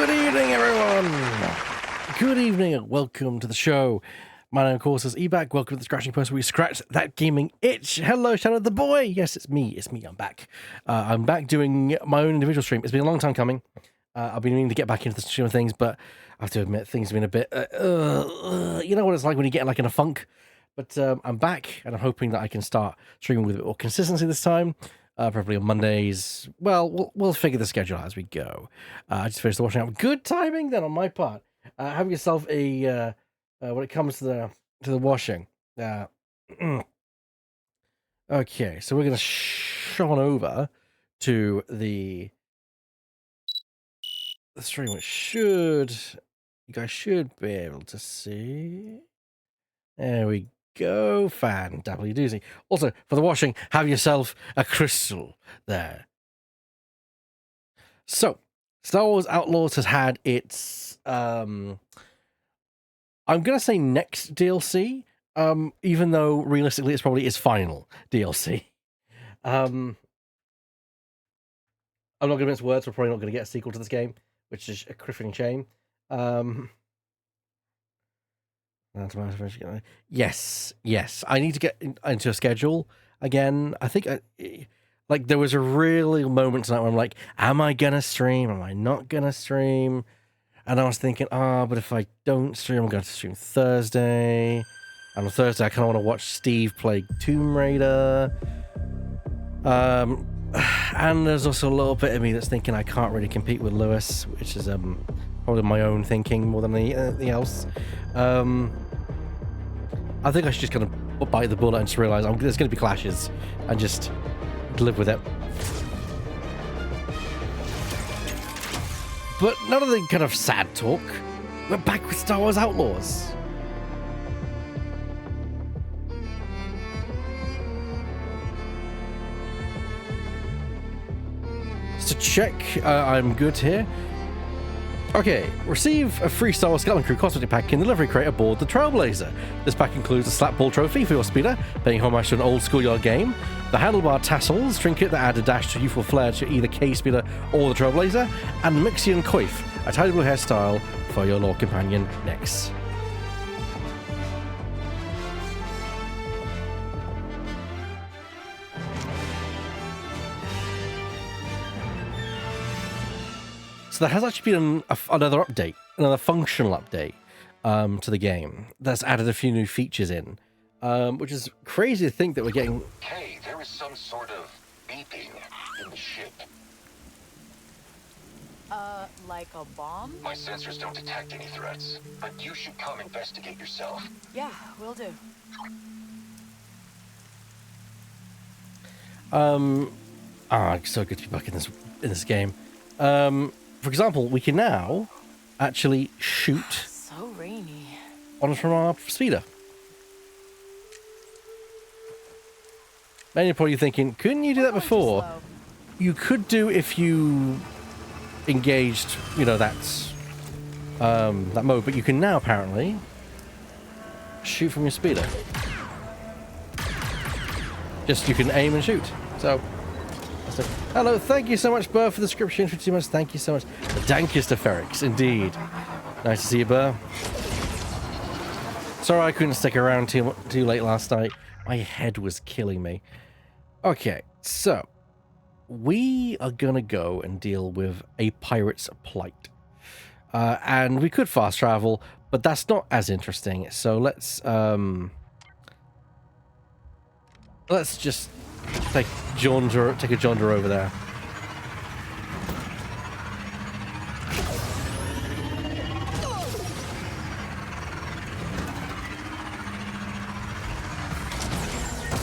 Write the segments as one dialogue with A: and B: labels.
A: Good evening, everyone. Good evening and welcome to the show. My name, of course, is Ebac. Welcome to the Scratching Post where we scratch that gaming itch. Hello, Shadow the Boy. Yes, it's me. I'm back. I'm back doing my own individual stream. It's been a long time coming. I've been meaning to get back into the stream of things, but I have to admit, things have been a bit, you know what it's like when you get like in a funk. But I'm back, and I'm hoping that I can start streaming with a bit more consistency this time. Probably on Mondays. Well, we'll figure the schedule out as we go. I just finished the washing up. Good timing then on my part. Have yourself a when it comes to the washing. Okay, so we're gonna on over to the stream, which you guys should be able to see. There we go. Fan-dabbly doozy. Also, for the washing, have yourself a crystal there. So, Star Wars Outlaws has had its, I'm going to say next DLC, even though realistically it's probably its final DLC. I'm not going to mince words, we're probably not going to get a sequel to this game, which is a crippling shame. Yes. I need to get into a schedule again. I think like there was a real moment tonight where I'm like, am I gonna stream? Am I not gonna stream? And I was thinking, but if I don't stream, I'm going to stream Thursday. And on Thursday, I kind of want to watch Steve play Tomb Raider. And there's also a little bit of me that's thinking I can't really compete with Lewis, which is probably my own thinking more than anything else. I think I should just kind of bite the bullet and just realize there's going to be clashes and just live with it. But none of the kind of sad talk. We're back with Star Wars Outlaws. So check, I'm good here. Okay, receive a free Star Wars Skeleton Crew cosmetic pack in the delivery crate aboard the Trailblazer. This pack includes a slap ball trophy for your speeder, paying homage to an old schoolyard game, the handlebar tassels, trinket that add a dash to youthful flair to either K-Speeder or the Trailblazer, and the Mixian coif, a tidy blue hairstyle for your lore companion, Nix. So there has actually been another update, another functional update to the game that's added a few new features in, which is crazy to think that we're getting...
B: Okay, there is some sort of beeping in the ship.
C: Like a bomb?
B: My sensors don't detect any threats, but you should come investigate yourself.
C: Yeah, will do.
A: It's so good to be back in this game. For example, we can now actually shoot
C: So rainy.
A: on from our speeder. Many are probably thinking, couldn't you do that before? You could do if you engaged, that mode, but you can now apparently shoot from your speeder. Just you can aim and shoot. So. Hello, thank you so much, Burr, for the description. Thank you so much. The dankest of Ferrix, indeed. Nice to see you, Burr. Sorry I couldn't stick around too late last night. My head was killing me. Okay, so we are gonna go and deal with a pirate's plight. And we could fast travel, but that's not as interesting. So let's just take a jaunder over there.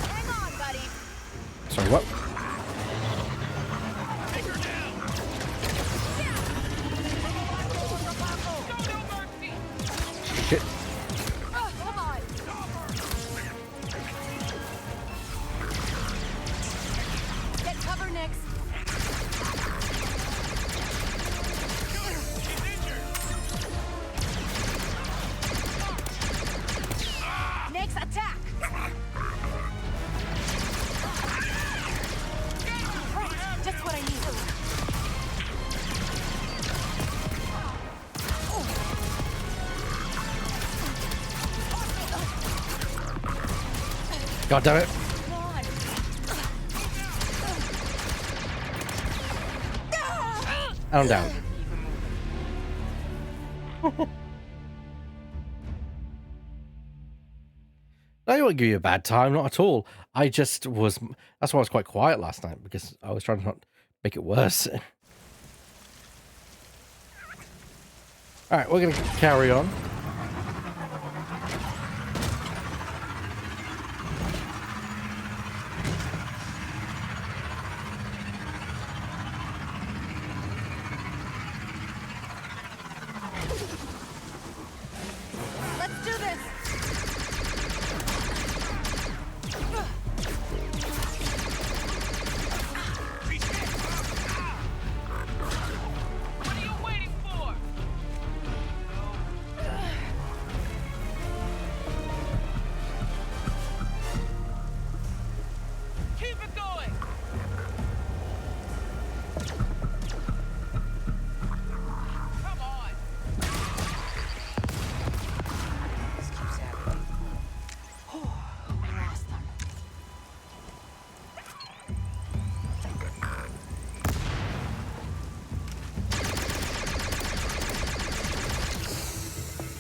C: Hang on, buddy.
A: Sorry, what? Shit.
C: Come on. Get cover next. Next attack.
A: God damn it.
C: Come on.
A: And I'm down. I won't give you a bad time, not at all. I just was... That's why I was quite quiet last night, because I was trying to not make it worse. Alright, we're going to carry on.
C: Let's do this.
D: What are you waiting for? Keep it going. Come on.
C: This keeps happening. We lost them.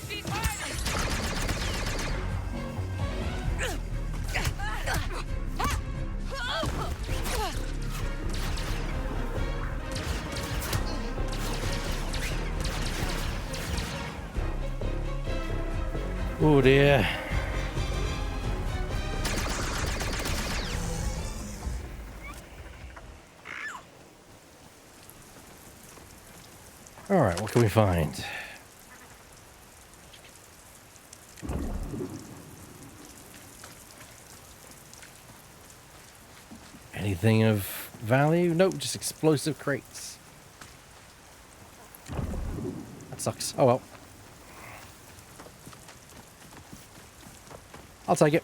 D: He's hiding.
A: Oh dear. Alright, what can we find? Anything of value? Nope, just explosive crates. That sucks. Oh well. I'll take it.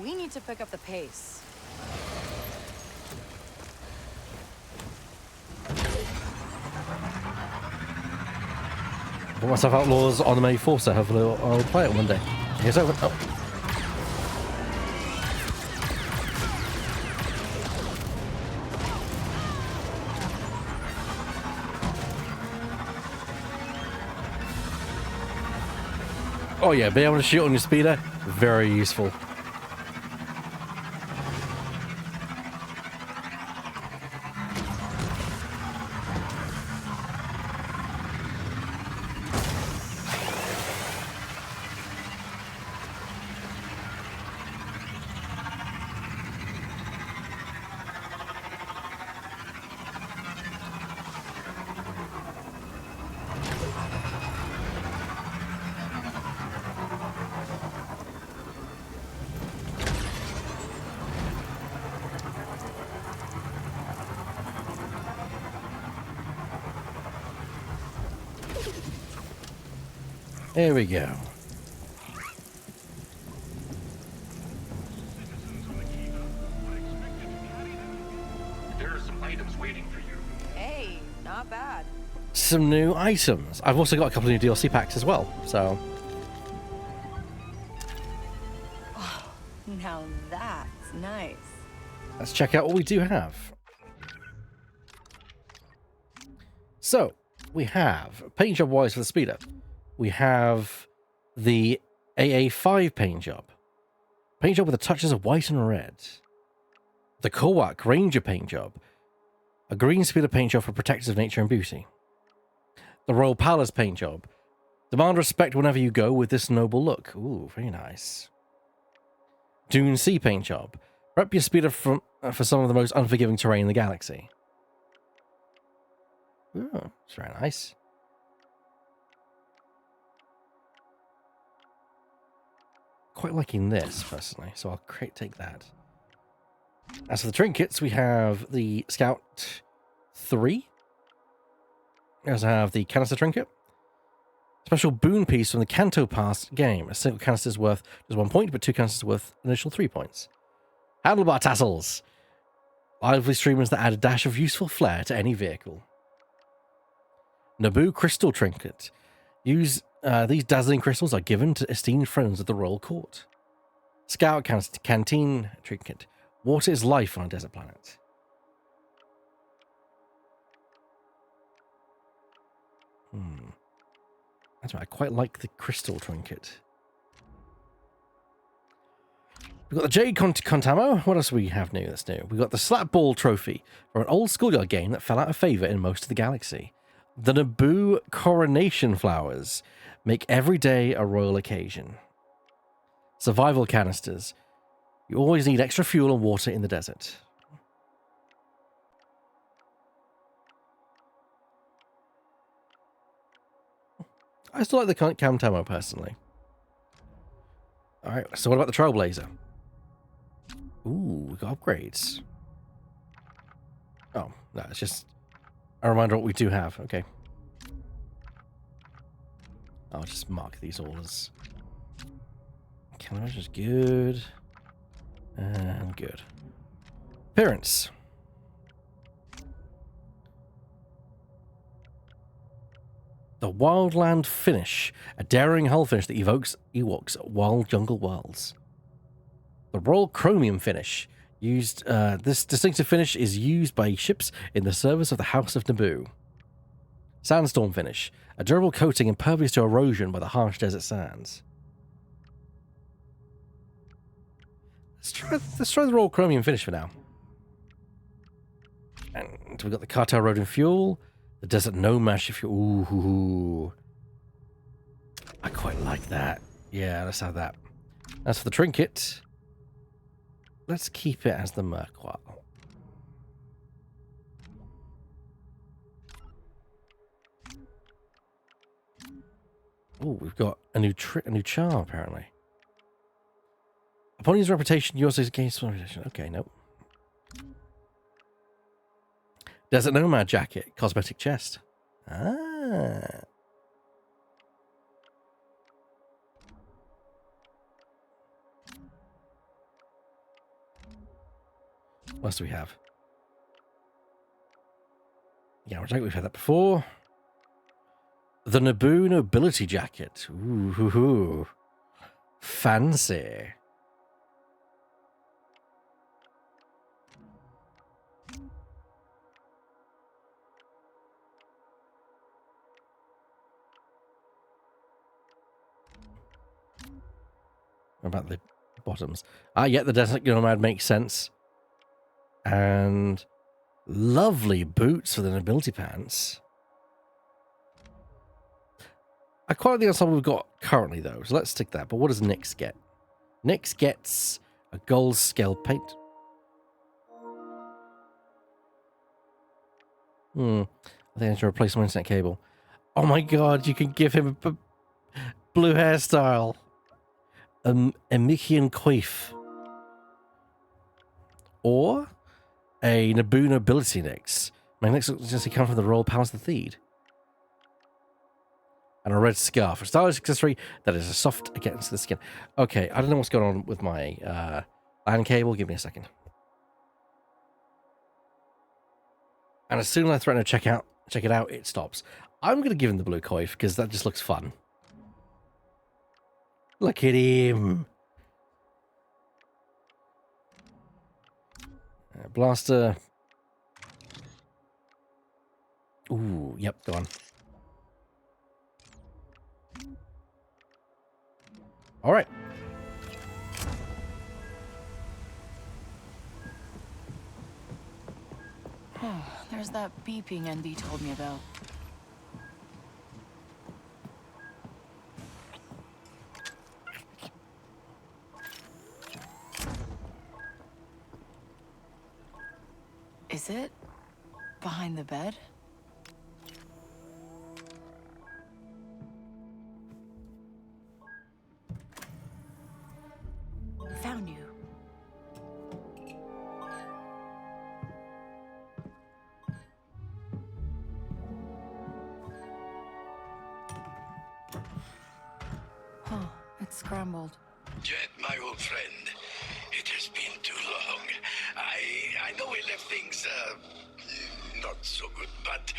C: We need to pick up the pace.
A: Bought myself Outlaws on the Forcer. Hopefully I'll play it one day. Here's over. Oh. Oh yeah, being able to shoot on your speeder, very useful. There we go.
B: There are some items waiting for you.
C: Hey, not bad.
A: Some new items. I've also got a couple of new DLC packs as well, so...
C: Now that's nice.
A: Let's check out what we do have. So, we have paint job wise for the speeder. We have the AA5 paint job. Paint job with the touches of white and red. The Kowak Ranger paint job. A green speeder paint job for protectors of nature and beauty. The Royal Palace paint job. Demand respect whenever you go with this noble look. Ooh, very nice. Dune Sea paint job. Prep your speeder for some of the most unforgiving terrain in the galaxy. Ooh, it's very nice. Quite liking this, personally, so I'll take that. As for the trinkets, we have the Scout 3. We also have the canister trinket. Special boon piece from the Canto Pass game. A single canister is worth just 1 point, but 2 canisters worth an additional 3 points. Handlebar tassels. Lively streamers that add a dash of useful flair to any vehicle. Naboo Crystal Trinket. These dazzling crystals are given to esteemed friends of the royal court. Scout Canteen Trinket. Water is life on a desert planet. That's right, I quite like the crystal trinket. We've got the Jade Contamo. What else do we have new that's new? We've got the Slap Ball Trophy for an old schoolyard game that fell out of favour in most of the galaxy. The Naboo Coronation Flowers make every day a royal occasion. Survival Canisters. You always need extra fuel and water in the desert. I still like the Contamo personally. Alright, so what about the Trailblazer? Ooh, we got upgrades. Oh, no, it's just a reminder of what we do have. Okay. I'll just mark these all as... Camera's just good. And good. Appearance. The Wildland Finish. A daring hull finish that evokes Ewoks' wild jungle worlds. The Royal Chromium Finish. This distinctive finish is used by ships in the service of the House of Naboo. Sandstorm Finish. A durable coating impervious to erosion by the harsh desert sands. Let's try the Royal Chromium Finish for now. And we've got the Cartel Road and Fuel. The Desert Nomad Fuel. Ooh. I quite like that. Yeah, let's have that. As for the trinket, let's keep it as the Merqual. Oh, we've got a new charm apparently. Upon his reputation, yours is against reputation. Okay, nope. Desert Nomad Jacket, cosmetic chest. Ah. What else do we have? Yeah, we've had that before. The Naboo Nobility Jacket. Ooh, fancy. What about the bottoms? Yeah, the Desert Nomad makes sense. And lovely boots for the Nobility Pants. I quite like the ensemble we've got currently, though, so let's stick that. But what does Nyx get? Nyx gets a gold scale paint. I think I need to replace my internet cable. Oh my god, you can give him a blue hairstyle. Emikian coif. Or a Naboo Nobility Nyx. My Nyx looks just come from the Royal Palace of the Theed. And a red scarf. A stylish accessory that is soft against the skin. Okay, I don't know what's going on with my LAN cable. Give me a second. And as soon as I threaten to check it out, it stops. I'm going to give him the blue coif because that just looks fun. Look at him. Blaster. Ooh, yep, go on. All right.
C: Oh, there's that beeping NB told me about. Is it behind the bed? Found you. Huh, it's scrambled.
B: Jet, my old friend, it has been too long. I know a
E: left things, not so good, but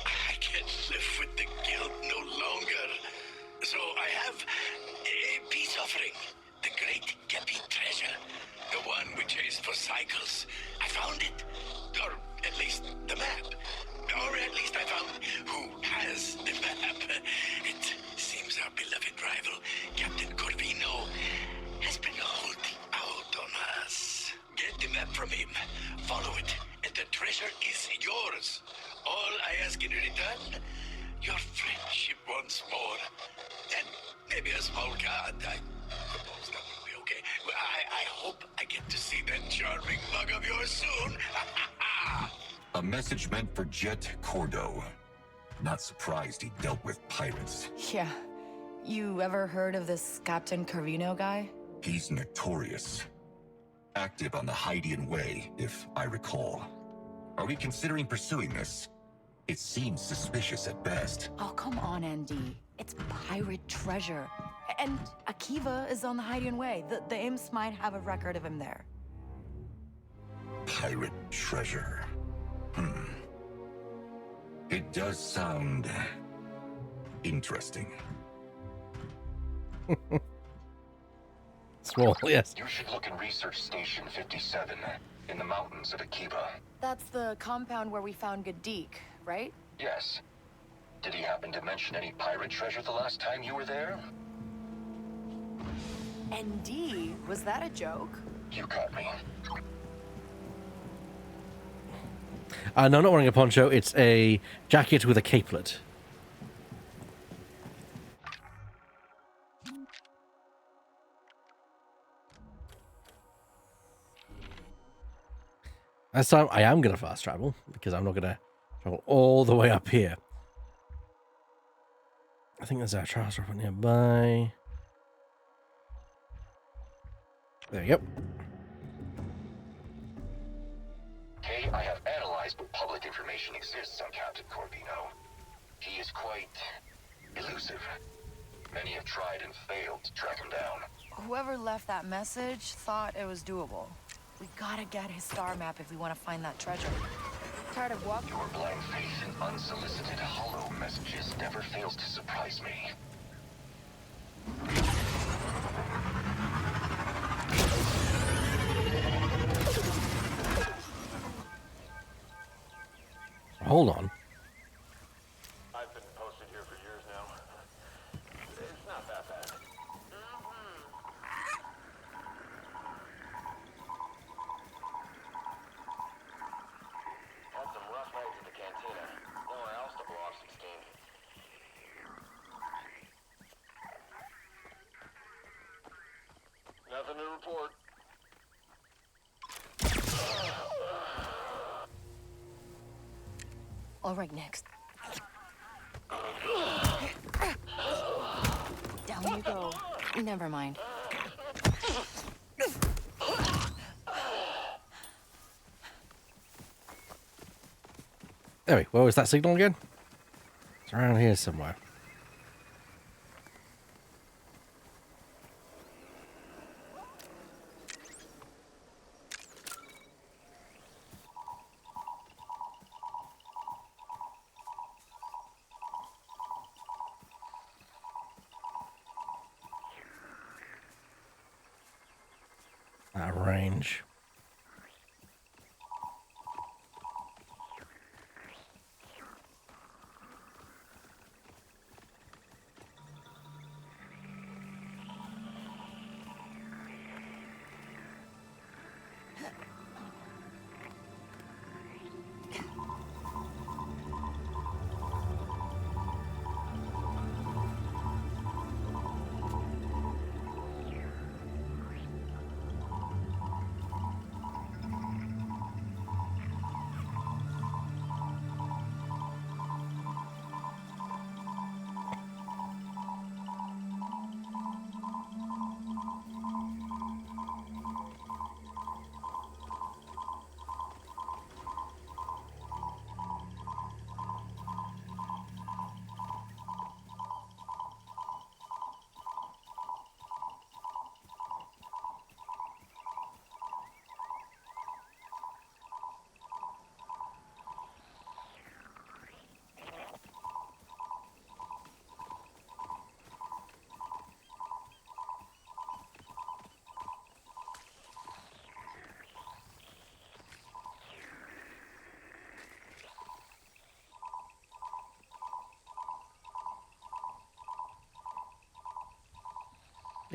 E: I can't live with the guilt no longer. So I have a peace offering. The great Gepi treasure. The one we chased for cycles. I found it. Or at least the map. Or at least I found who has the map. It seems our beloved rival, Captain Corvino, has been holding out on us. Get the map from him. Follow it, and the treasure is yours. All I ask in return, your friendship once more. And maybe a small card. I suppose that will be okay. Well, I hope I get to see that charming mug of yours soon.
F: A message meant for Jet Cordo. Not surprised he dealt with pirates.
C: Yeah. You ever heard of this Captain Carino guy?
F: He's notorious. Active on the Hydian Way, if I recall. Are we considering pursuing this? It seems suspicious at best.
C: Oh, come on, Andy. It's pirate treasure. And Akiva is on the Hydian Way. The imps might have a record of him there.
F: Pirate treasure. It does sound interesting.
A: Small, yes.
B: You should look in Research Station 57 in the mountains of Akiba.
C: That's the compound where we found Gadik, right?
B: Yes. Did he happen to mention any pirate treasure the last time you were there?
C: ND, was that a joke?
B: You got me.
A: No, not wearing a poncho. It's a jacket with a capelet. This time I am going to fast travel because I'm not going to travel all the way up here. I think there's a trials up nearby. There you go.
B: Okay, I have analyzed what public information exists on Captain Corvino. He is quite elusive. Many have tried and failed to track him down.
C: Whoever left that message thought it was doable. We gotta get his star map if we want to find that treasure. Tired of walking.
B: Your blind faith in unsolicited hollow messages never fails to surprise me.
A: Hold on.
B: I've been posted here for years now. It's not that bad. Had some rough nights at the cantina. Nowhere else to blow off some steam. Nothing to report.
C: All right, next. Down you go. Never mind.
A: Anyway, where was that signal again? It's around here somewhere. That range.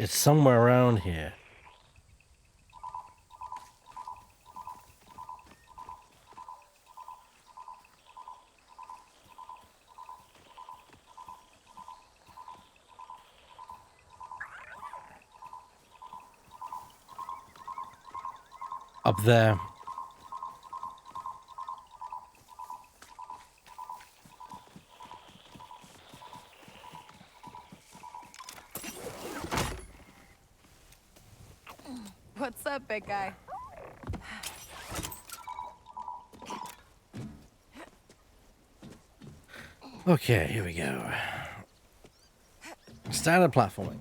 A: It's somewhere around here. Up there.
C: What's up, big guy?
A: Okay, here we go. Standard platforming.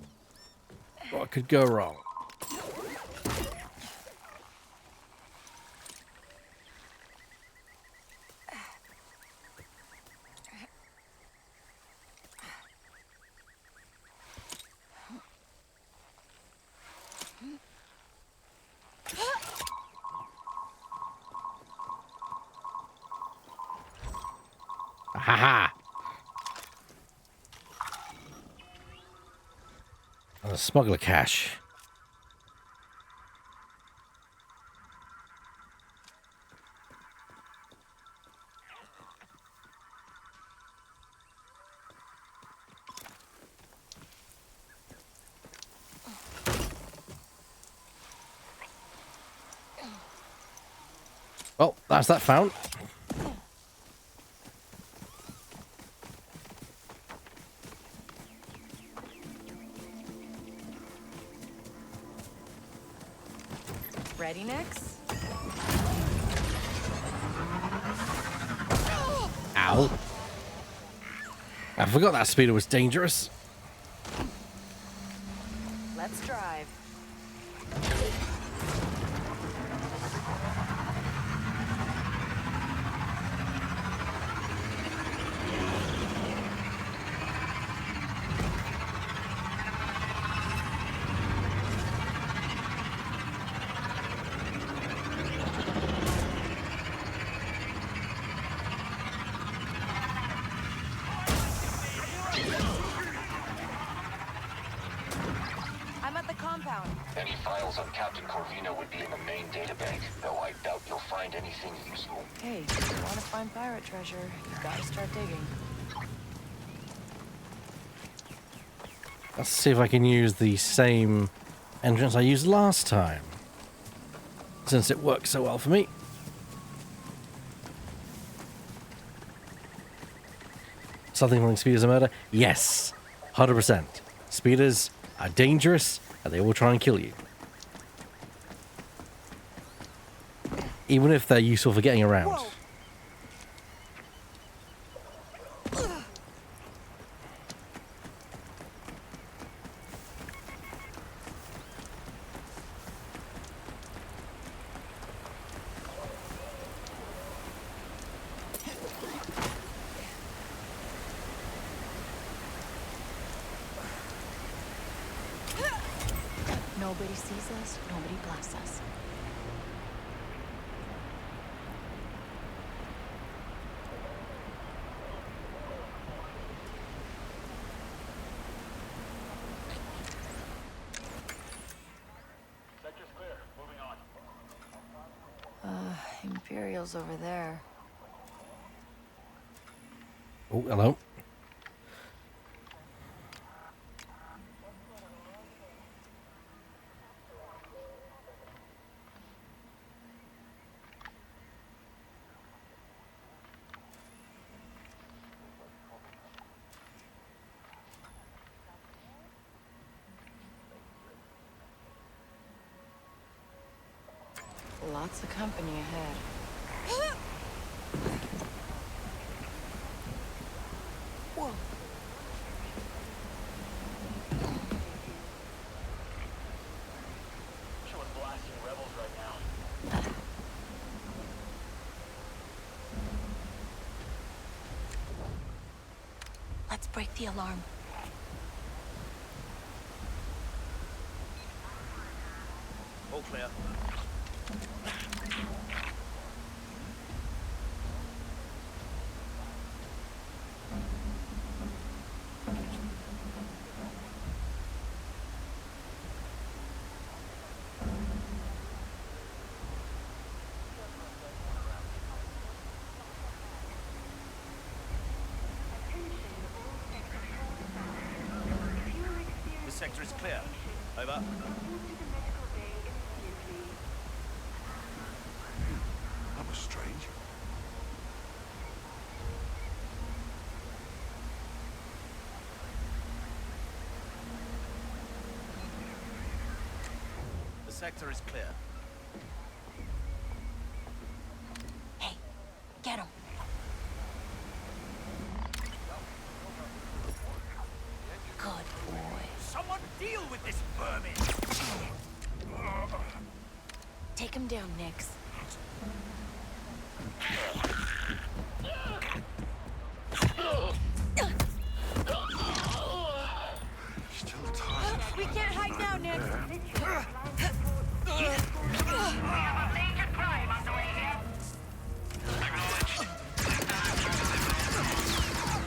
A: What could go wrong? Ha! A smuggler cache. Well, that's that found.
C: Ready, Nix?
A: Ow. I forgot that speeder was dangerous.
C: Let's drive. I'm at the compound.
B: Any files on Captain Corvino would be in the main databank, though I doubt you'll find anything useful.
C: Hey, if you want to find pirate treasure, you gotta start digging.
A: Let's see if I can use the same entrance I used last time, since it worked so well for me. Something speeders are murder? Yes, 100%. Speeders are dangerous, and they will try and kill you. Even if they're useful for getting around.
C: Whoa. Nobody sees us, nobody blasts us.
B: Sector's clear. Moving on.
C: Imperial's over there.
A: Oh, hello.
C: Lots of company ahead. Whoa.
B: Sure blasting rebels right now.
C: Let's break the alarm.
B: All clear.
G: sector is clear. Over.
E: That was strange.
G: The sector is clear.
C: Hey, get him. Good boy.
G: Someone deal with this vermin!
C: Take him down, Nix.
E: Still tired.
C: We can't hide now, Nix.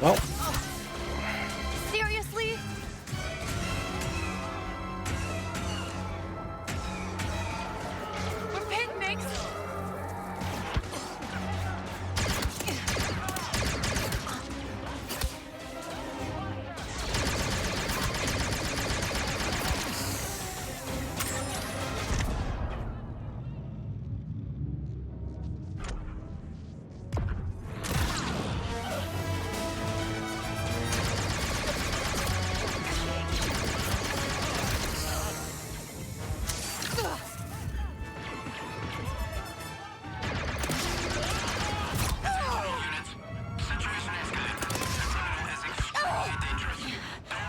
A: Well,
C: Seriously? We're pinned, Nix.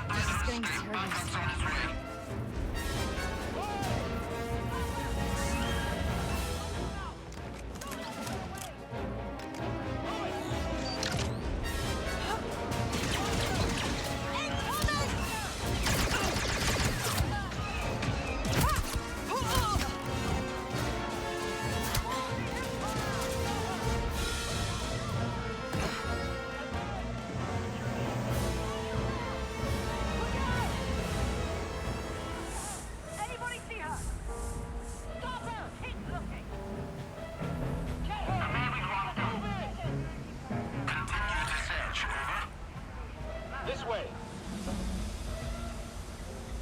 C: This is getting serious.
D: Anybody see her? Stop her! Keep looking! Get her! Move it!
E: Continue to search. Over.
G: This way!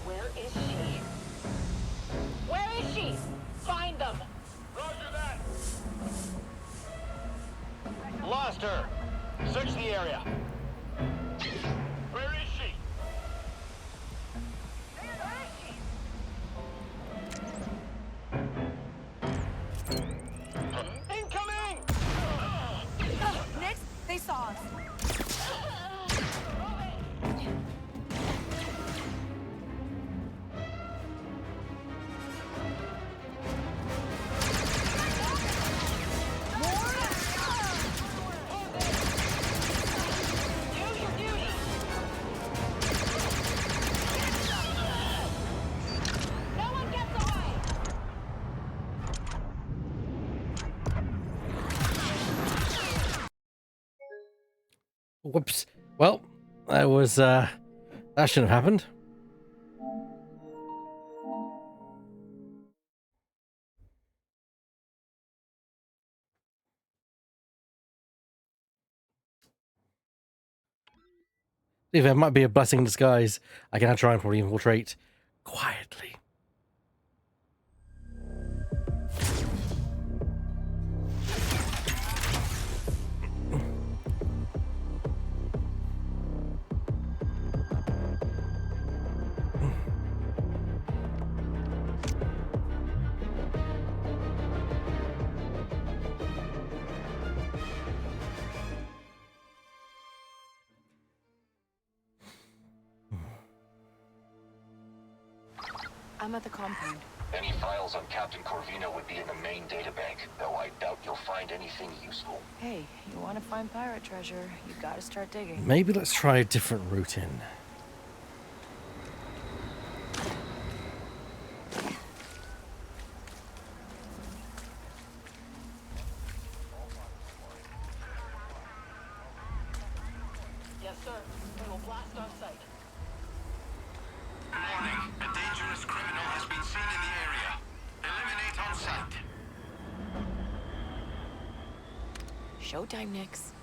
D: Where is she? Where is she? Find them!
G: Roger that! Lost her! Search the area! Where is she? Incoming!
C: Nix, they saw us.
D: Do your duty! No one gets away!
A: whoops. Well, that was, that shouldn't have happened. If it might be a blessing in disguise, I can now try and probably infiltrate quietly.
C: I'm at the compound.
B: Any files on Captain Corvino would be in the main databank, though I doubt you'll find anything useful.
C: Hey, you want to find pirate treasure, you gotta start digging.
A: Maybe let's try a different route in.
D: Yes, sir. We will blast on sight.
E: Warning. A dangerous criminal has been seen in the area. Eliminate on sight.
C: Showtime, Nix.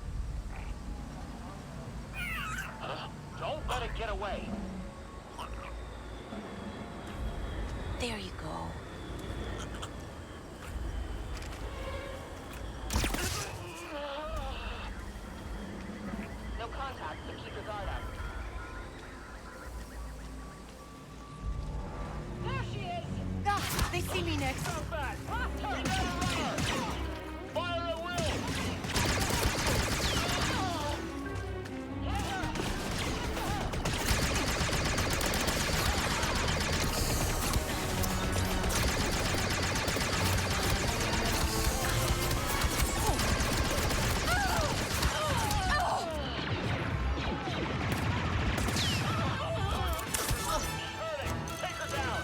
G: Don't let it get away!
C: There you go.
D: No contact, but keep your guard up. There she is!
C: Ah, they see me, Nix.
G: Not bad. Fire at will. Take her down.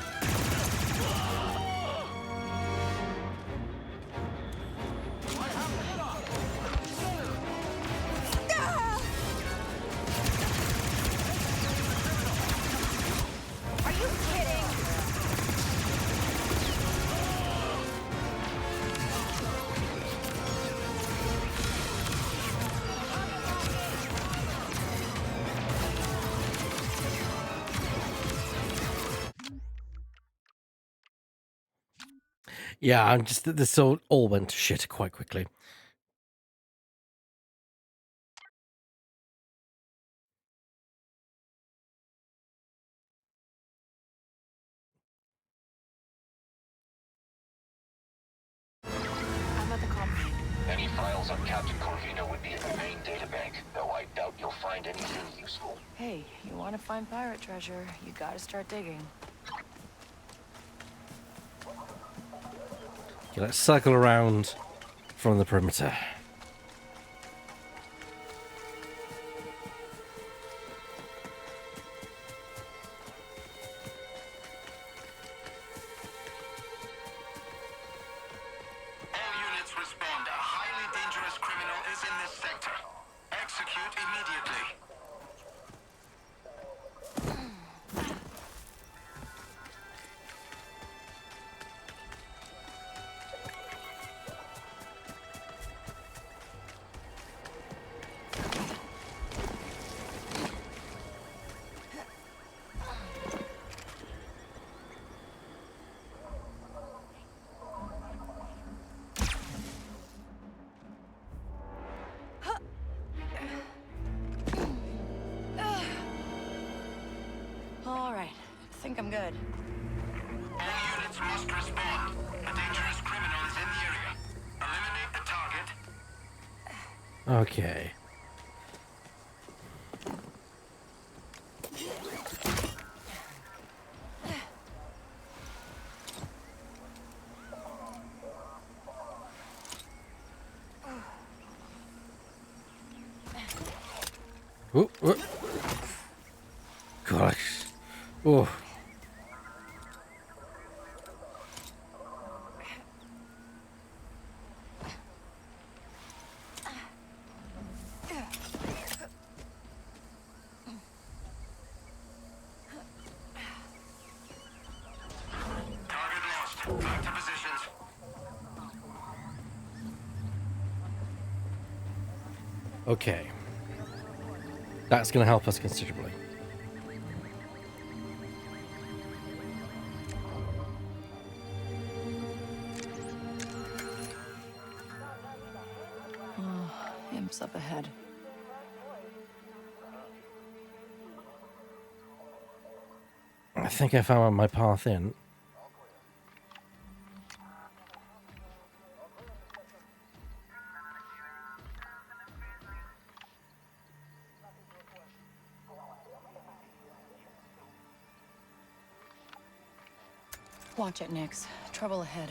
C: Are you kidding?
A: Yeah, I'm just this all went to shit quite quickly.
C: I'm at the compound.
B: Any files on Captain Corvino would be in the main databank, though I doubt you'll find anything useful.
C: Hey, you want to find pirate treasure, you gotta start digging.
A: Okay, let's circle around from the perimeter.
E: All units respond. A highly dangerous criminal is in this sector. Execute immediately.
C: All right, I think I'm good.
E: All units must respond. A dangerous criminal is in the area. Eliminate the target.
A: Okay. Ooh, ooh. Gosh. Oh.
E: Target lost. Back to positions.
A: Okay. That's going to help us considerably.
C: Imps up ahead.
A: I think I found my path in.
C: Watch it, Nix. Trouble ahead.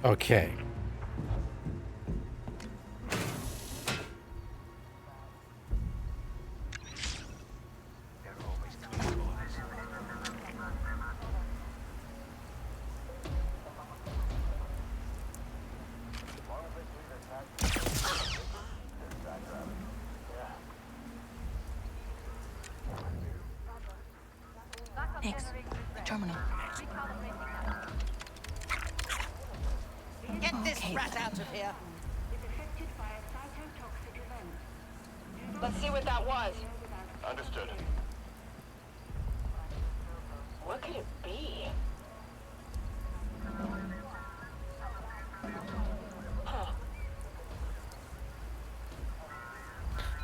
A: Okay.
C: Nix, the terminal.
D: Get this
C: Okay,
D: rat
C: then.
D: out of here. Let's see what that was.
B: Understood.
D: What could it be? Huh.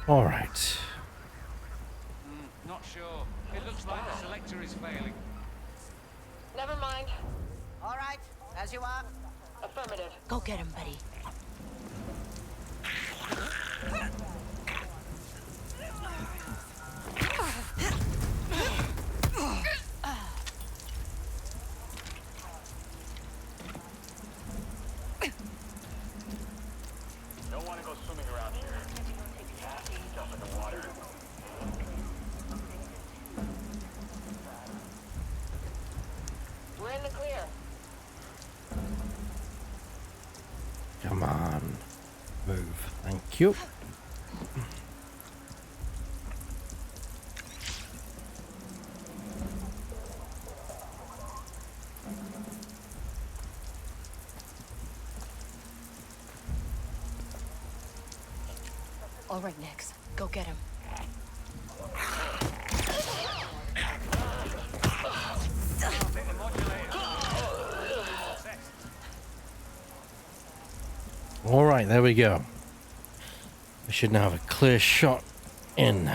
A: All right.
H: Not sure. It looks like the selector is failing.
D: Never mind. All right, as you are. Affirmative.
C: Go get him, buddy.
B: Don't want to go swimming around here. Stuff in the water.
D: We're in the clear.
A: Come on. Move. Thank you.
C: All right, Nix. Go get him.
A: All right, there we go. We should now have a clear shot in.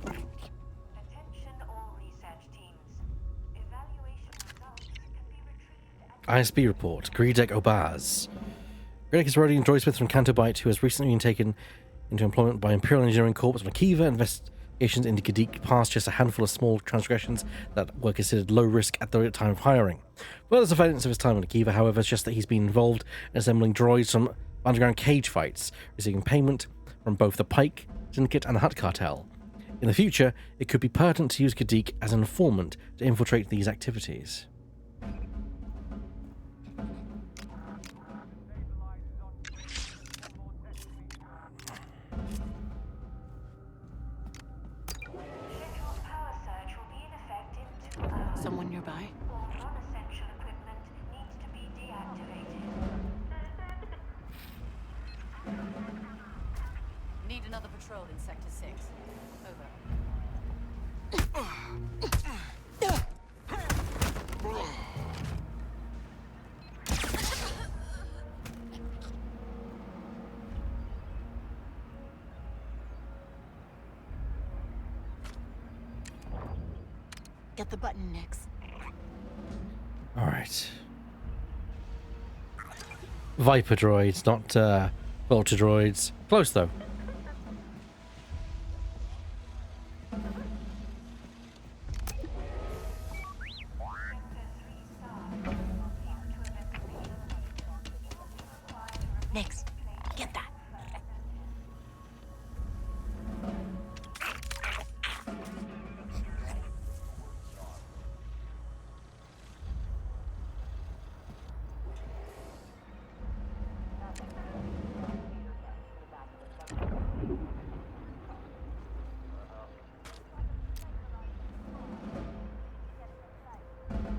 I: Attention all research teams. Evaluation results can be retrieved at
A: ISB report. Gredek Obaz. Gredek is riding Droidsmith from Cantobite, who has recently been taken into employment by Imperial Engineering Corps on Akiva. Investigations into Gadik passed just a handful of small transgressions that were considered low risk at the time of hiring. Further surveillance of his time on Akiva, however, suggests that he's been involved in assembling droids from underground cage fights, receiving payment from both the Pike Syndicate and the Hutt Cartel. In the future, it could be pertinent to use Gadik as an informant to infiltrate these activities.
I: scheduled power surge will be in effect in 2 hours.
C: Someone nearby?
I: All non-essential equipment needs to be deactivated.
C: Need another patrol in Sector 6. Over. Get the button, Nix.
A: All right. Viper droids, not Vulture droids. Close though.
C: Nix, get that.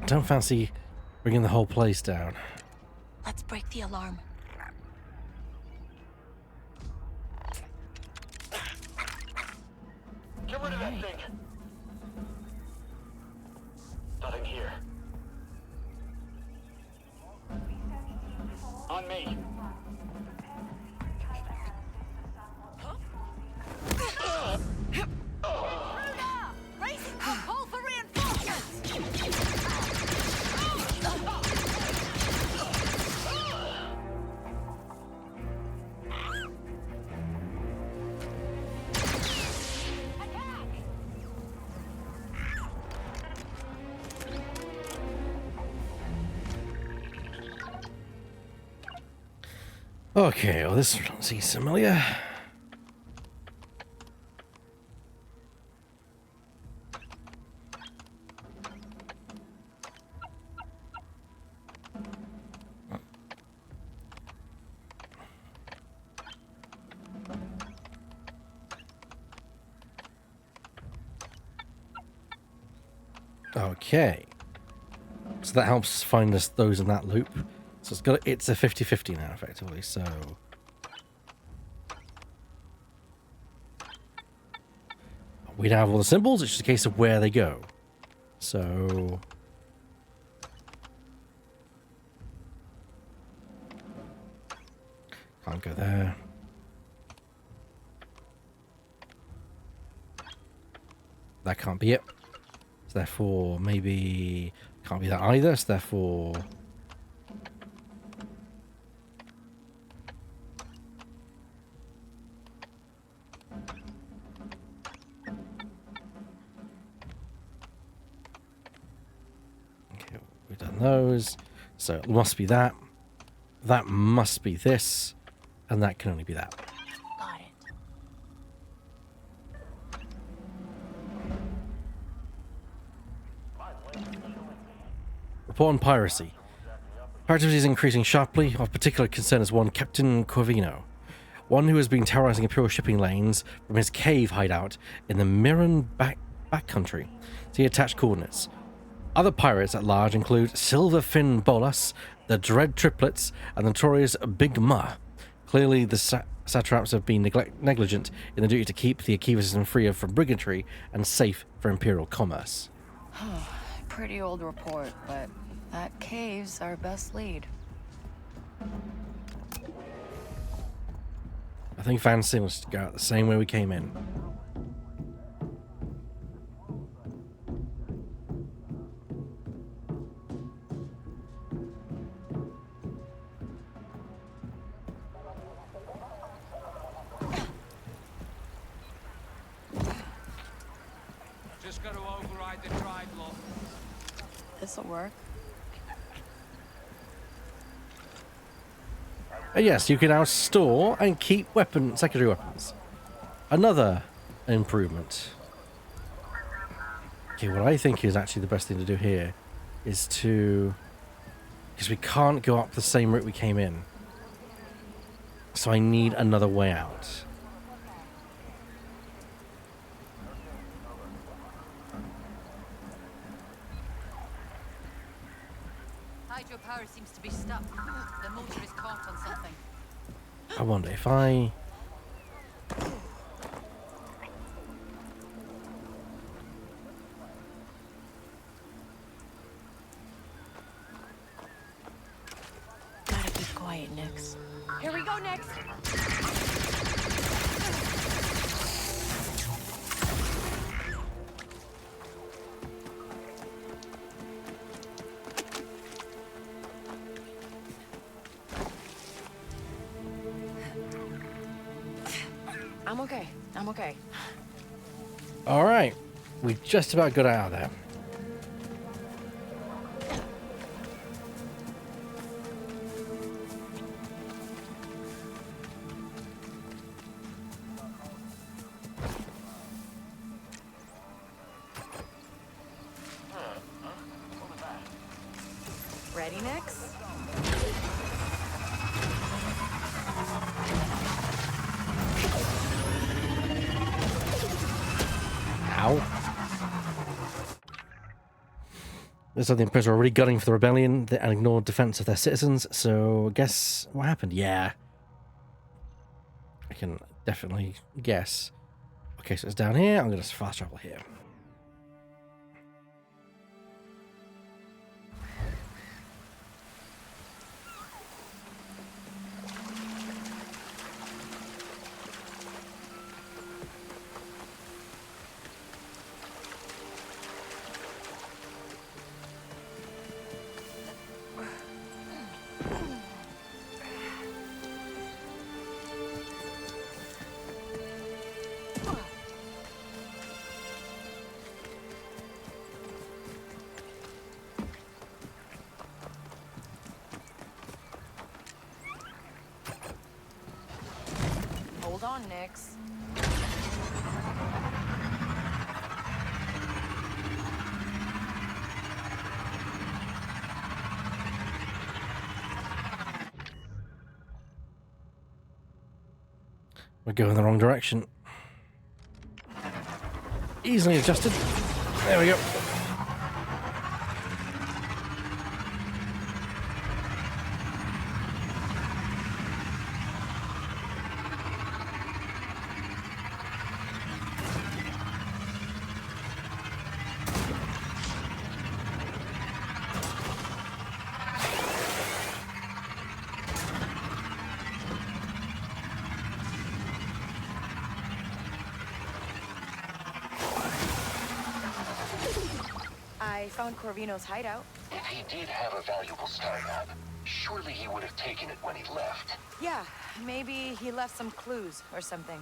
A: Don't fancy bringing the whole place down.
C: Let's break the alarm.
B: Get rid of that thing. Nothing here. On me.
A: Okay, well, this seems familiar. Okay. So that helps find us those in that loop. So it's a 50-50 now, effectively, so... We now have all the symbols, it's just a case of where they go. So... Can't go there. That can't be it. So therefore, maybe... Can't be that either, so therefore... Okay, we've done those. So it must be that. That must be this. And that can only be that.
C: Got it.
A: Report on piracy. Piracy is increasing sharply. Of particular concern is one Captain Corvino, one who has been terrorizing Imperial shipping lanes from his cave hideout in the Mirren backcountry. See attached coordinates. Other pirates at large include Silverfin Bolas, the Dread Triplets, and the notorious Big Ma. Clearly, the satraps have been negligent in the duty to keep the Akiva system free from brigandry and safe for Imperial commerce.
C: Pretty old report, but that cave's our best lead.
A: I think fancy was to go out the same way we came in.
H: Just got to override the tribe law.
C: This'll work.
A: Yes, you can now store and keep secondary weapons. Another improvement. Okay, what I think is actually the best thing to do here is to... Because we can't go up the same route we came in. So I need another way out.
C: Hydropower seems to be stuck. The motor is caught on something.
A: I wonder if I...
C: Gotta keep quiet, Nix.
D: Here we go next.
C: I'm okay. I'm okay.
A: Alright. We just about got out of there.
C: Ready, Nix?
A: Ow. Looks like the Imperials are already gunning for the rebellion and ignored defense of their citizens, so guess what happened? Yeah. I can definitely guess. Okay, so it's down here. I'm going to fast travel here.
C: on, Nix.
A: We're going the wrong direction. Easily adjusted. There we go.
C: I found Corvino's hideout.
B: If he did have a valuable star map, surely he would have taken it when he left.
C: Yeah, maybe he left some clues or something.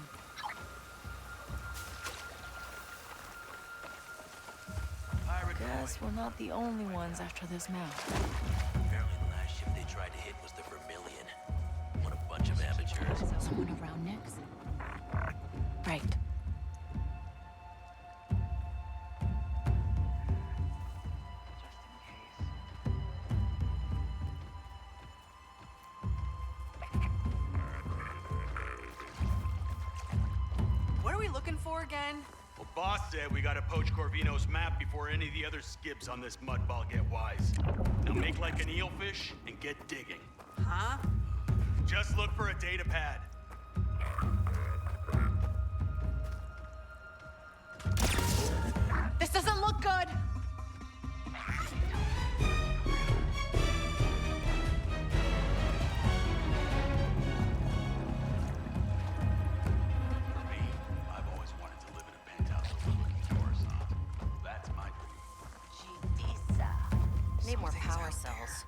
C: Guess we're not the only ones after this map.
J: Apparently the last ship they tried to hit was the Vermilion. What a bunch of amateurs.
C: Someone around Nix? Right.
D: What are we looking for again?
G: Well, boss said we gotta poach Corvino's map before any of the other skips on this mudball get wise. Now make like an eelfish and get digging.
D: Huh?
G: Just look for a data pad.
C: This doesn't look good!
G: For me, I've always wanted to live in a penthouse overlooking Coruscant. That's my dream.
D: Need more power cells.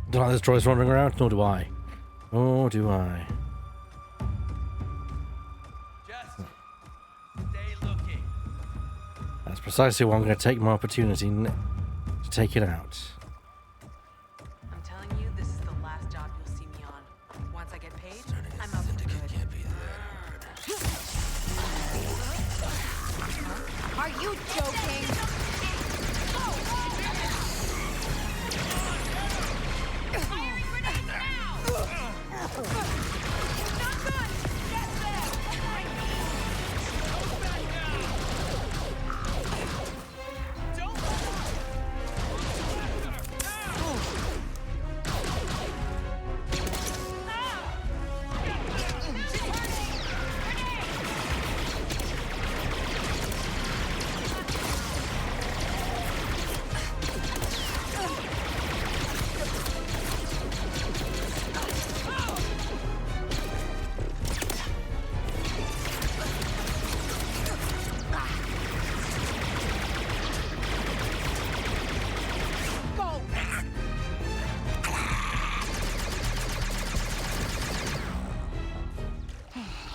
A: Don't like this droid's wandering around, nor do I. Nor do I.
H: Just stay looking.
A: That's precisely why I'm going to take my opportunity to take it out.
D: I'm telling you, this is the last job you'll see me on. Once I get paid, I'm up for good.
J: Can't be that.
C: Are you joking?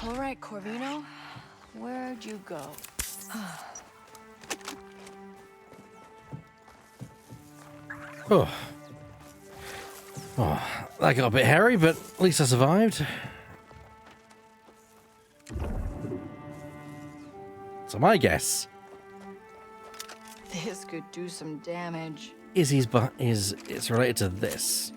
C: All right, Corvino, where'd you go?
A: Oh. Oh, that got a bit hairy, but at least I survived. So my guess
C: This could do some damage.
A: is it's related to this.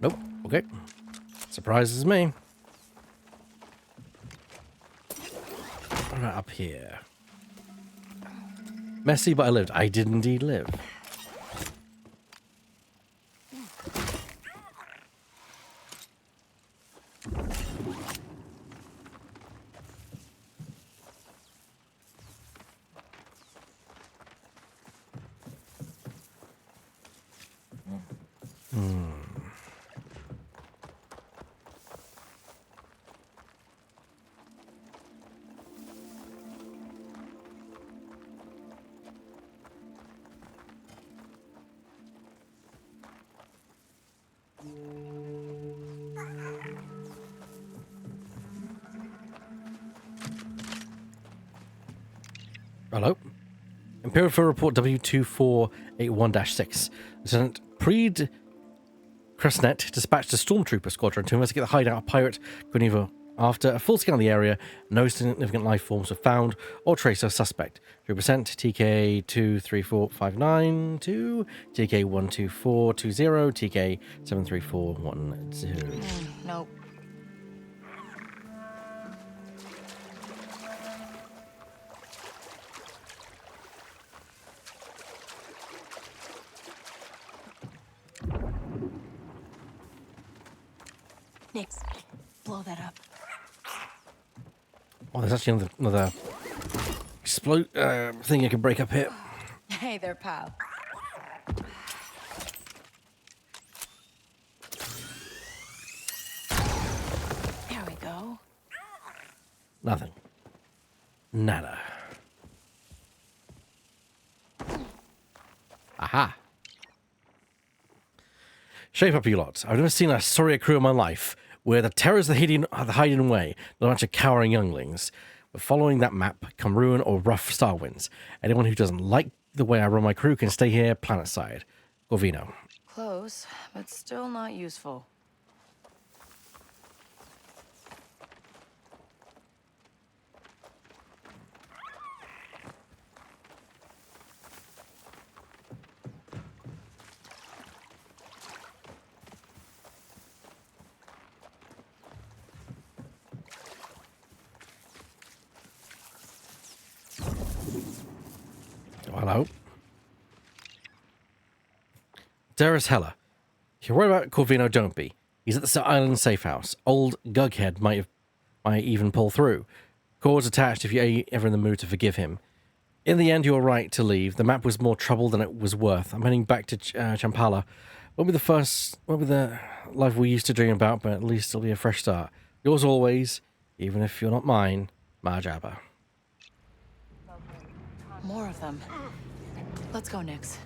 A: Nope. Okay. Surprises me. What about up here? Messy, but I lived. I did indeed live. Hello. Imperial Field Report W2481-6. Lieutenant Preed Crestnet dispatched a stormtrooper squadron to investigate the hideout of pirate Guinevere. After a full scan of the area, no significant life forms were found or traced of suspect. Trooper sent TK-23459-2, TK-12420, TK-73410.
C: Nope. Nix, blow that up.
A: Oh, there's actually another thing you can break up here.
C: Hey there, pal. There we go.
A: Nothing. Nada. Aha. Shape up, you lot. I've never seen a sorrier crew in my life. We're the terrors of the hiding away, not a bunch of cowering younglings. But following that map come ruin or rough star winds. Anyone who doesn't like the way I run my crew can stay here planet side. Corvino.
C: Close, but still not useful.
A: Hello. Darius Heller. If you're worried about Corvino, don't be. He's at the island safe house. Old Gughead might even pull through. Cord's attached if you're ever in the mood to forgive him. In the end, you were right to leave. The map was more trouble than it was worth. I'm heading back to Champala. Won't be the life we used to dream about, but at least it'll be a fresh start. Yours always, even if you're not mine, Marjaba.
C: More of them. Let's go, Nix.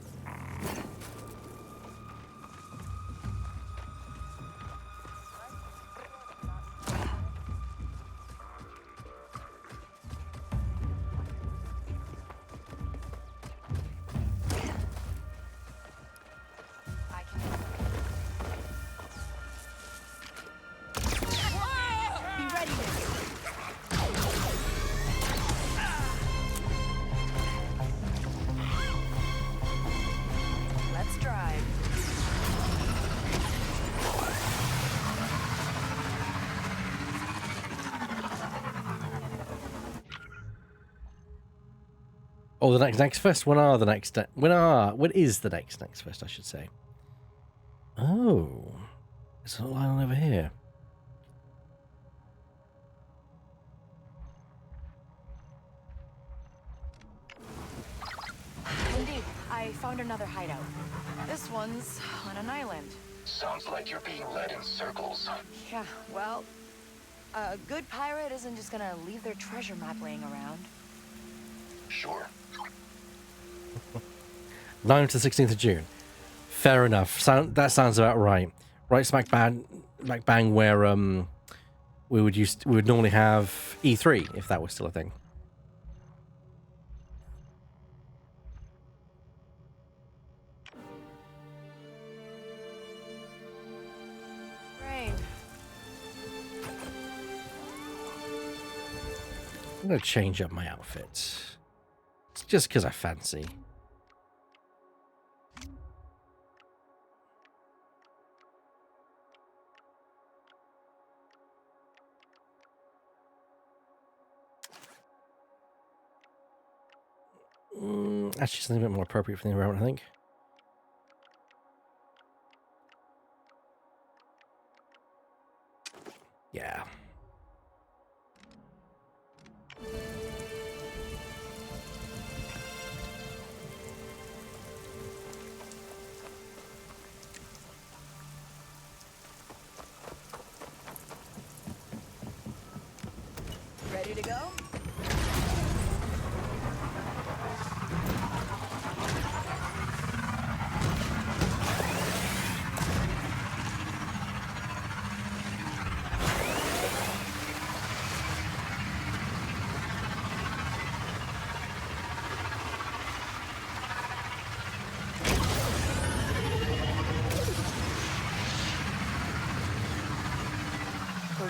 A: Oh, the next fest? When is the next fest, I should say? Oh. There's a line over here.
C: Indeed, I found another hideout. This one's on an island.
B: Sounds like you're being led in circles.
C: Yeah, well, a good pirate isn't just gonna leave their treasure map laying around.
B: Sure.
A: 9th to 16th of June. Fair enough. That sounds about right. Right smack bang where we would normally have E3 if that was still a thing.
C: Rain.
A: I'm gonna change up my outfit. It's just because I fancy. Actually, something a bit more appropriate for the environment, I think. Yeah.
C: Ready to go?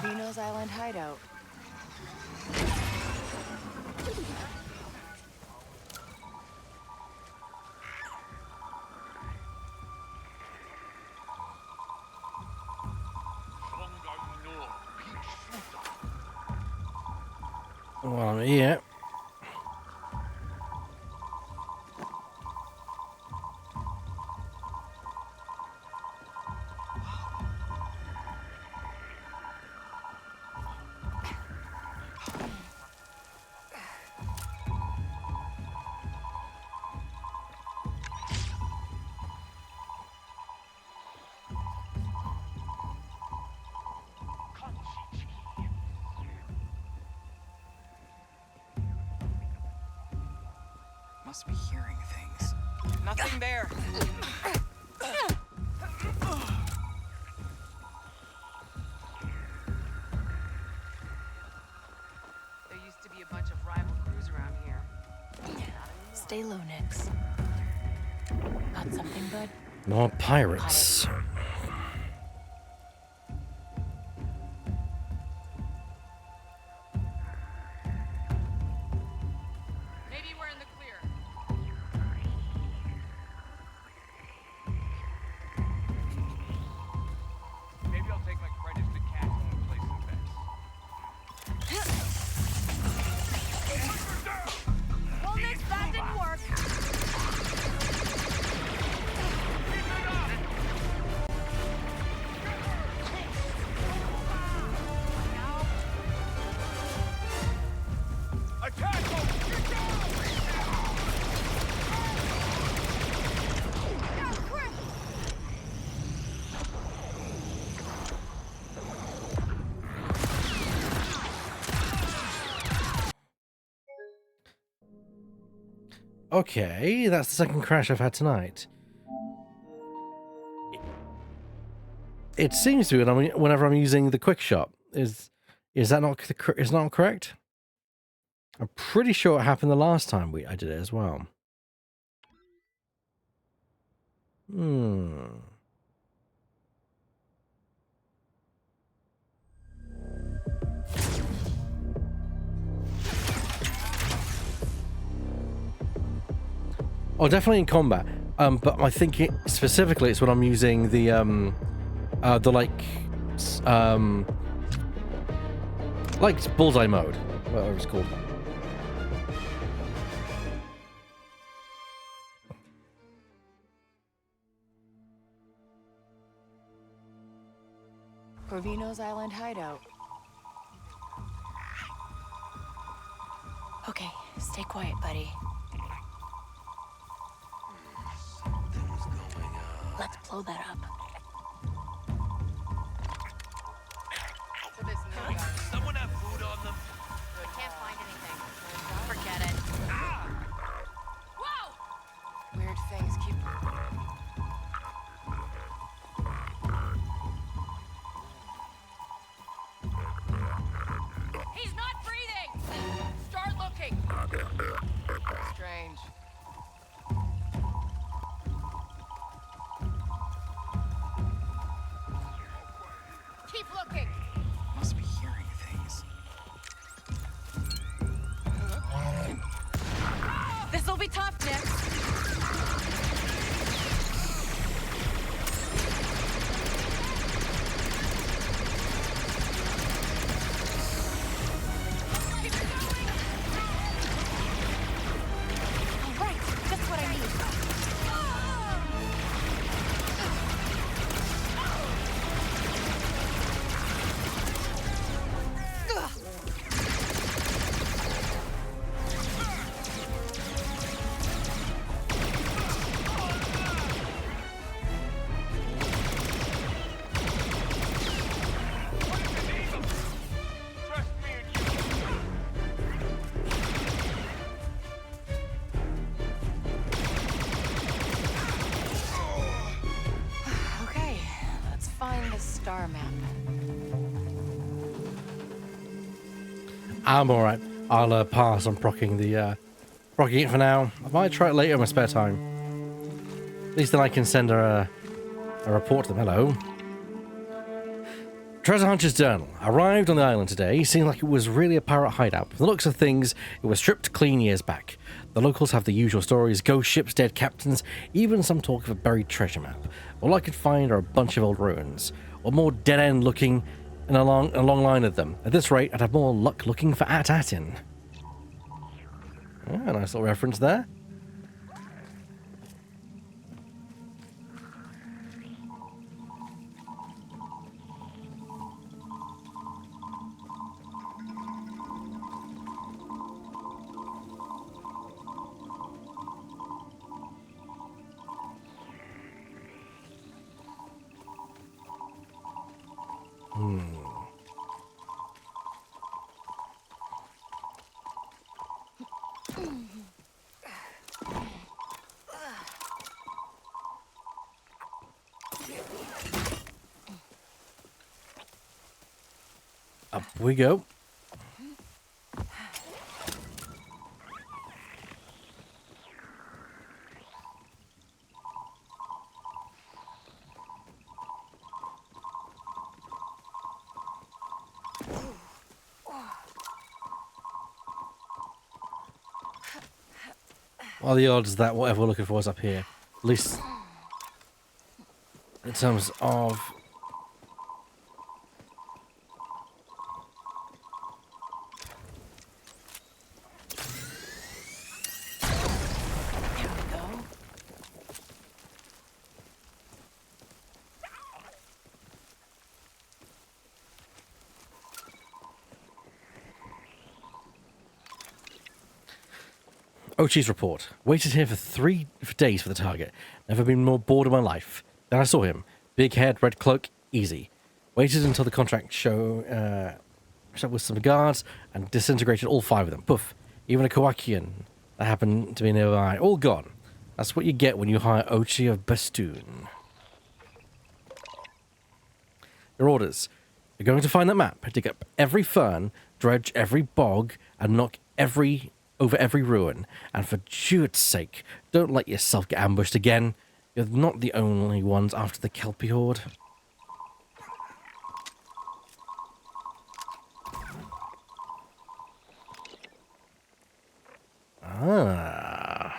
C: Corvino's Island hideout.
A: Well, I'm here.
K: Must be hearing things. Nothing there.
D: There used to be a bunch of rival crews around here.
C: Stay low, Nix. Got something, bud?
A: More pirates.
D: Maybe we're in the clear.
H: Maybe I'll take my credits to cash when I place some bets.
C: Well, Nix, that didn't work.
A: Okay, that's the second crash I've had tonight. It seems to be whenever I'm using the quick shot. Is that not correct? I'm pretty sure it happened the last time I did it as well. Oh, definitely in combat. But I think specifically it's when I'm using the like bullseye mode, whatever it's called.
C: Corvino's Island hideout. Okay, stay quiet, buddy.
J: Something's going on.
C: Let's blow that up.
D: So this new guy.
J: Someone have food on them?
D: Can't find anything. Forget it. Whoa!
C: Weird things keep...
D: He's not breathing! Start looking!
K: Strange.
D: Keep looking!
K: Must be hearing things.
D: This'll be tough, Nick.
C: All right, that's what I need. Okay, let's find the star map.
A: I'm alright. I'll pass on procking it for now. I might try it later in my spare time. At least then I can send her a report to them. Hello. Treasure Hunter's Journal. Arrived on the island today, seemed like it was really a pirate hideout. From the looks of things, it was stripped clean years back. The locals have the usual stories, ghost ships, dead captains, even some talk of a buried treasure map. All I could find are a bunch of old ruins, or more dead-end looking, and a long line of them. At this rate, I'd have more luck looking for At-Atin. Yeah, nice little reference there. Up we go. What are the odds that whatever we're looking for is up here? At least in terms of...
C: Here we go.
A: Ochi's report. Waited here for 3 days for the target. Never been more bored in my life. Then I saw him. Big head, red cloak, easy. Waited until the contract show with some guards and disintegrated all 5 of them. Poof. Even a Kowakian that happened to be nearby. All gone. That's what you get when you hire Ochi of Bastoon. Your orders. You're going to find that map, dig up every fern, dredge every bog, and knock over every ruin. And for Jude's sake, don't let yourself get ambushed again. You're not the only ones after the Kelpie horde. Ah.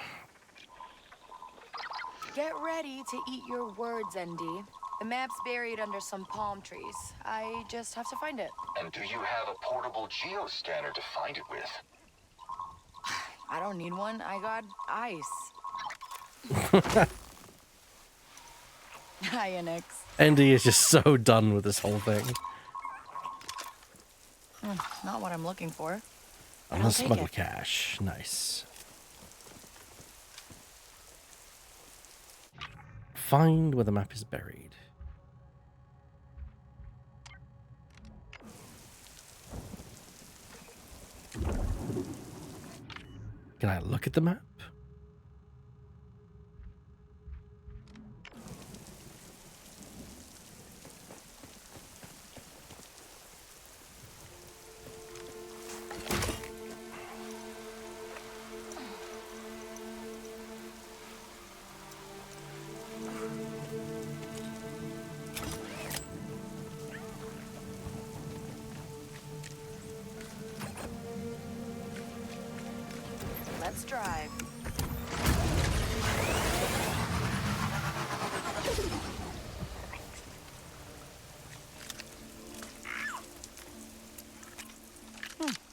C: Get ready to eat your words, ND. The map's buried under some palm trees. I just have to find it.
B: And do you have a portable geoscanner to find it with?
C: I don't need one. I got ice. Hi, NX.
A: ND is just so done with this whole thing.
C: Not what I'm looking for.
A: And let's smuggle cash. Nice. Find where the map is buried. Can I look at the map?
C: Let's drive.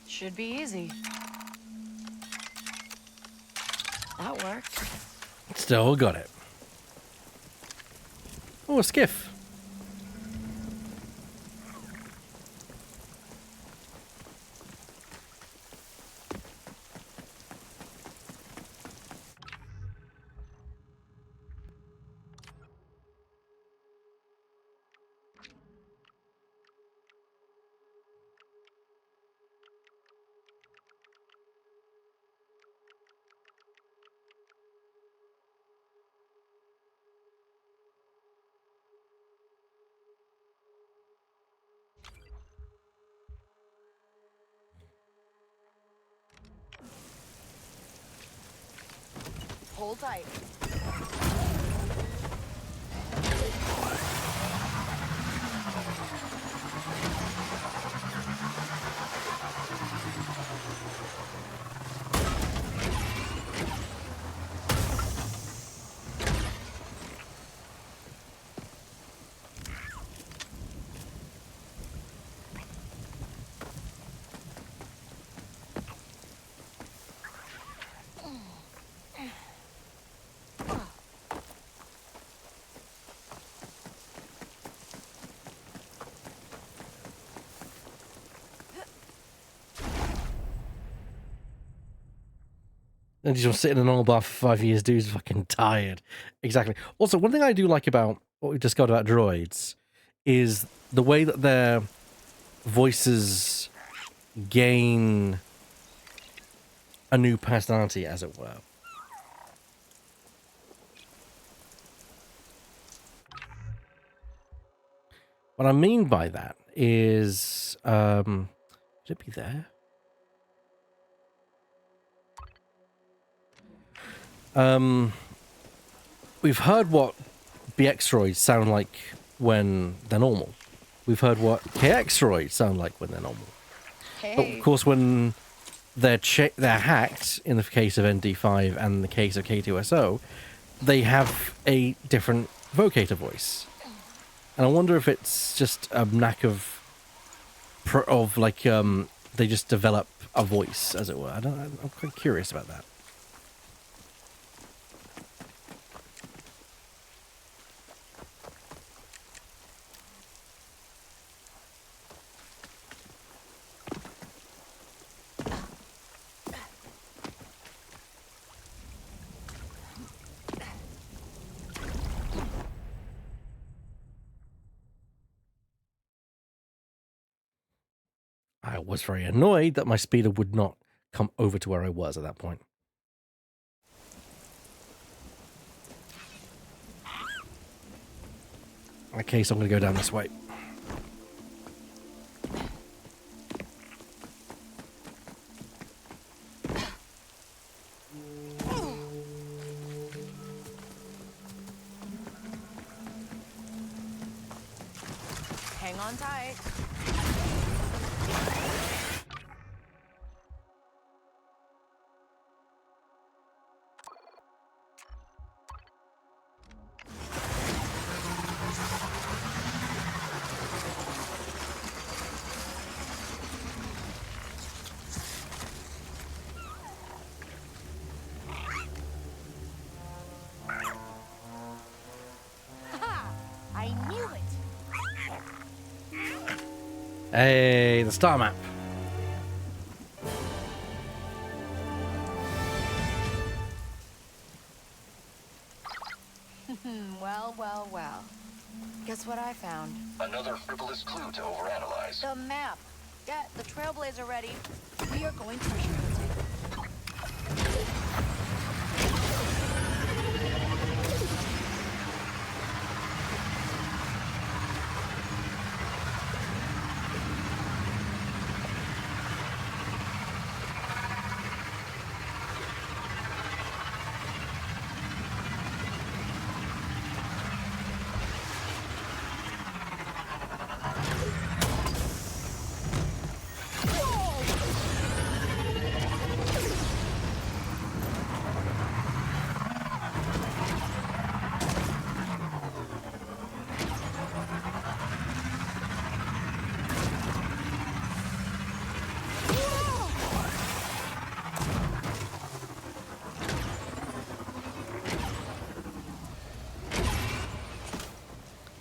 C: Should be easy. That worked.
A: Still got it. Oh, a skiff.
C: Hold tight.
A: And he's just sitting in an oil bath for 5 years, dude's fucking tired. Exactly. Also, one thing I do like about what we've discovered about droids is the way that their voices gain a new personality, as it were. What I mean by that is, should it be there? We've heard what BX droids sound like when they're normal. We've heard what KX droids sound like when they're normal.
C: Hey.
A: But of course, when they're hacked, in the case of ND5 and in the case of K2SO, they have a different vocator voice. And I wonder if it's just a knack of like, they just develop a voice, as it were. I'm quite curious about that. I was very annoyed that my speeder would not come over to where I was at that point. Okay, so I'm going to go down this way.
C: Hang on tight. I knew it.
A: Hey, the star map.
C: Well. Guess what I found?
B: Another frivolous clue to overanalyze.
C: The map. Get the Trailblazer ready. We are going treasure hunting.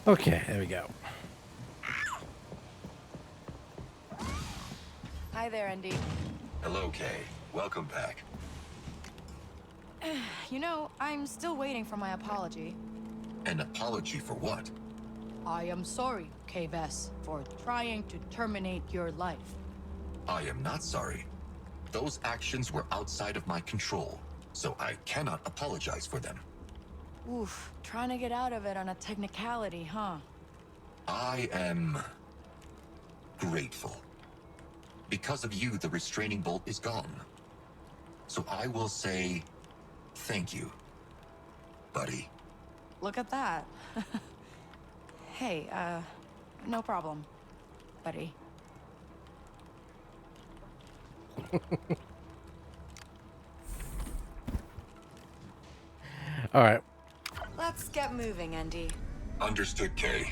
A: Okay, there we go.
C: Hi there, Andy.
F: Hello, Kay. Welcome back.
C: You know, I'm still waiting for my apology.
F: An apology for what?
C: I am sorry, K-Vess, for trying to terminate your life.
F: I am not sorry. Those actions were outside of my control, so I cannot apologize for them.
C: Oof, trying to get out of it on a technicality, huh?
F: I am grateful. Because of you, the restraining bolt is gone. So I will say thank you, buddy.
C: Look at that. Hey, no problem, buddy.
A: All right.
C: Let's get moving, Andy.
F: Understood, Kay.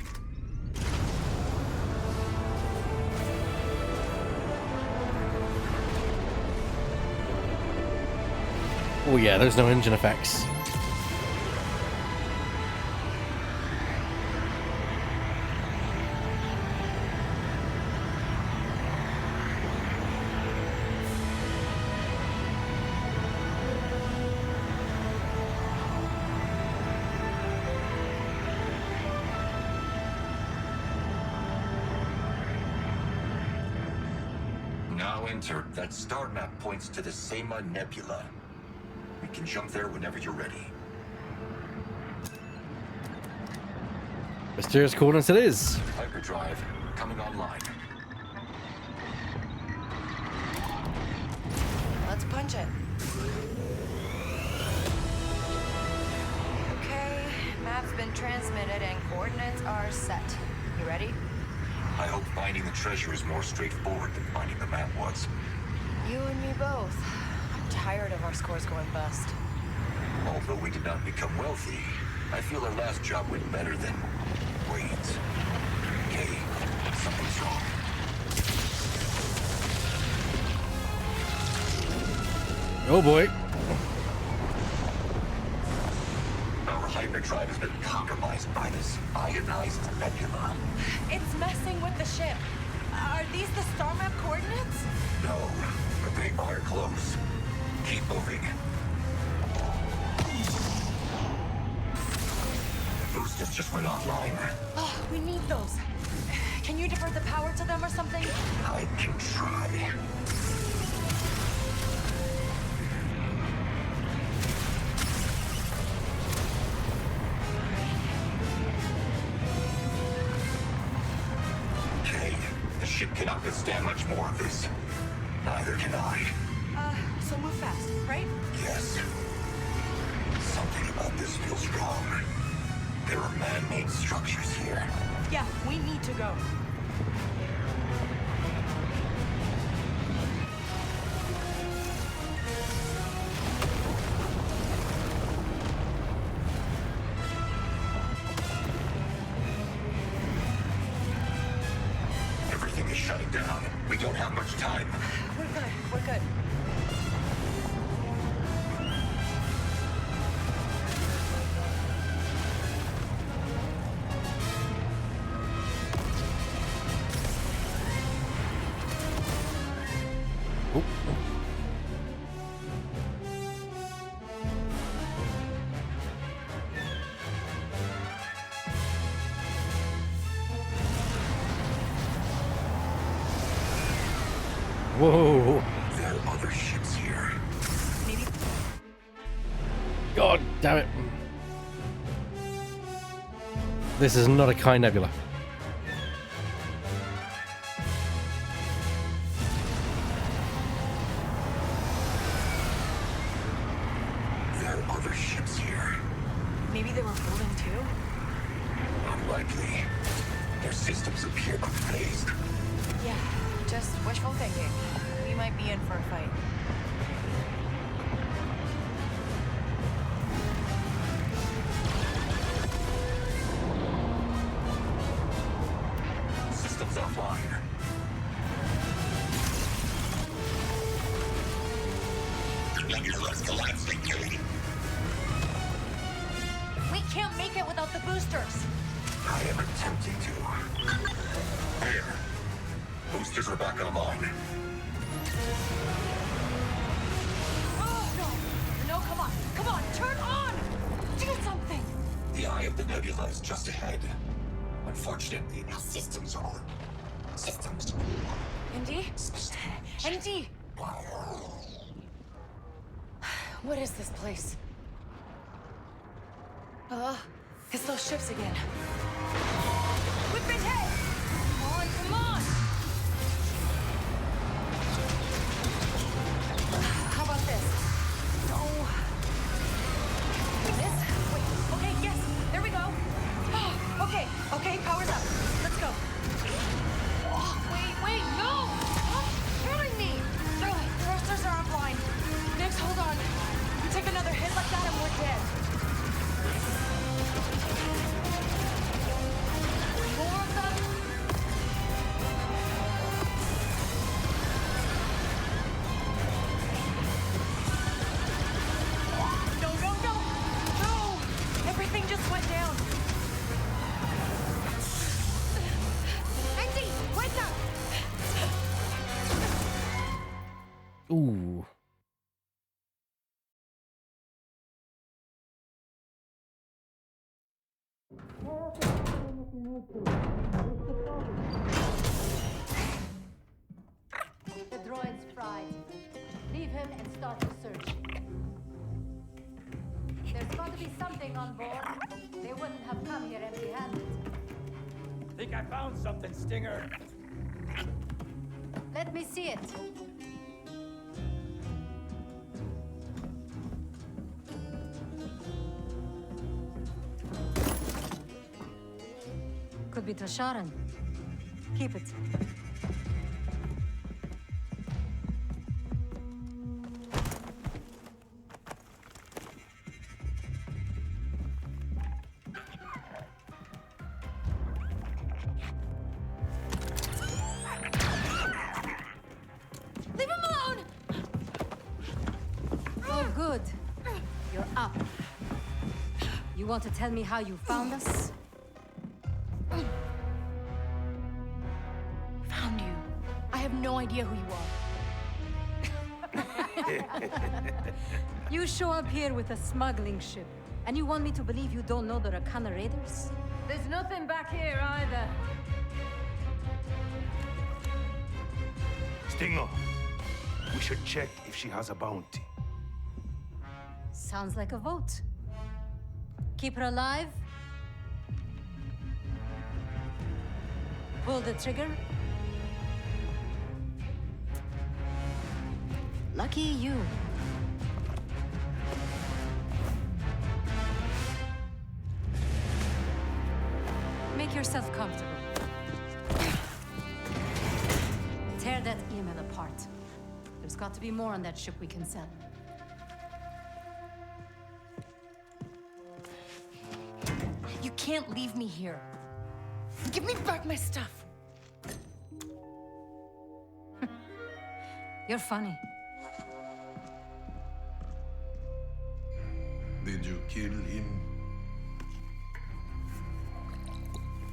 A: Oh yeah, there's no engine effects.
F: Now enter. That star map points to the Sema Nebula. We can jump there whenever you're ready.
A: Mysterious coordinates it is.
F: Hyperdrive coming online.
C: Let's punch it. Okay, map's been transmitted and coordinates are set. You ready?
F: I hope finding the treasure is more straightforward than finding the map was.
C: You and me both. I'm tired of our scores going bust.
F: Although we did not become wealthy, I feel our last job went better than... Wait. Okay, something's wrong.
A: Oh boy.
F: Our hyperdrive has been compromised by this ionized nebula.
C: It's messing with the ship. Are these the star map coordinates?
F: No, but they are close. Keep moving. The boosters just went offline.
C: Oh, we need those. Can you divert the power to them or something?
F: I can try. Okay, the ship cannot withstand much more of this. Neither can I.
C: So move fast, right?
F: Yes. Something about this feels wrong. There are man-made structures here.
C: Yeah, we need to go.
F: Everything is shutting down. We don't have much time.
C: We're good, we're good.
A: Whoa.
F: There are other ships here.
C: Maybe.
A: God damn it. This is not a Kai Nebula.
F: There are other ships here.
C: Maybe they were holding too?
F: Unlikely. Their systems appear unfazed.
C: Yeah, just wishful thinking. We might be in for a fight.
F: Systems offline.
C: We can't make it without the boosters.
F: I am attempting to. There. Boosters are back online.
C: Oh, no. No, come on. Come on, turn on! Do something!
F: The eye of the nebula is just ahead. Unfortunately, systems are... Systems...
C: Indy? Indy! What is this place? It's those ships again. Whip it head! Come on, come on! How about this? No. This? Wait, okay, yes, there we go. Okay, okay, power's up. Let's go. Wait, no! Stop killing me! Thrusters are offline. Nix, hold on. You take another hit like that and we're dead. More of them? No! Everything just went down. Andy, wake up!
A: Ooh.
C: The
L: start the search. There's got to be something on board. They wouldn't have come here empty-handed.
M: Think I found something, Stinger.
L: Let me see it. Could be Tasharan. Keep it.
C: Leave him alone!
L: Oh, good. You're up. You want to tell me how you found us?
C: Found you. I have no idea who you are.
L: You show up here with a smuggling ship, and you want me to believe you don't know the Rakana raiders? There's nothing back here either.
E: Stinger, we should check if she has a bounty.
L: Sounds like a vote. Keep her alive? Pull the trigger? Lucky you. Make yourself comfortable. Tear that email apart. There's got to be more on that ship we can sell.
C: You can't leave me here. Give me back my stuff.
L: You're funny.
E: Did you kill him?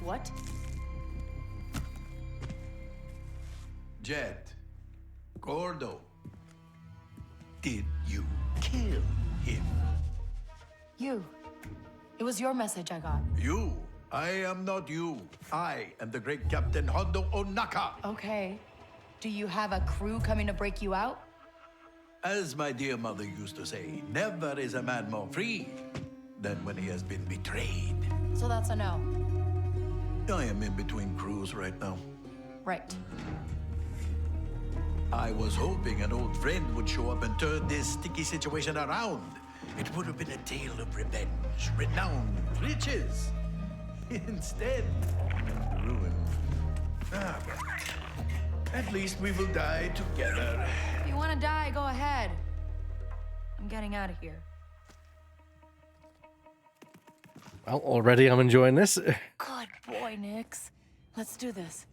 C: What?
E: Jet. Gordo. Did you kill him?
C: You. It was your message I got.
E: You. I am not you. I am the great Captain Hondo Onaka.
C: Okay. Do you have a crew coming to break you out?
E: As my dear mother used to say, never is a man more free than when he has been betrayed.
C: So that's a no.
E: I am in between crews right now.
C: Right.
E: I was hoping an old friend would show up and turn this sticky situation around. It would have been a tale of revenge, renown, riches. Instead, ruin. Ah, but at least we will die together.
C: If you want to die, go ahead. I'm getting out of here.
A: Well, already I'm enjoying this.
C: Good boy, Nix. Let's do this.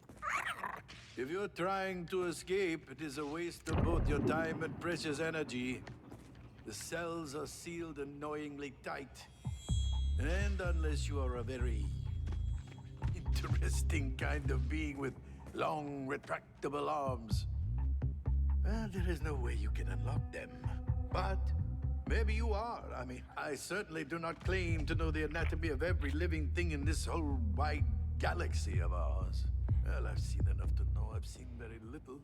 E: If you're trying to escape, it is a waste of both your time and precious energy. The cells are sealed annoyingly tight. And unless you are a very interesting kind of being with long, retractable arms, well, there is no way you can unlock them. But maybe you are. I mean, I certainly do not claim to know the anatomy of every living thing in this whole wide galaxy of ours. Well, I've seen enough to know I've seen very little.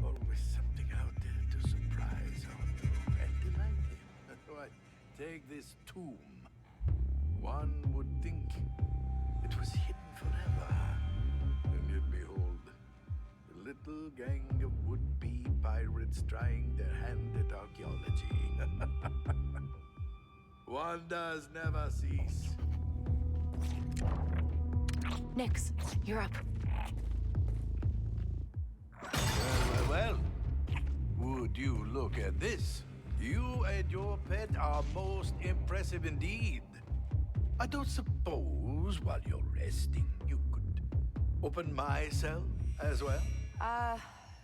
E: Always something out there to surprise Hondo and delight him. Right. Take this tomb. One would think it was hidden forever. And yet behold, the little gang of would-be pirates trying their hand at archaeology. Wonders never cease.
C: Nix, you're up.
E: Well. Would you look at this? You and your pet are most impressive indeed. I don't suppose while you're resting, you could open my cell as well?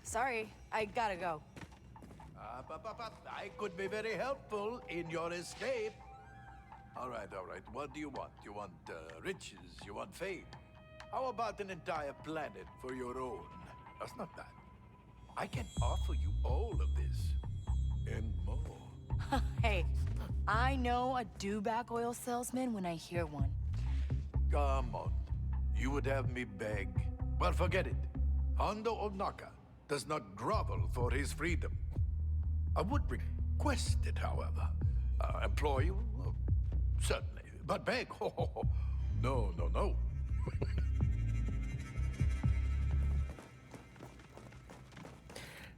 C: Sorry. I gotta go.
E: I could be very helpful in your escape. All right. What do you want? You want riches? You want fame? How about an entire planet for your own? That's not that. I can offer you all of this and more.
C: Hey, I know a dewback oil salesman when I hear one.
E: Come on. You would have me beg. Well, forget it. Hondo Onaka does not grovel for his freedom. I would request it, however. Employ you? Certainly. But beg? Oh, no, no, no.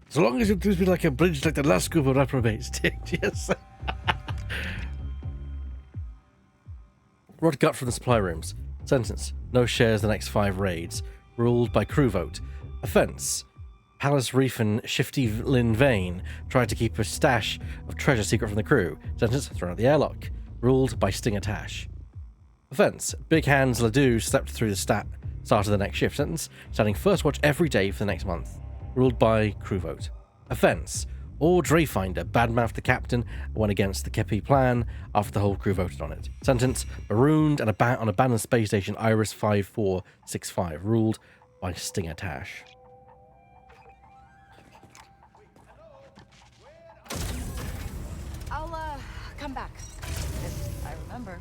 A: As long as you treat me like a bridge like the last group of reprobates did, yes. Rod cut from the supply rooms. Sentence: no shares the next 5 raids. Ruled by crew vote. Offense: Palace Reef and Shifty Lin Vane tried to keep a stash of treasure secret from the crew. Sentence: thrown out the airlock. Ruled by Stinger Tash. Offense: Big Hands Ledoux slept through the start of the next shift. Sentence: standing first watch every day for the next month. Ruled by crew vote. Offense: Or Drayfinder badmouthed the captain and went against the Kepi plan after the whole crew voted on it. Sentence: marooned and on abandoned space station Iris 5465. Ruled by Stinger Tash.
C: I'll, come back. If I remember.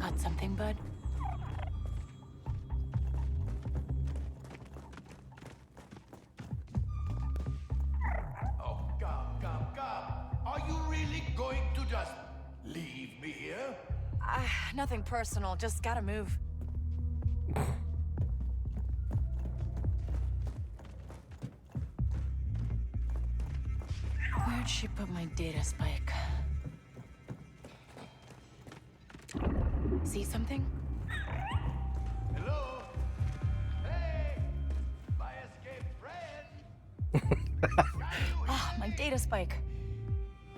D: Got something, bud?
E: Oh, come. Are you really going to just leave me here?
C: Nothing personal, just gotta move.
D: Where'd she put my data spike? See something?
E: Hello? Hey! My escaped friend!
C: Ah, my data spike.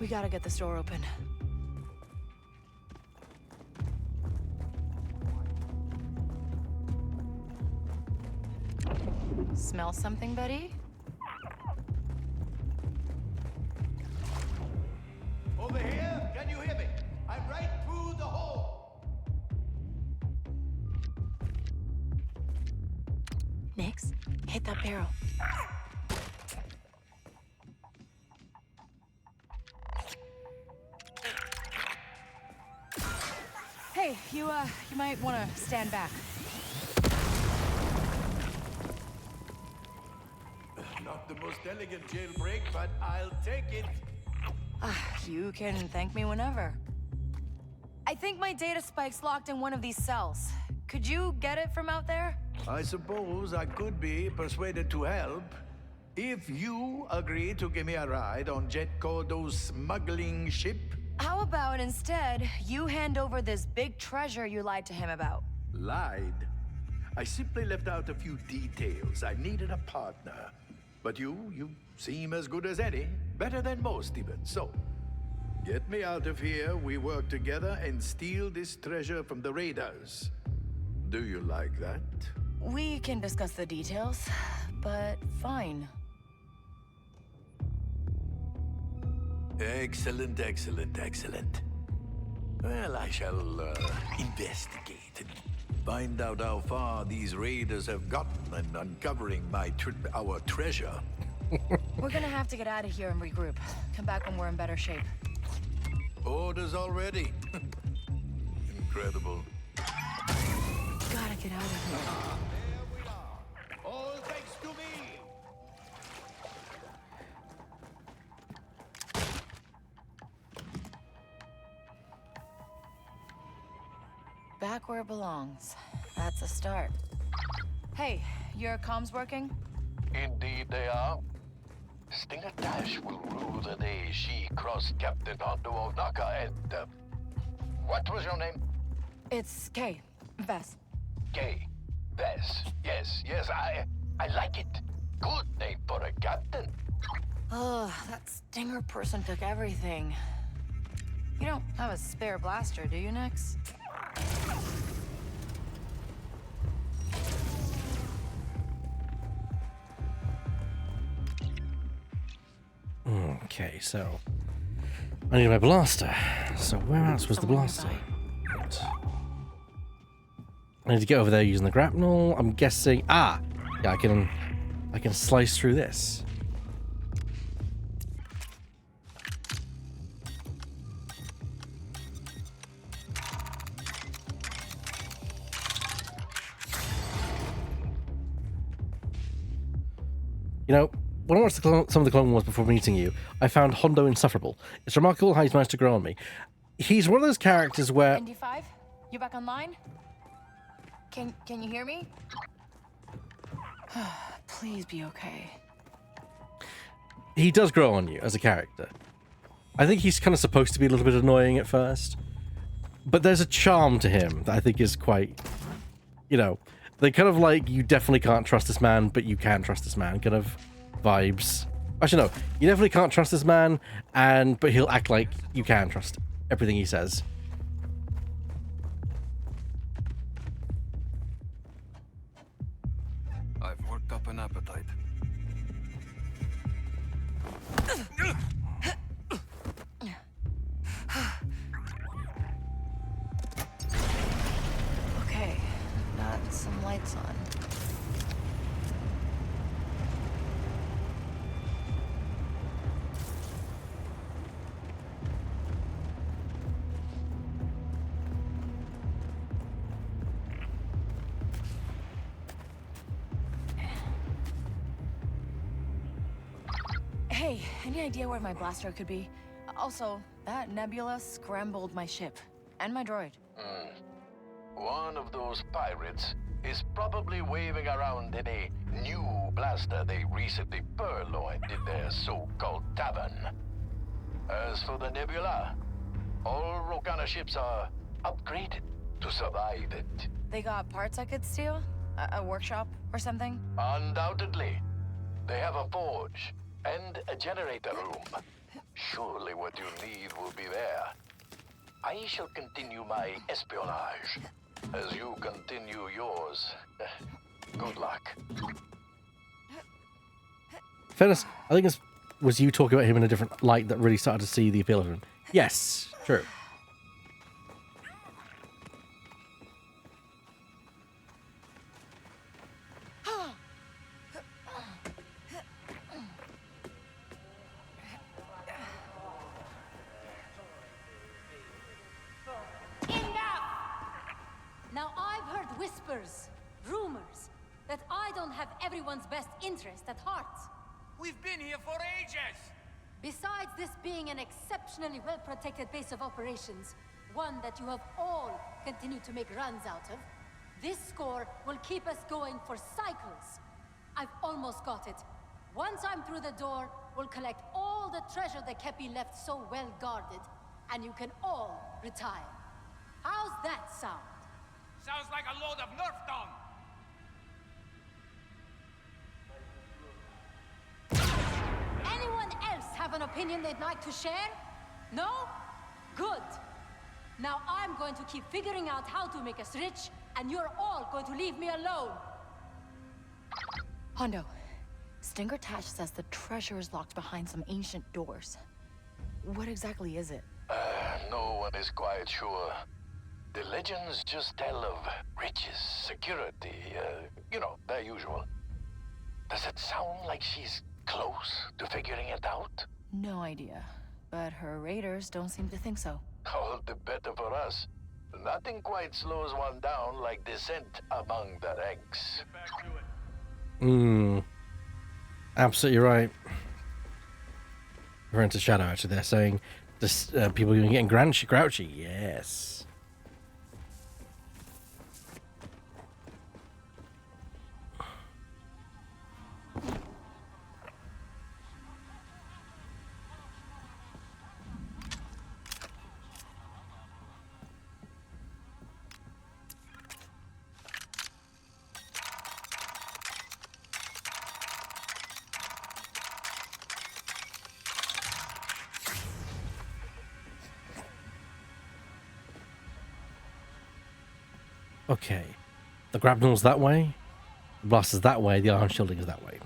C: We gotta get this door open. Smell something, buddy?
E: Over here? Can you hear me? I'm right through the hole!
D: Nix, hit that barrel.
C: Hey, you might want to stand back.
E: Not the most elegant jailbreak, but I'll take it.
C: You can thank me whenever. I think my data spike's locked in one of these cells. Could you get it from out there?
E: I suppose I could be persuaded to help if you agree to give me a ride on Jet Cordo's smuggling ship.
C: How about instead, you hand over this big treasure you lied to him about?
E: Lied? I simply left out a few details. I needed a partner. But you seem as good as any. Better than most, even. So, get me out of here. We work together and steal this treasure from the raiders. Do you like that?
C: We can discuss the details, but fine.
E: Excellent. Well, I shall investigate and find out how far these raiders have gotten in uncovering our treasure.
C: We're gonna have to get out of here and regroup. Come back when we're in better shape.
E: Orders already. Incredible.
C: Gotta get out of here.
E: There we are. All thanks to me.
C: Back where it belongs. That's a start. Hey, your comms working?
B: Indeed they are. Stinger Dash will rue the day she crossed Captain Hondo Onaka and, what was your name?
C: It's Kay. Vess.
B: Kay. Vess. Yes, I like it. Good name for a captain.
C: Oh, that Stinger person took everything. You don't have a spare blaster, do you, Nix?
A: Okay, so I need my blaster. So where else was the blaster? Right. I need to get over there using the grapnel. I'm guessing. Yeah, I can slice through this. You know, when I watched some of the Clone Wars before meeting you, I found Hondo insufferable. It's remarkable how he's managed to grow on me. He's one of those characters where...
C: ND5, you back online? Can you hear me? Please be okay.
A: He does grow on you as a character. I think he's kind of supposed to be a little bit annoying at first, but there's a charm to him that I think is quite, you know, they kind of like, you definitely can't trust this man, but you can trust this man kind of vibes. Actually, no, you definitely can't trust this man, but he'll act like you can trust everything he says.
K: I've worked up an appetite.
C: Okay, got some lights on. Hey, any idea where my blaster could be? Also, that nebula scrambled my ship. And my droid.
B: One of those pirates is probably waving around in a new blaster they recently purloined in their so-called tavern. As for the nebula, all Rokana ships are upgraded to survive it.
C: They got parts I could steal? A workshop or something?
B: Undoubtedly. They have a forge and a generator room. Surely what you need will be there. I shall continue my espionage as you continue yours. Good luck.
A: Fairness, I think it was you talking about him in a different light that really started to see the appeal of him. Yes, true.
L: Now I've heard whispers, rumors, that I don't have everyone's best interest at heart.
H: We've been here for ages!
L: Besides this being an exceptionally well-protected base of operations, one that you have all continued to make runs out of, this score will keep us going for cycles. I've almost got it. Once I'm through the door, we'll collect all the treasure the Kepi left so well guarded, and you can all retire. How's that sound?
H: Sounds like a load of Nerf dung!
L: Anyone else have an opinion they'd like to share? No? Good. Now I'm going to keep figuring out how to make us rich, and you're all going to leave me alone.
C: Hondo, Stinger Tash says the treasure is locked behind some ancient doors. What exactly is it?
B: No one is quite sure. The legends just tell of riches, security, you know, the usual. Does it sound like she's close to figuring it out?
C: No idea, but her raiders don't seem to think so.
B: All the better for us. Nothing quite slows one down like descent among the ranks.
A: Absolutely right. We're into Shadow, actually. They're saying this, people are getting grouchy. Yes. Okay. The grapnel's that way. The blaster's that way. The iron shielding is that way.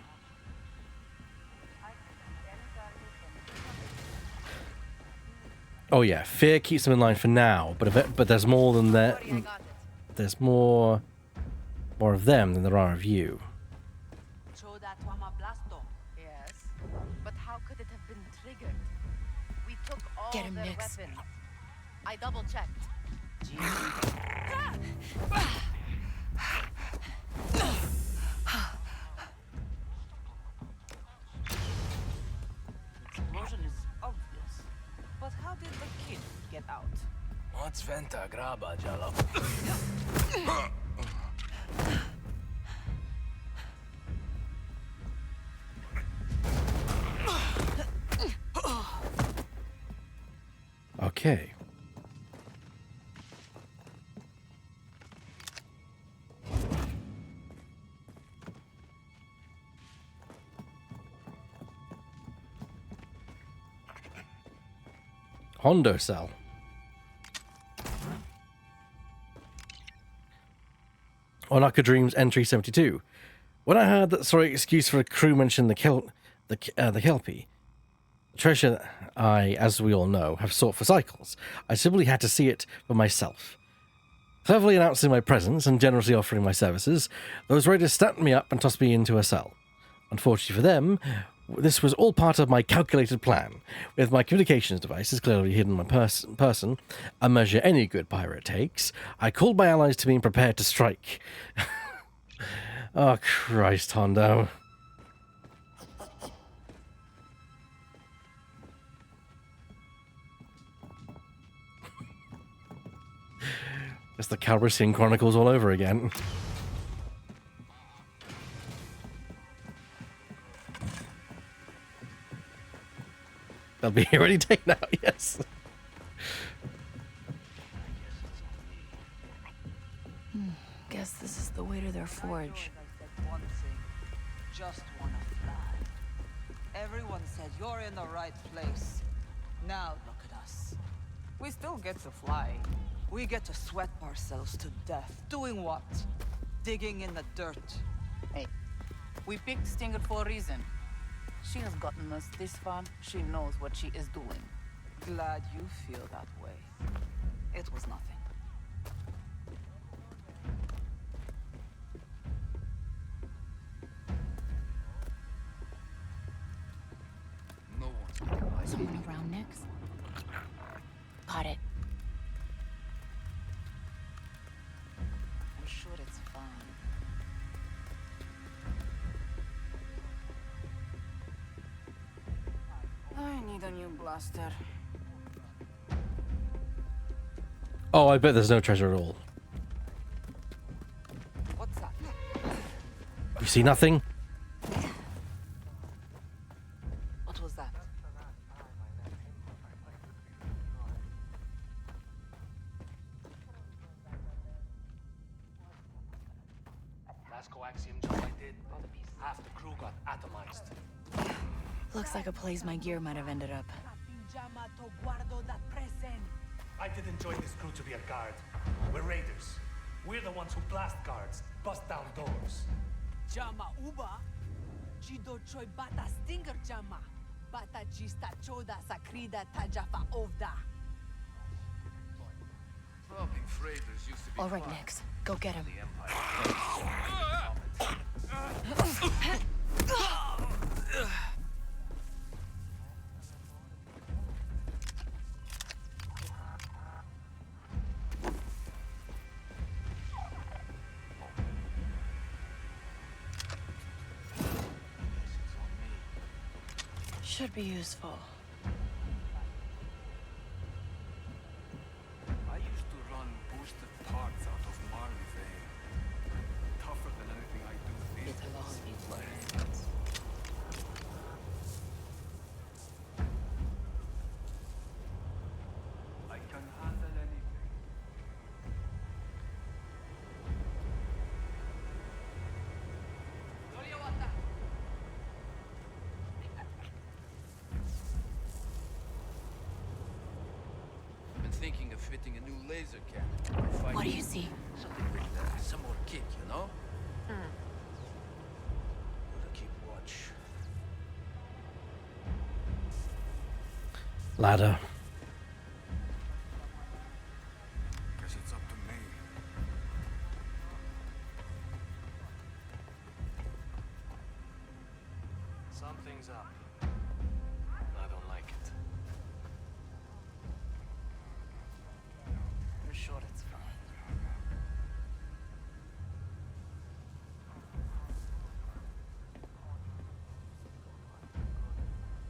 A: Oh yeah, fear keeps them in line for now, but there's more than that. There's more of them than there are of you.
C: Yes, but how could it have been triggered? We took all
N: Get him,
C: their
N: Nix.
C: weapons. I double-checked.
M: Sventa graba, Jalo.
A: Okay. Hondo cell. Onaka Dreams entry 72. When I heard that sorry excuse for a crew mentioned the Kelpie, treasure I, as we all know, have sought for cycles, I simply had to see it for myself. Cleverly announcing my presence and generously offering my services, those raiders snapped me up and tossed me into a cell. Unfortunately for them, this was all part of my calculated plan. With my communications devices clearly hidden in my person, a measure any good pirate takes, I called my allies to me and prepared to strike. Oh, Christ, Hondo. It's the Calrissian Chronicles all over again. They'll be here any day now, yes.
C: Guess this is the way to their forge.
N: One thing, just wanna fly. Everyone said you're in the right place. Now look at us. We still get to fly. We get to sweat ourselves to death. Doing what? Digging in the dirt.
O: Hey, we picked Stinger for a reason. She has gotten us this far. She knows what she is doing.
N: Glad you feel that way. It was nothing.
O: Someone around next? Got it. I'm sure it's fine. I need a new blaster.
A: Oh, I bet there's no treasure at all.
N: What's that?
A: You see nothing?
N: What was that?
M: Last coaxium job I did, half the crew got atomized.
C: Looks like a place my gear might have ended up.
M: I didn't join this crew to be a guard. We're raiders. We're the ones who blast guards, bust down doors.
N: Jama uba, chido choi bata stinger jama, bata chista choda sakrida tajafa ovda.
K: These raiders used to be
C: All right, Nix, go get him. Should be useful.
K: I used to run boosted parts out of Marley Vein. Tougher than anything I do these days. I can handle anything.
M: Been thinking of fitting a new laser cannon.
C: What do you see?
M: Something with some more kick, you know? Gotta keep watch.
A: Ladder.
K: Guess it's up to me.
M: Something's up. I don't like it.
O: You're sure it's fine.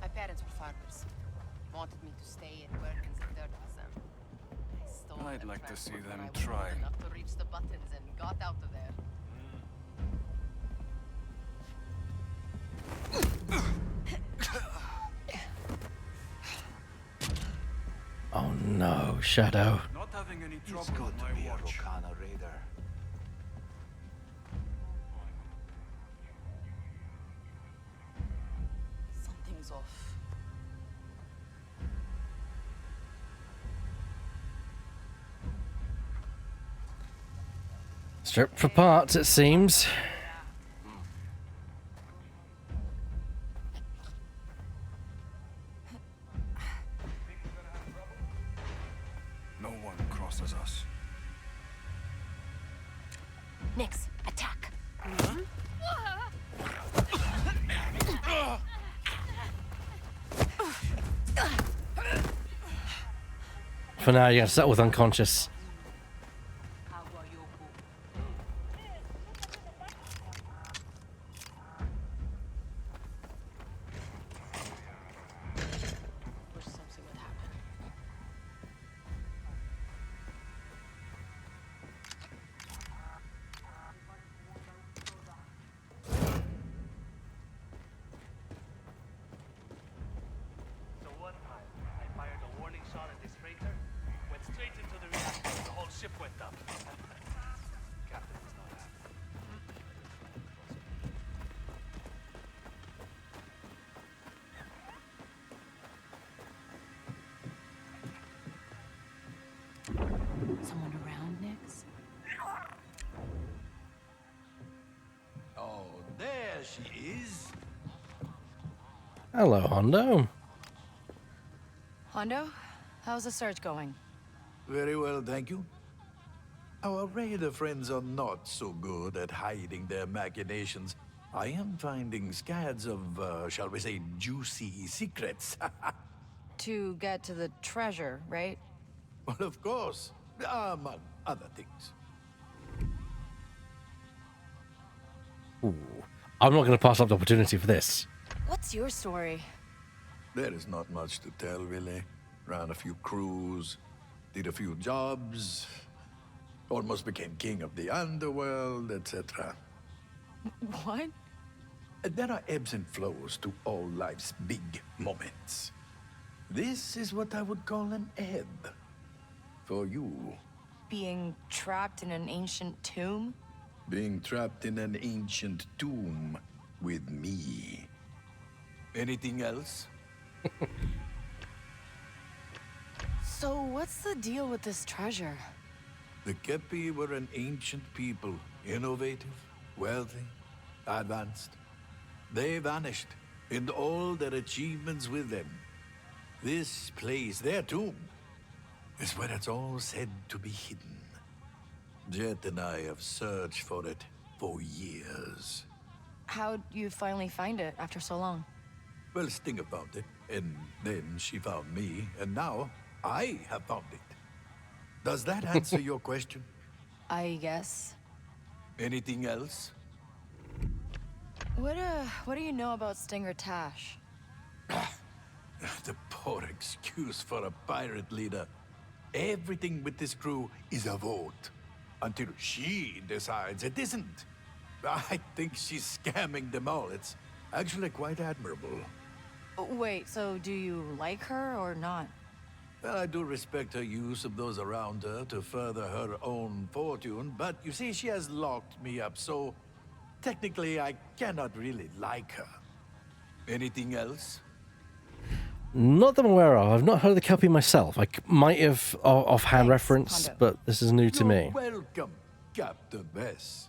O: My parents were farmers. Wanted me to stay and work in the dirt with them. I stole
K: I'd like to see them try.
O: Enough to reach the buttons and got out of there.
A: Oh no, Shadow.
K: Not having any trouble
E: It's good
K: on
E: to
K: my
E: be a
K: watch.
E: Rokana raider.
O: Something's off.
A: Stripped for parts, it seems.
K: No one crosses us.
C: Nix, attack.
A: For now, you gotta settle with unconscious.
O: Wish something would happen.
M: So one time, I fired a warning shot at this freighter, went straight into the reactor, and the whole ship went up. Captain was not happy.
C: Someone around, Nix?
E: Oh, there she is.
A: Hello, Hondo.
C: Hondo, how's the search going?
E: Very well, thank you. Our raider friends are not so good at hiding their machinations. I am finding scads of, shall we say, juicy secrets.
C: To get to the treasure, right?
E: Well, of course, among other things.
A: Ooh. I'm not going to pass up the opportunity for this.
C: What's your story?
E: There is not much to tell, really. Ran a few crews, did a few jobs, almost became king of the underworld, etc.
C: What?
E: There are ebbs and flows to all life's big moments. This is what I would call an ebb. For you,
C: Being trapped in an ancient tomb?
E: being trapped in an ancient tomb with me. Anything else?
C: So what's the deal with this treasure?
E: The Kepi were an ancient people, innovative, wealthy, advanced. They vanished, and all their achievements with them. This place, their tomb, is where it's all said to be hidden. Jet and I have searched for it for years.
C: How'd you finally find it after so long?
E: Well, Stinger found it, and then she found me, and now I have found it. Does that answer your question?
C: I guess.
E: Anything else?
C: What do you know about Stinger Tash?
E: The poor excuse for a pirate leader. Everything with this crew is a vote. Until she decides it isn't. I think she's scamming them all. It's actually quite admirable.
C: Wait, so do you like her or not?
E: Well, I do respect her use of those around her to further her own fortune, but you see, she has locked me up, so technically I cannot really like her. Anything else?
A: Not that I'm aware of. I've not heard of the Kelpie myself. I might have offhand
C: Thanks,
A: reference,
C: Hondo.
A: but this is new to
E: You're
A: me.
E: welcome, Captain Bess.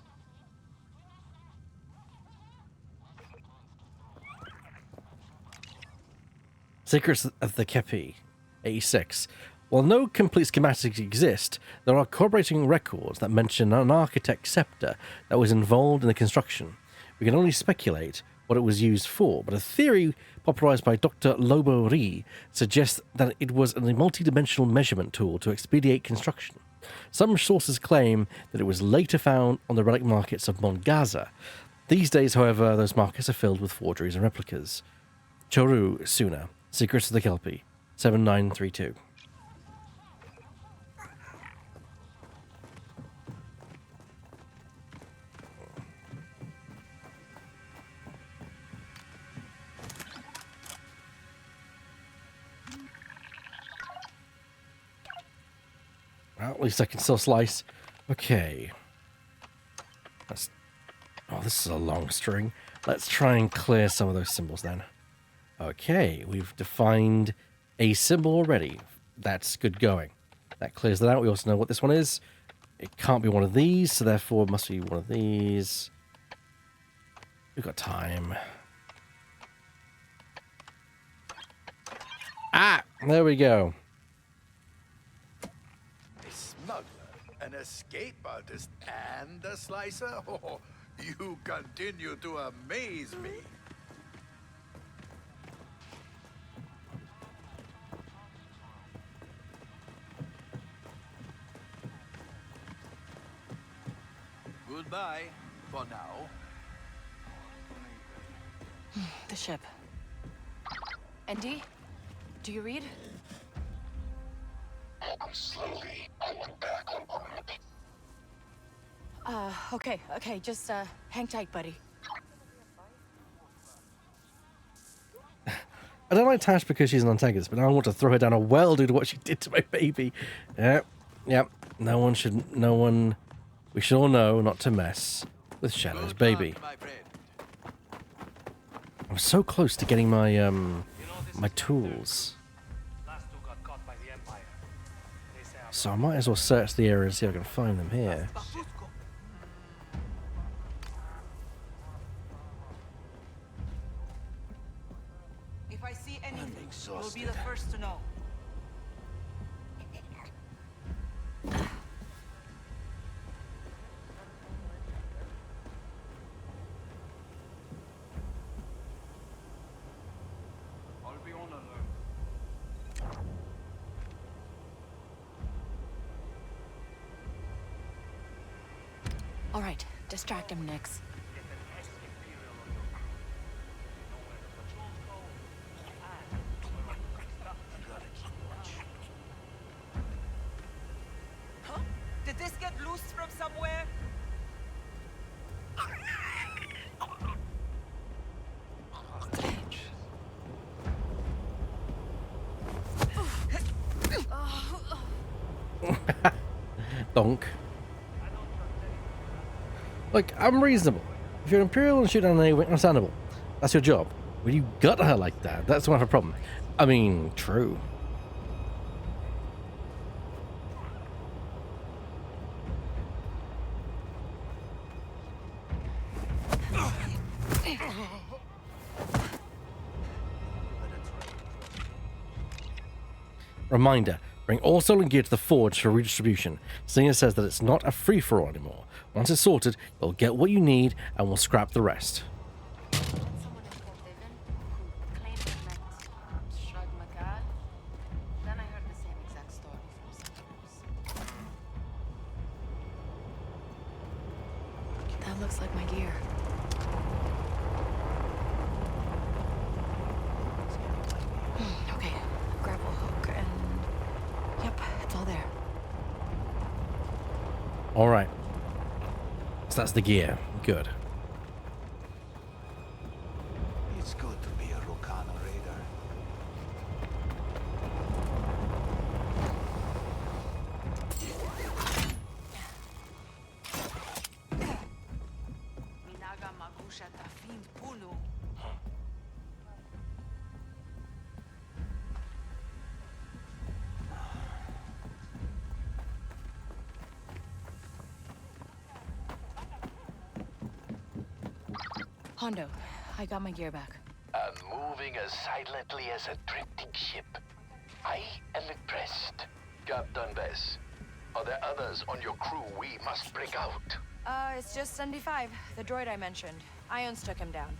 A: Secrets of the Kepi, 86. While no complete schematics exist, there are corroborating records that mention an architect scepter that was involved in the construction. We can only speculate what it was used for, but a theory popularized by Dr. Lobo Ri suggests that it was a multi-dimensional measurement tool to expedite construction. Some sources claim that it was later found on the relic markets of Mongaza. These days, however, those markets are filled with forgeries and replicas. Choru Suna, Secrets of the Kelpie, 7932. At least I can still slice. Okay. Oh, this is a long string. Let's try and clear some of those symbols then. Okay, we've defined a symbol already. That's good going. That clears that out. We also know what this one is. It can't be one of these, so therefore it must be one of these. We've got time. Ah, there we go.
B: A smuggler, an escape artist, and a slicer? Oh, you continue to amaze me. Goodbye, for now.
C: The ship. Andy, do you read?
E: Slowly, I went back on board.
C: Okay, just, hang tight, buddy.
A: I don't like Tash because she's an antagonist, but now I want to throw her down a well due to what she did to my baby. Yep. We should all know not to mess with Shadow's baby. I'm so close to getting my, my tools. So I might as well search the area and see if I can find them here.
N: If I see anything, you'll be the first to know.
K: I'll be on alert.
C: All right, distract him, Nix.
N: Huh? Did this get loose from somewhere?
A: Donk. Look, I'm reasonable. If you're Imperial and shoot down an A-wing, understandable. That's your job. When you gut her like that, that's one of a problem. I mean, true. Reminder, bring all stolen gear to the forge for redistribution. Singer says that it's not a free-for-all anymore. Once it's sorted, you'll get what you need and we'll scrap the rest.
C: That looks like my gear. Okay, grapple hook and... Yep, it's all there.
A: All right. So that's the gear. Good.
B: It's good to be a Rokana raider.
D: Minaga magusha tafin punu.
C: Hondo, I got my gear back.
B: And moving as silently as a drifting ship. I am impressed. Captain Bess, are there others on your crew we must break out?
C: It's just 75, the droid I mentioned. Ions took him down.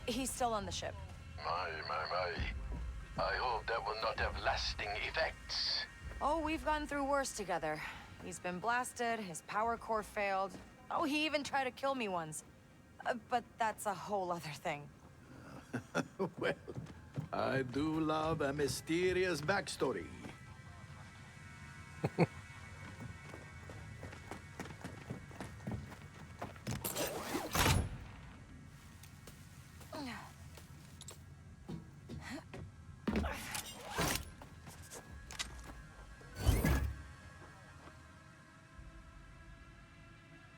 C: He's still on the ship.
B: My. I hope that will not have lasting effects.
C: Oh, we've gone through worse together. He's been blasted, his power core failed. Oh, he even tried to kill me once. But that's a whole other thing.
B: Well, I do love a mysterious backstory.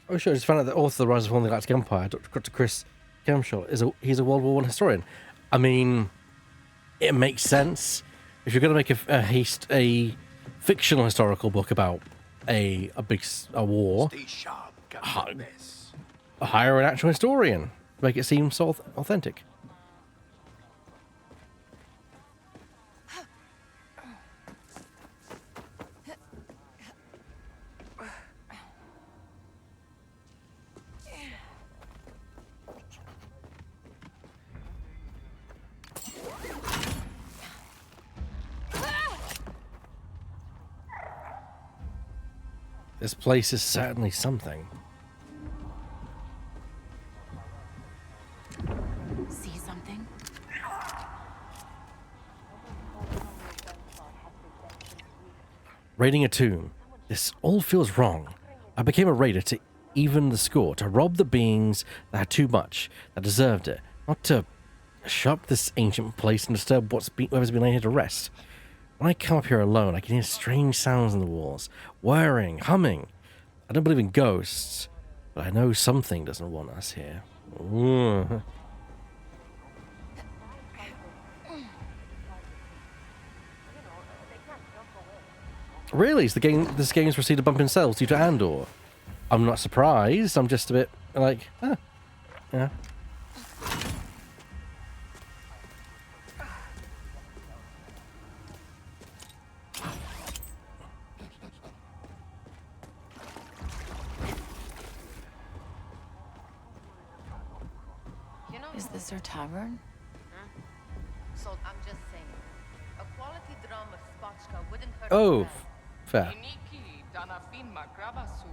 A: Oh, sure. I just found out the author of The Rise of the Galactic Empire, Dr. Chris Gemshaw, he's a World War I historian. I mean, it makes sense. If you're going to make a fictional historical book about a war, hire an actual historian to make it seem so authentic. This place is certainly something.
O: See something?
A: Raiding a tomb. This all feels wrong. I became a raider to even the score, to rob the beings that had too much, that deserved it, not to show up this ancient place and disturb whoever's been laying here to rest. When I come up here alone, I can hear strange sounds in the walls, whirring, humming. I don't believe in ghosts, but I know something doesn't want us here. Ooh. Really? Is this game's received a bump in sales due to Andor? I'm not surprised. I'm just a bit like, yeah.
O: Is this our tavern?
L: So I'm just saying, a quality drum of spotchka wouldn't hurt.
A: Oh, fair.
O: Iniki danafin makravasu.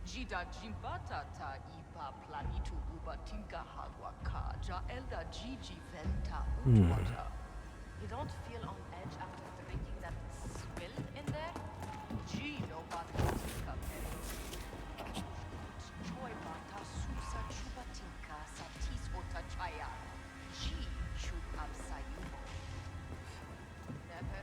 O: Jida jimbata ta ipa planitu ubatinka hagwaka ja elda gigi venta utwaja.
L: You don't feel on edge after drinking that swill in there?
O: G no batinka peri. Joy bata susa chubatinka satis otachaya. G chub absayumo.
L: Never.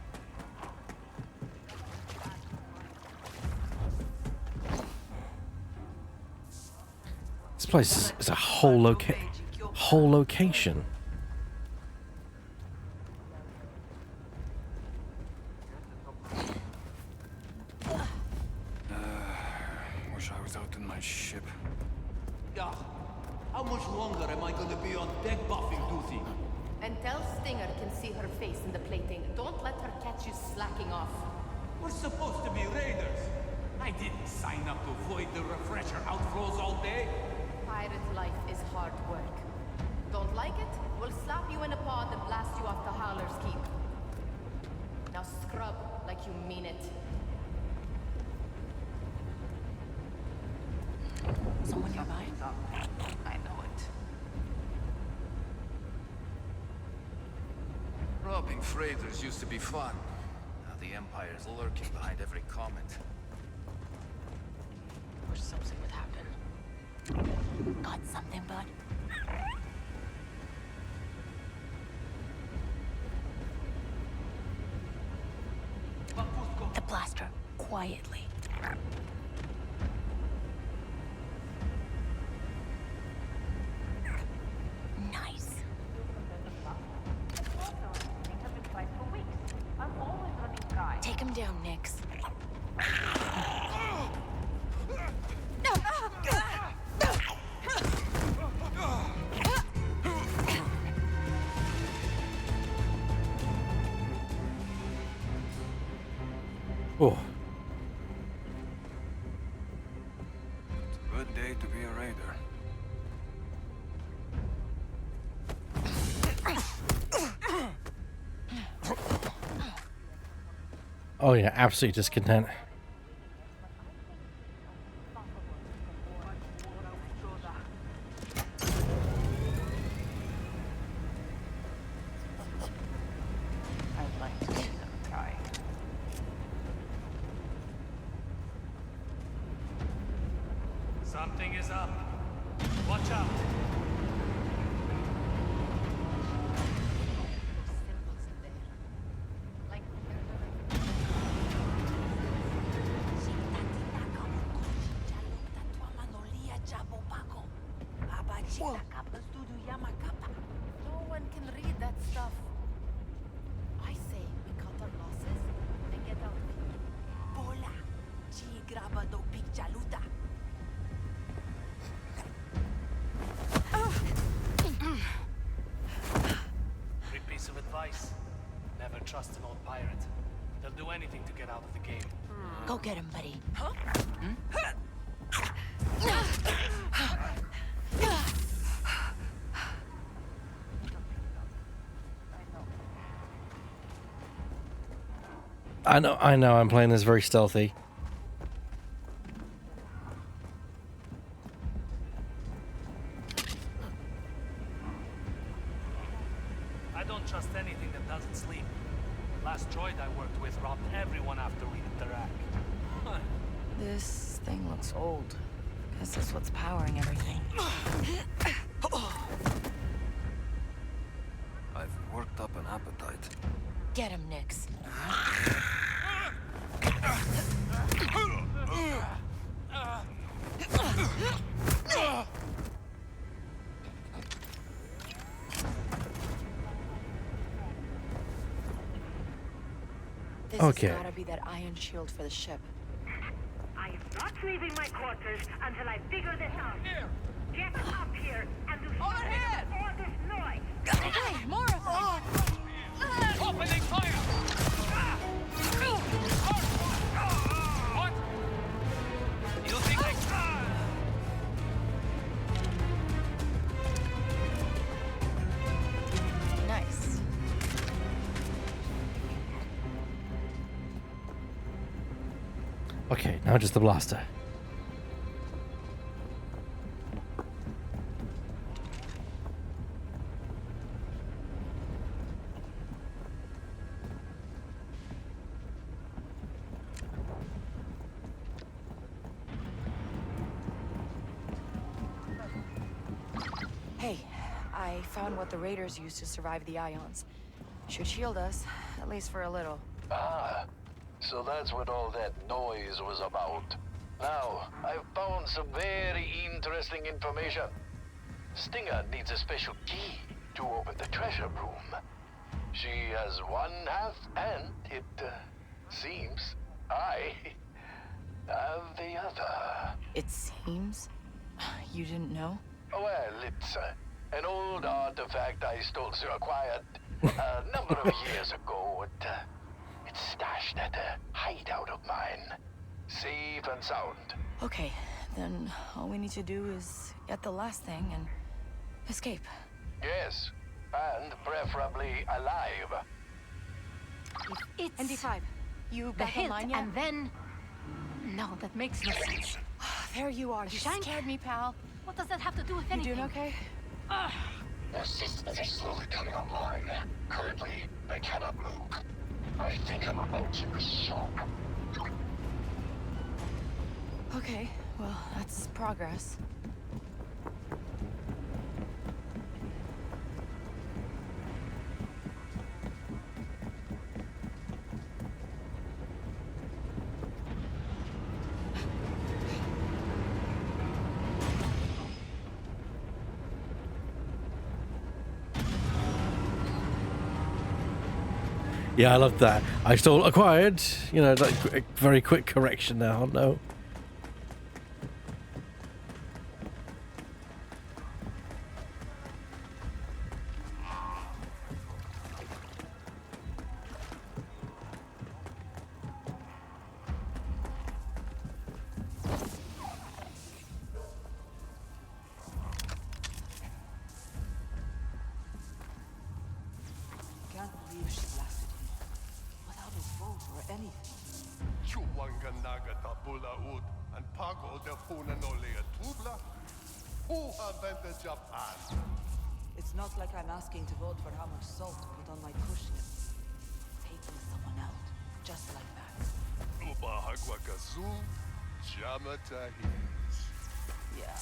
A: This place is a whole location.
K: Wish I was out in my ship.
P: Yeah. How much longer am I gonna be on deck buffing duty?
L: And tell Stinger can see her face in the plating. Don't let her catch you slacking off.
P: We're supposed to be raiders. I didn't sign up to avoid the refresher outflows all day.
L: Pirate life is hard work. Don't like it? We'll slap you in a pod and blast you off the Howler's Keep. Now scrub like you mean it.
O: Someone nearby? I know it.
H: Robbing freighters used to be fun. Now the Empire's lurking behind every comment.
O: Wish something would happen. Got something, bud? The blaster, quietly. Nice. Take him down, Nix.
A: Oh.
K: It's a good day to be a raider.
A: Oh yeah, absolutely discontent.
O: I'd like to see them try.
M: Something is up. Watch out.
O: No one can read that stuff. I say we cut our losses and get out of here. Bola, chi graba do picchaluta.
M: Great piece of advice. Never trust an old pirate. They'll do anything to get out of the game.
C: Go get him, buddy.
A: I know, I'm playing this very stealthy.
M: I don't trust anything that doesn't sleep. Last droid I worked with robbed everyone after we hit the rack.
C: This thing looks old. Guess that's what's powering everything.
K: I've worked up an appetite.
C: Get him, Nix. This
A: Okay.
C: has gotta be that iron shield for the ship.
I: I am not leaving my quarters until I figure this out. Get up here and do something with all this noise.
C: Hey, more of them!
P: Opening fire! What? You think I...
C: Nice.
A: Okay, now just the blaster.
C: Hey, I found what the raiders used to survive the ions. Should shield us, at least for a little.
B: Ah, so that's what all that noise was about. Now, I've found some very interesting information. Stinger needs a special key to open the treasure room. She has one half, and it seems I have the other.
C: It seems? You didn't know?
B: Well, it's an old artifact I acquired a number of years ago. It's stashed at a hideout of mine. Safe and sound.
C: Okay, then all we need to do is get the last thing and escape.
B: Yes, and preferably alive.
L: It's
C: ND5, you
L: the
C: back
L: hilt,
C: online yet?
L: and then... No, that makes no sense.
C: There you are. You
L: Shank?
C: scared me, pal.
L: What does that have to do with
C: You
L: anything?
C: doing okay?
F: Their systems are slowly coming online. Currently, I cannot move. I think I'm about to be shot.
C: Okay, well, that's progress.
A: Yeah, I love that. I still acquired, you know, like a very quick correction now. No.
N: Can't believe she blasted him. Without a vote or anything.
Q: Chuwanganaga tabula ud and pago de punanole tubla. Who invented Japan?
N: It's not like I'm asking to vote for how much salt to put on my cushion. Taking someone out, just like that.
Q: Ubahagwakazu, Jamatahis.
N: Yeah.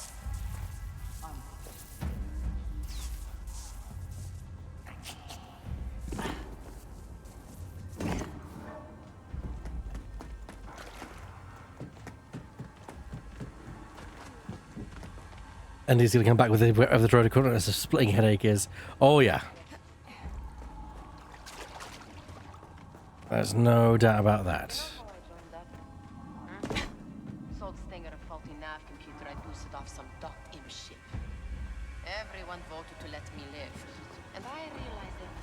N: I'm
A: And he's going to come back with whatever the droid equivalent as a splitting headache is. Oh, yeah. There's no doubt about that.
O: Sold Stinger a faulty nav computer I boosted off some docked imp ship. Everyone voted to let me live. And I realized there was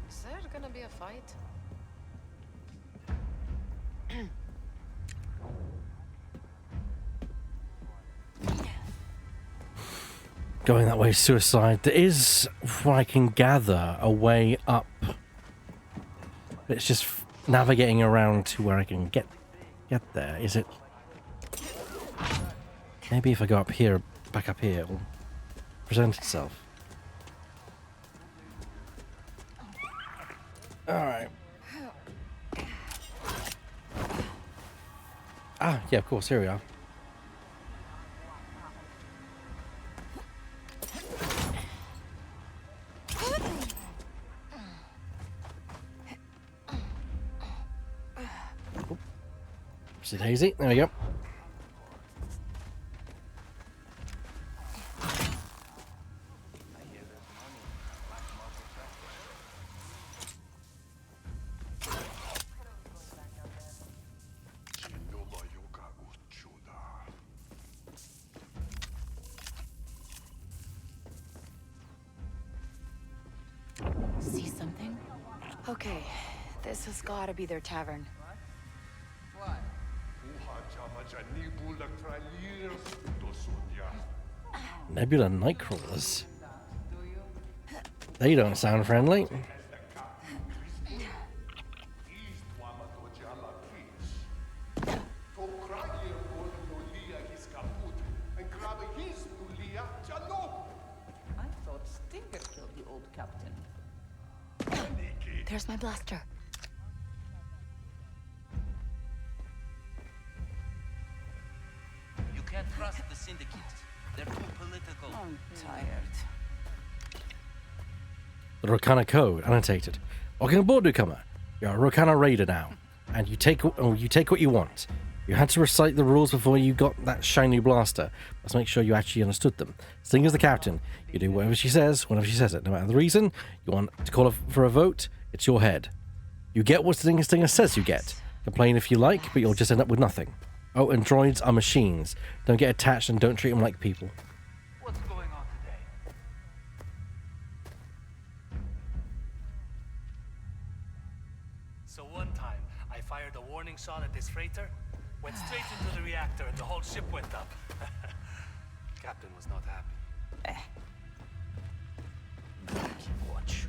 O: Is there gonna be a fight?
A: Going that way is suicide. There is, from what I can gather, a way up. It's just navigating around to where I can get there. Is it? Maybe if I go up here, back up here, it will present itself. Alright. Ah, yeah, of course, here we are. Oopsie daisy, there we go.
C: See something? Okay, this has gotta be their tavern.
N: What?
A: Nebula Nightcrawlers. They don't sound friendly.
N: I thought Stinger killed the old captain.
C: There's my blaster.
J: You can't trust the syndicates. They're too political.
N: I'm tired.
A: The Rokana Code, annotated. Welcome aboard, newcomer. You're a Rokana raider now, and you take what you want. You had to recite the rules before you got that shiny blaster. Let's make sure you actually understood them. Stinger's the captain. You do whatever she says, whenever she says it. No matter the reason, you want to call for a vote, it's your head. You get what Stinger says you get. Complain if you like, but you'll just end up with nothing. Oh, and droids are machines. Don't get attached and don't treat them like people.
M: What's going on today? So one time, I fired a warning shot at this freighter, went straight into the reactor, and the whole ship went up. Captain was not happy.
C: Watch.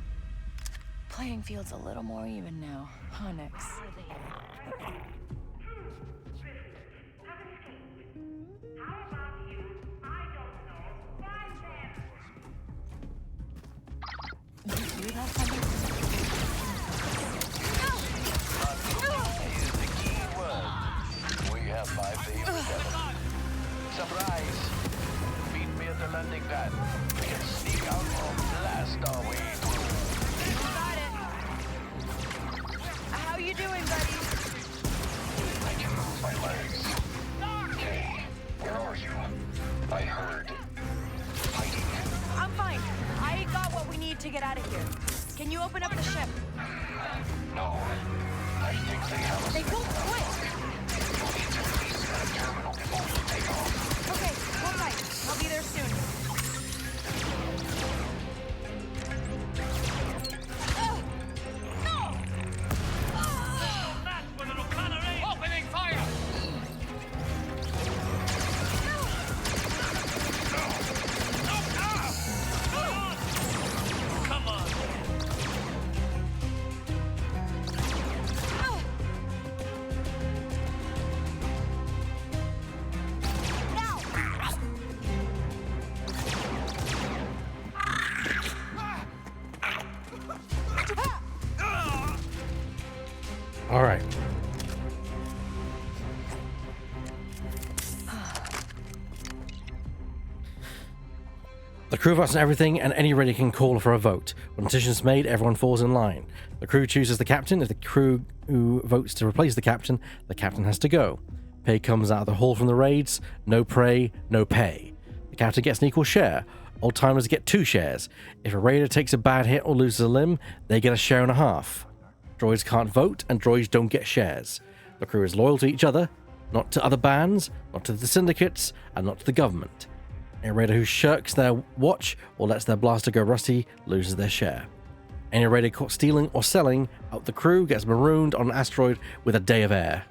C: Playing field's a little more even now, huh, Nix? You hear that, Hunter?
B: Here's the key word. We have my favorite element. Surprise! Meet me at the landing pad. We can sneak out or blast our way through.
C: Got it. How you doing, buddy?
B: I can move my legs. Hey, where are you? I heard fighting.
C: I'm fine. I got what we need to get out of here. Can you open up the ship?
B: No. I think they have us.
C: They won't quit.
B: You'll need to release that terminal before we take off.
C: Okay, hold tight. I'll be there soon.
P: Opening fire!
M: Come on!
A: The crew votes on everything, and any raider can call for a vote. When a decision is made, everyone falls in line. The crew chooses the captain. If the crew who votes to replace the captain has to go. Pay comes out of the hall from the raids. No prey, no pay. The captain gets an equal share. Old timers get 2 shares. If a raider takes a bad hit or loses a limb, they get a share and a half. Droids can't vote, and droids don't get shares. The crew is loyal to each other, not to other bands, not to the syndicates, and not to the government. Any raider who shirks their watch or lets their blaster go rusty loses their share. Any raider caught stealing or selling out the crew gets marooned on an asteroid with a day of air.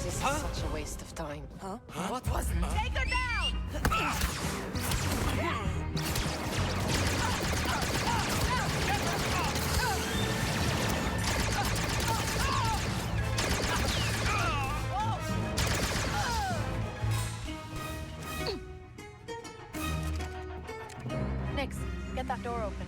O: This is such a waste of time. Huh? What was it?
I: Take her down!
O: Nix, get that door open.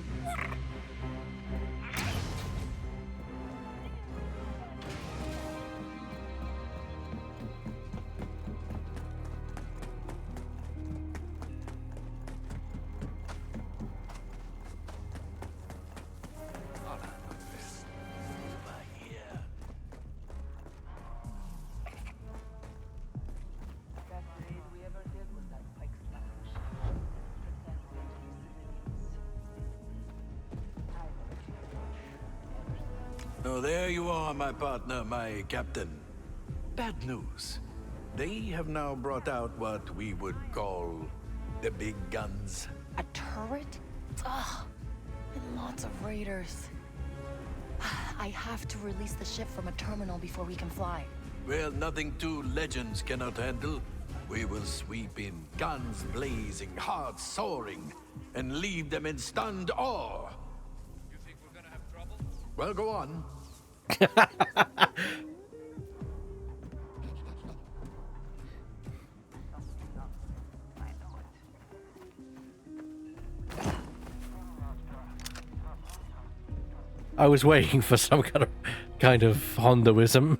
J: Oh, there you are, my partner, my captain. Bad news. They have now brought out what we would call the big guns.
C: A turret? Ugh. And lots of raiders. I have to release the ship from a terminal before we can fly.
J: Well, nothing two legends cannot handle. We will sweep in, guns blazing, hearts soaring, and leave them in stunned awe.
K: You think we're gonna have trouble?
J: Well, go on.
A: I was waiting for some kind of Hondoism.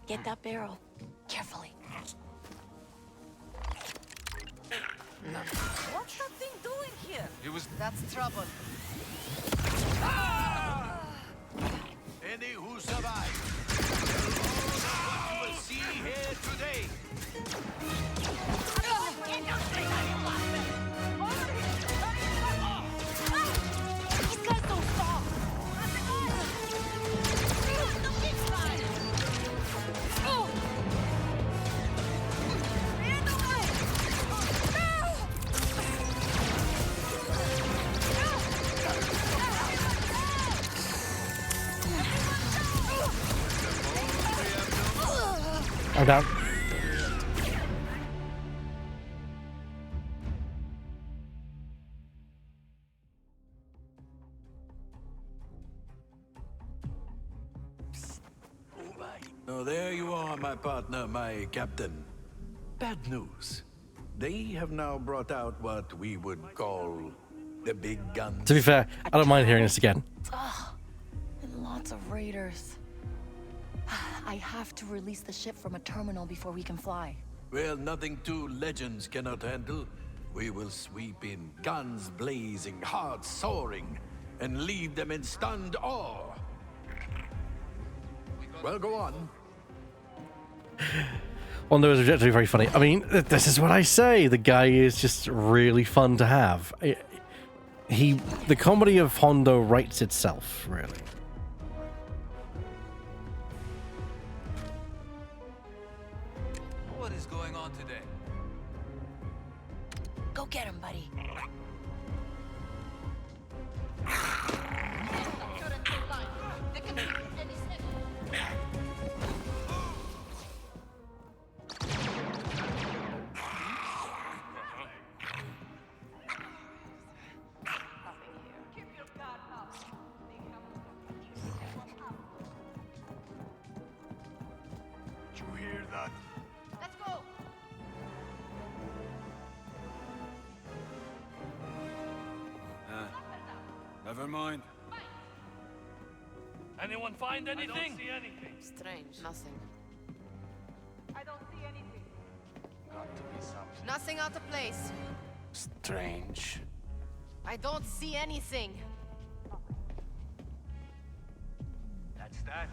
C: Get that barrel. Carefully.
N: What's that thing doing here?
K: It was...
N: That's trouble.
J: Any who survive, all of what you will see here today.
I: These guys don't stop!
A: I'm down.
J: Oh, there you are, my partner, my captain. Bad news. They have now brought out what we would call the big guns.
A: To be fair, I don't mind hearing this again.
C: Ugh. And lots of raiders. I have to release the ship from a terminal before we can fly.
J: Well, nothing two legends cannot handle. We will sweep in, guns blazing, hearts soaring, and leave them in stunned awe. Well, go on.
A: Hondo is objectively very funny. I mean, this is what I say. The guy is just really fun to have. The comedy of Hondo writes itself, really.
H: What is going on today?
O: Go get him, buddy.
Q: Did you hear that?
O: Let's go.
K: Never mind.
M: Anyone find anything? I don't see anything.
D: Strange. Nothing.
I: I don't see anything.
M: Got to be something.
D: Nothing out of place.
M: Strange.
D: I don't see anything.
M: That's that.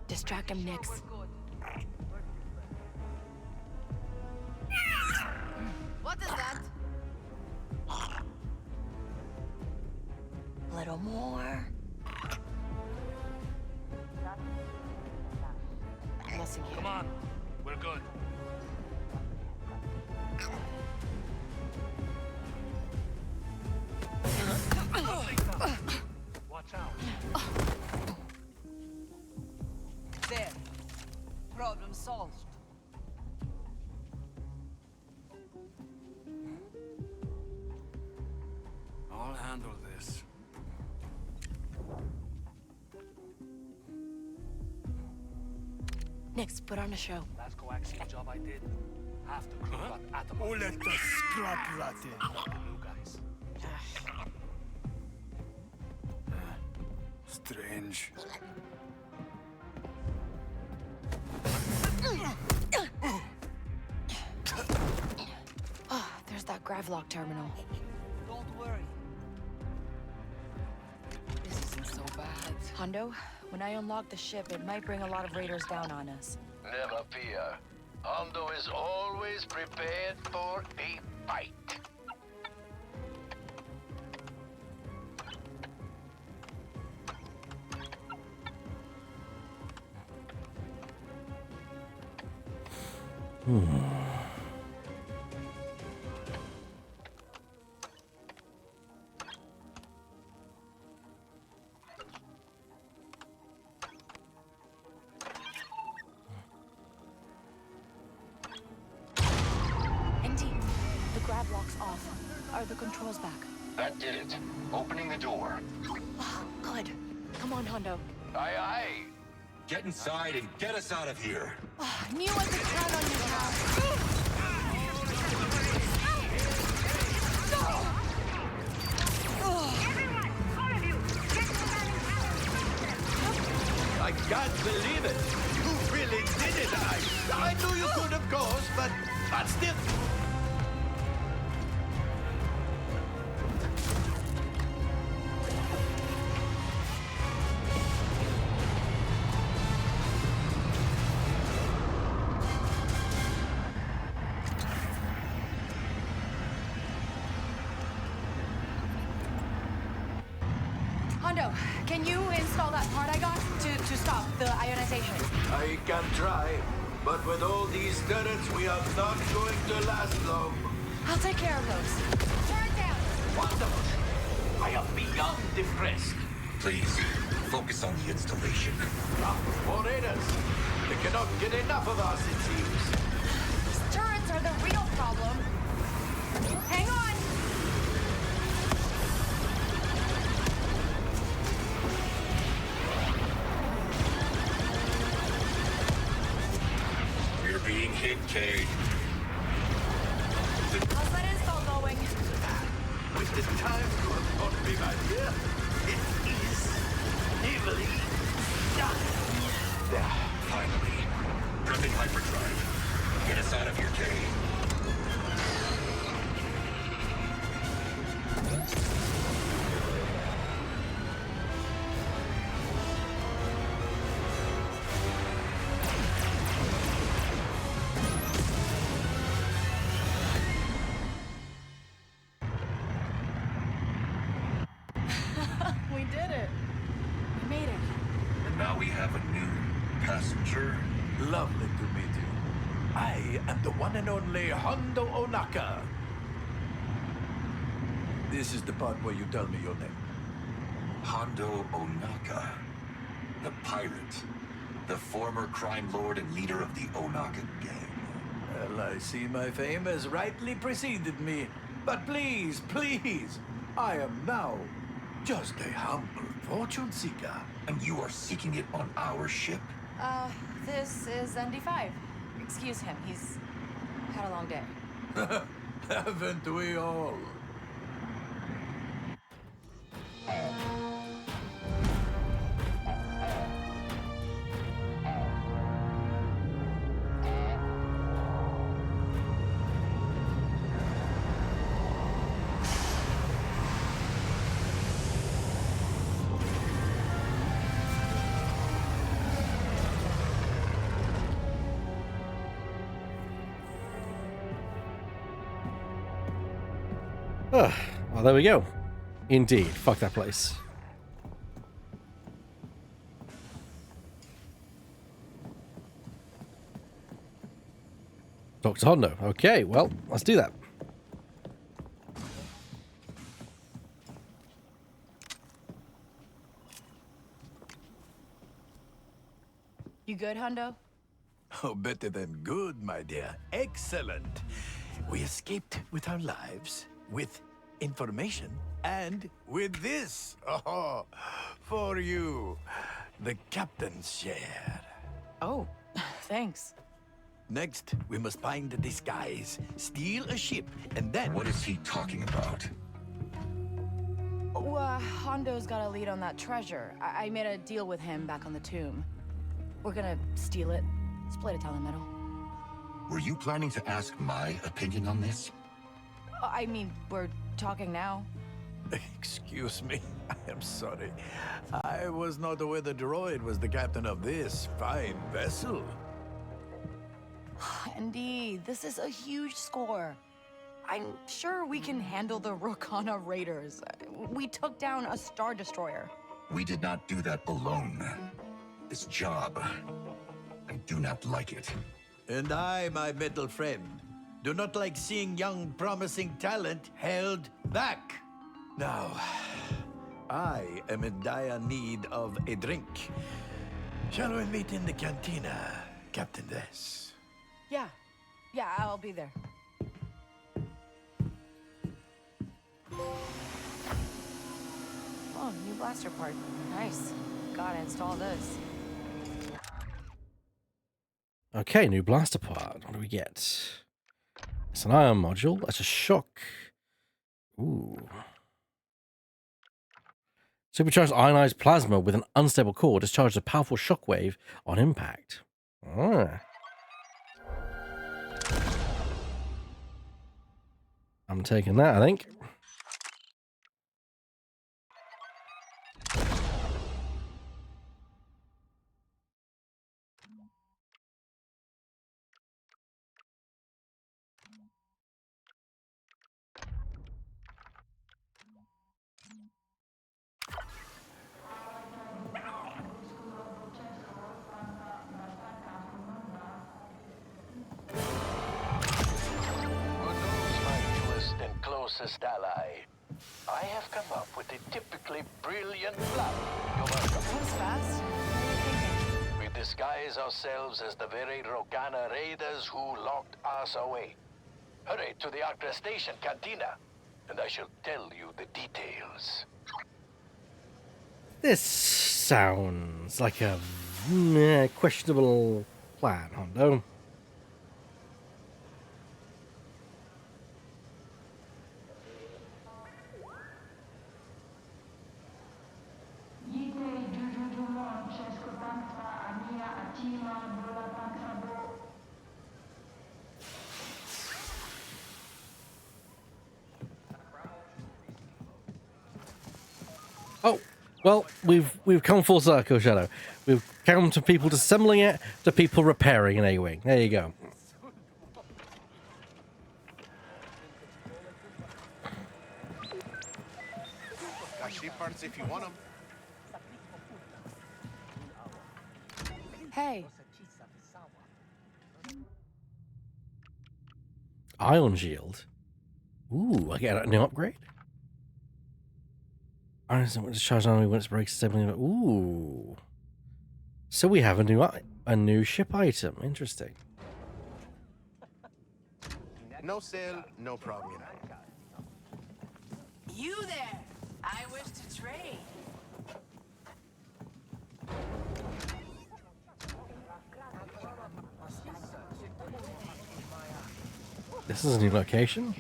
C: Distract him, Nix.
D: What is that?
C: A little more.
D: Nothing here.
M: Come on. We're good. Watch out.
N: There. Problem solved.
K: I'll handle this.
C: Nix, put on a show.
M: Last coaxium job I did. Half the crew got atom.
Q: Who let the scrap rat in?
M: You guys.
K: Strange.
C: Oh, there's that Gravlock terminal.
N: Don't worry. This isn't so bad.
C: Hondo, when I unlock the ship, it might bring a lot of raiders down on us.
B: Never fear. Hondo is always prepared for a fight.
C: ND, the Gravlock's off. Are the controls back?
F: That did it. Opening the door.
C: Oh, good. Come on, Hondo.
B: Aye, aye.
F: Get inside and get us out of here.
C: Oh, knew I could count on you now.
J: I can't believe it. You really did it. I knew you could, of course, but still.
C: Hondo, can you install that part I got to stop the ionization?
J: I can try, but with all these turrets, we are not going to last long.
C: I'll take care of those. Turn it down!
J: Wonderful. I am beyond impressed.
F: Please, focus on the installation.
J: More raiders. They cannot get enough of us, it seems.
C: These turrets are the real problem. Hang on!
F: We're being hit, Cade.
C: How's that install going?
J: With the time to be my dear, it is heavily done. There.
F: Finally. Ripping hyperdrive. Get us out of here, Cade. passenger.
J: Lovely to meet you. I am the one and only Hondo Onaka. This is the part where you tell me your name.
F: Hondo Onaka, the pirate, the former crime lord and leader of the Onaka gang.
J: Well, I see my fame has rightly preceded me. But please, please, I am now just a humble fortune seeker.
F: And you are seeking it on our ship?
C: This is ND5. Excuse him, he's had a long day.
J: Haven't we all?
A: Well, there we go. Indeed. Fuck that place. Dr. Hondo. Okay, well, let's do that.
C: You good, Hondo?
J: Oh, better than good, my dear. Excellent. We escaped with our lives, with information, and with this. Oh, for you, the captain's share.
C: Oh, thanks.
J: Next, we must find a disguise, steal a ship, and then...
F: What is he talking about?
C: Hondo's got a lead on that treasure. I made a deal with him back on the tomb. We're gonna steal it, split it down the middle.
F: Were you planning to ask my opinion on this?
C: I mean, we're talking now.
J: Excuse me, I am sorry. I was not aware the droid was the captain of this fine vessel.
C: Indeed, this is a huge score. I'm sure we can handle the Rokana Raiders. We took down a Star Destroyer.
F: We did not do that alone. This job, I do not like it.
J: And I, my metal friend, do not like seeing young, promising talent held back. Now, I am in dire need of a drink. Shall we meet in the cantina, Captain Des?
C: Yeah, I'll be there. Oh, new blaster part. Nice. Gotta install this.
A: Okay, new blaster part. What do we get? It's an ion module. That's a shock. Ooh. Supercharged ionized plasma with an unstable core discharges a powerful shockwave on impact. Ah. I'm taking that, I think.
B: Closest ally. I have come up with a typically brilliant plan. You're welcome.
C: That was fast.
B: We disguise ourselves as the very Rokana raiders who locked us away. Hurry to the Acre Station cantina, and I shall tell you the details.
A: This sounds like a questionable plan, Hondo. Oh, well, we've come full circle, Shadow. We've come to people disassembling it, to people repairing an A-wing. There you go.
R: Got sheep parts if you want them.
C: Hey.
A: Ion shield. Ooh, I get a new upgrade. I don't know what to charge on me when it breaks 7. Ooh. So we have a new ship item. Interesting.
R: No sale, no problem.
D: You there! I wish to trade.
A: This is a new location.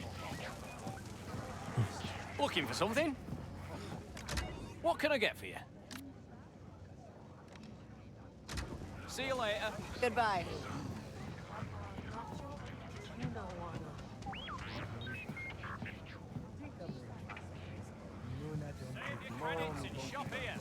S: Looking for something? What can I get for you? See you later.
C: Goodbye.
S: Shop here.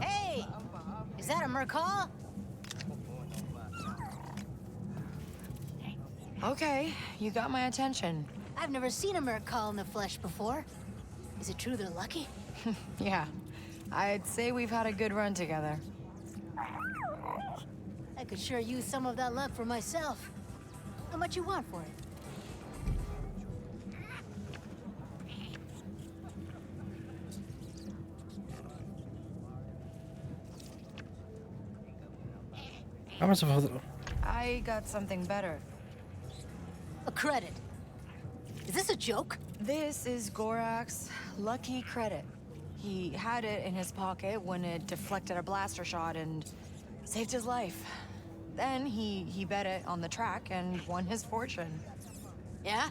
O: Hey! Is that a Mercall?
C: Okay, you got my attention.
O: I've never seen a Mercall in the flesh before. Is it true they're lucky?
C: Yeah, I'd say we've had a good run together.
O: I could sure use some of that luck for myself. How much you want for it?
A: How much of a...
C: I got something better.
O: A credit. Is this a joke?
C: This is Gorak's lucky credit. He had it in his pocket when it deflected a blaster shot and saved his life. Then he bet it on the track and won his fortune.
O: Yeah?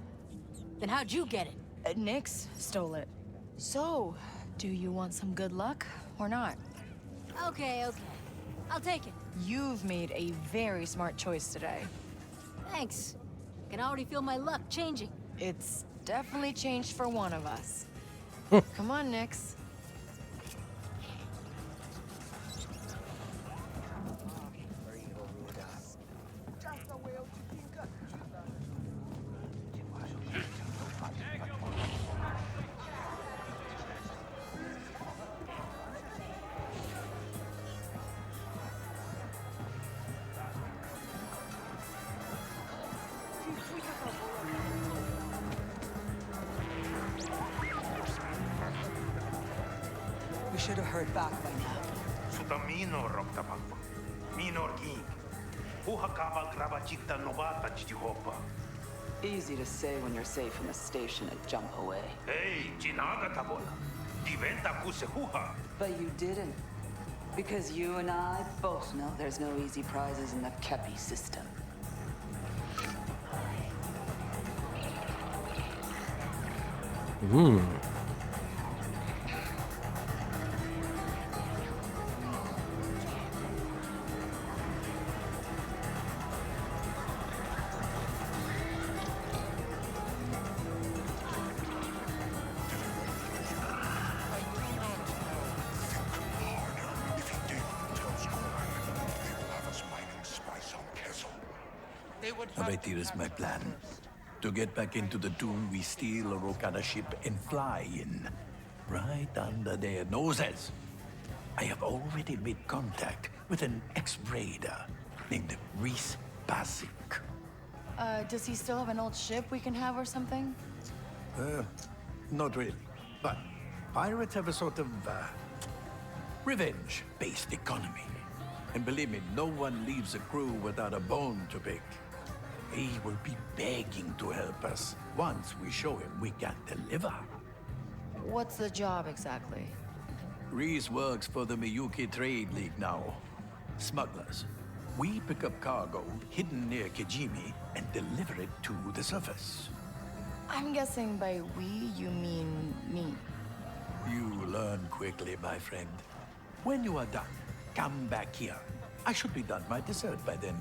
O: Then how'd you get it?
C: Nix stole it. So, do you want some good luck or not?
O: Okay. I'll take it.
C: You've made a very smart choice today.
O: Thanks. I can already feel my luck changing.
C: It's definitely changed for one of us. Come on, Nix.
N: We should have heard back by now.
E: Sutamino Roktabakwa. Minor King. Uhakabal Grabachita Novata Chihopa.
N: Easy to say when you're safe in the station and jump away.
E: Hey, Chinaga Tabola. Diventa Kusehuha.
N: But you didn't. Because you and I both know there's no easy prizes in the Kepi system.
J: Right here is my plan. To get back into the tomb, we steal a Rokada ship and fly in. Right under their noses. I have already made contact with an ex-raider named Reese Basic.
C: Does he still have an old ship we can have or something?
J: Not really. But pirates have a sort of revenge-based economy. And believe me, no one leaves a crew without a bone to pick. He will be begging to help us once we show him we can deliver.
C: What's the job exactly?
J: Reese works for the Miyuki Trade League now. Smugglers. We pick up cargo hidden near Kijimi and deliver it to the surface.
C: I'm guessing by we, you mean me.
J: You learn quickly, my friend. When you are done, come back here. I should be done my dessert by then.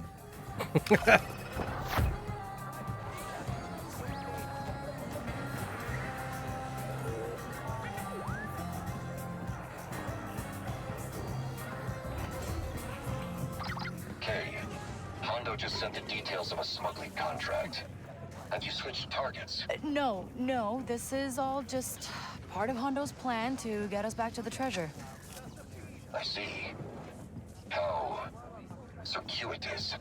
F: just sent the details of a smuggling contract. Have you switched targets?
C: No, this is all just part of Hondo's plan to get us back to the treasure.
F: I see. How circuitous.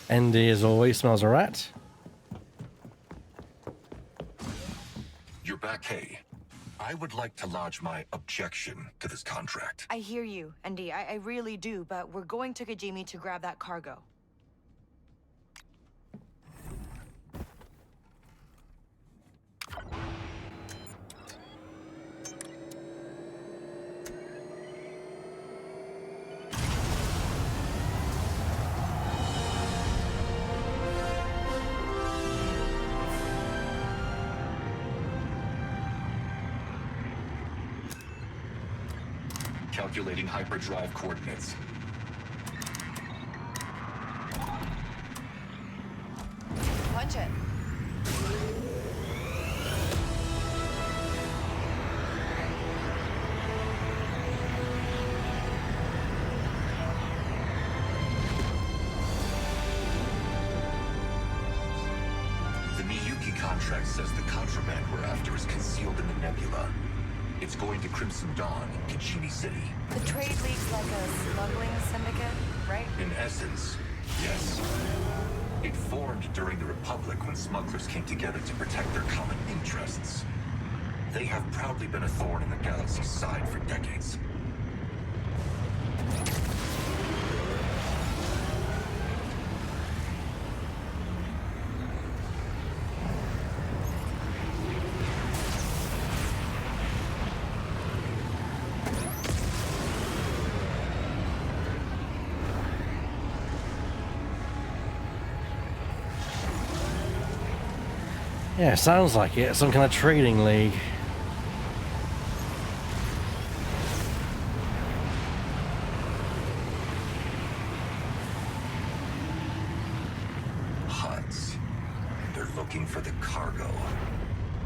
A: Andy, as always, smells a rat.
F: You're back, Kay. I would like to lodge my objection to this contract.
C: I hear you, Andy. I really do, but we're going to Kajimi to grab that cargo.
F: Calculating hyperdrive coordinates.
C: Punch it.
F: The Miyuki contract says the contraband we're after is concealed in the nebula. It's going to Crimson Dawn in Kajimi City.
C: The trade league's like a smuggling syndicate, right?
F: In essence, yes. It formed during the Republic when smugglers came together to protect their common interests. They have proudly been a thorn in the galaxy's side for decades.
A: Yeah, sounds like it. Some kind of trading league.
F: Huts. They're looking for the cargo.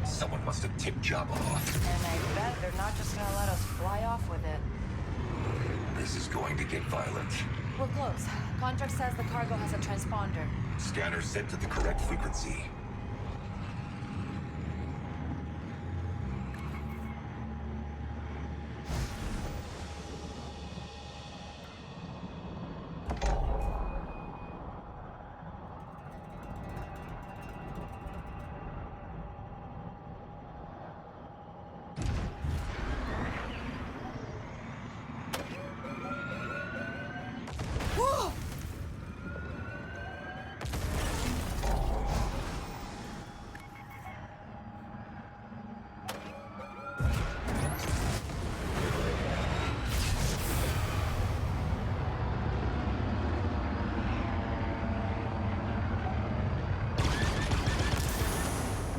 F: Someone must have tipped Jabba off.
C: And I bet they're not just gonna let us fly off with it.
F: This is going to get violent.
C: We're close. Contract says the cargo has a transponder.
F: Scanner set to the correct frequency.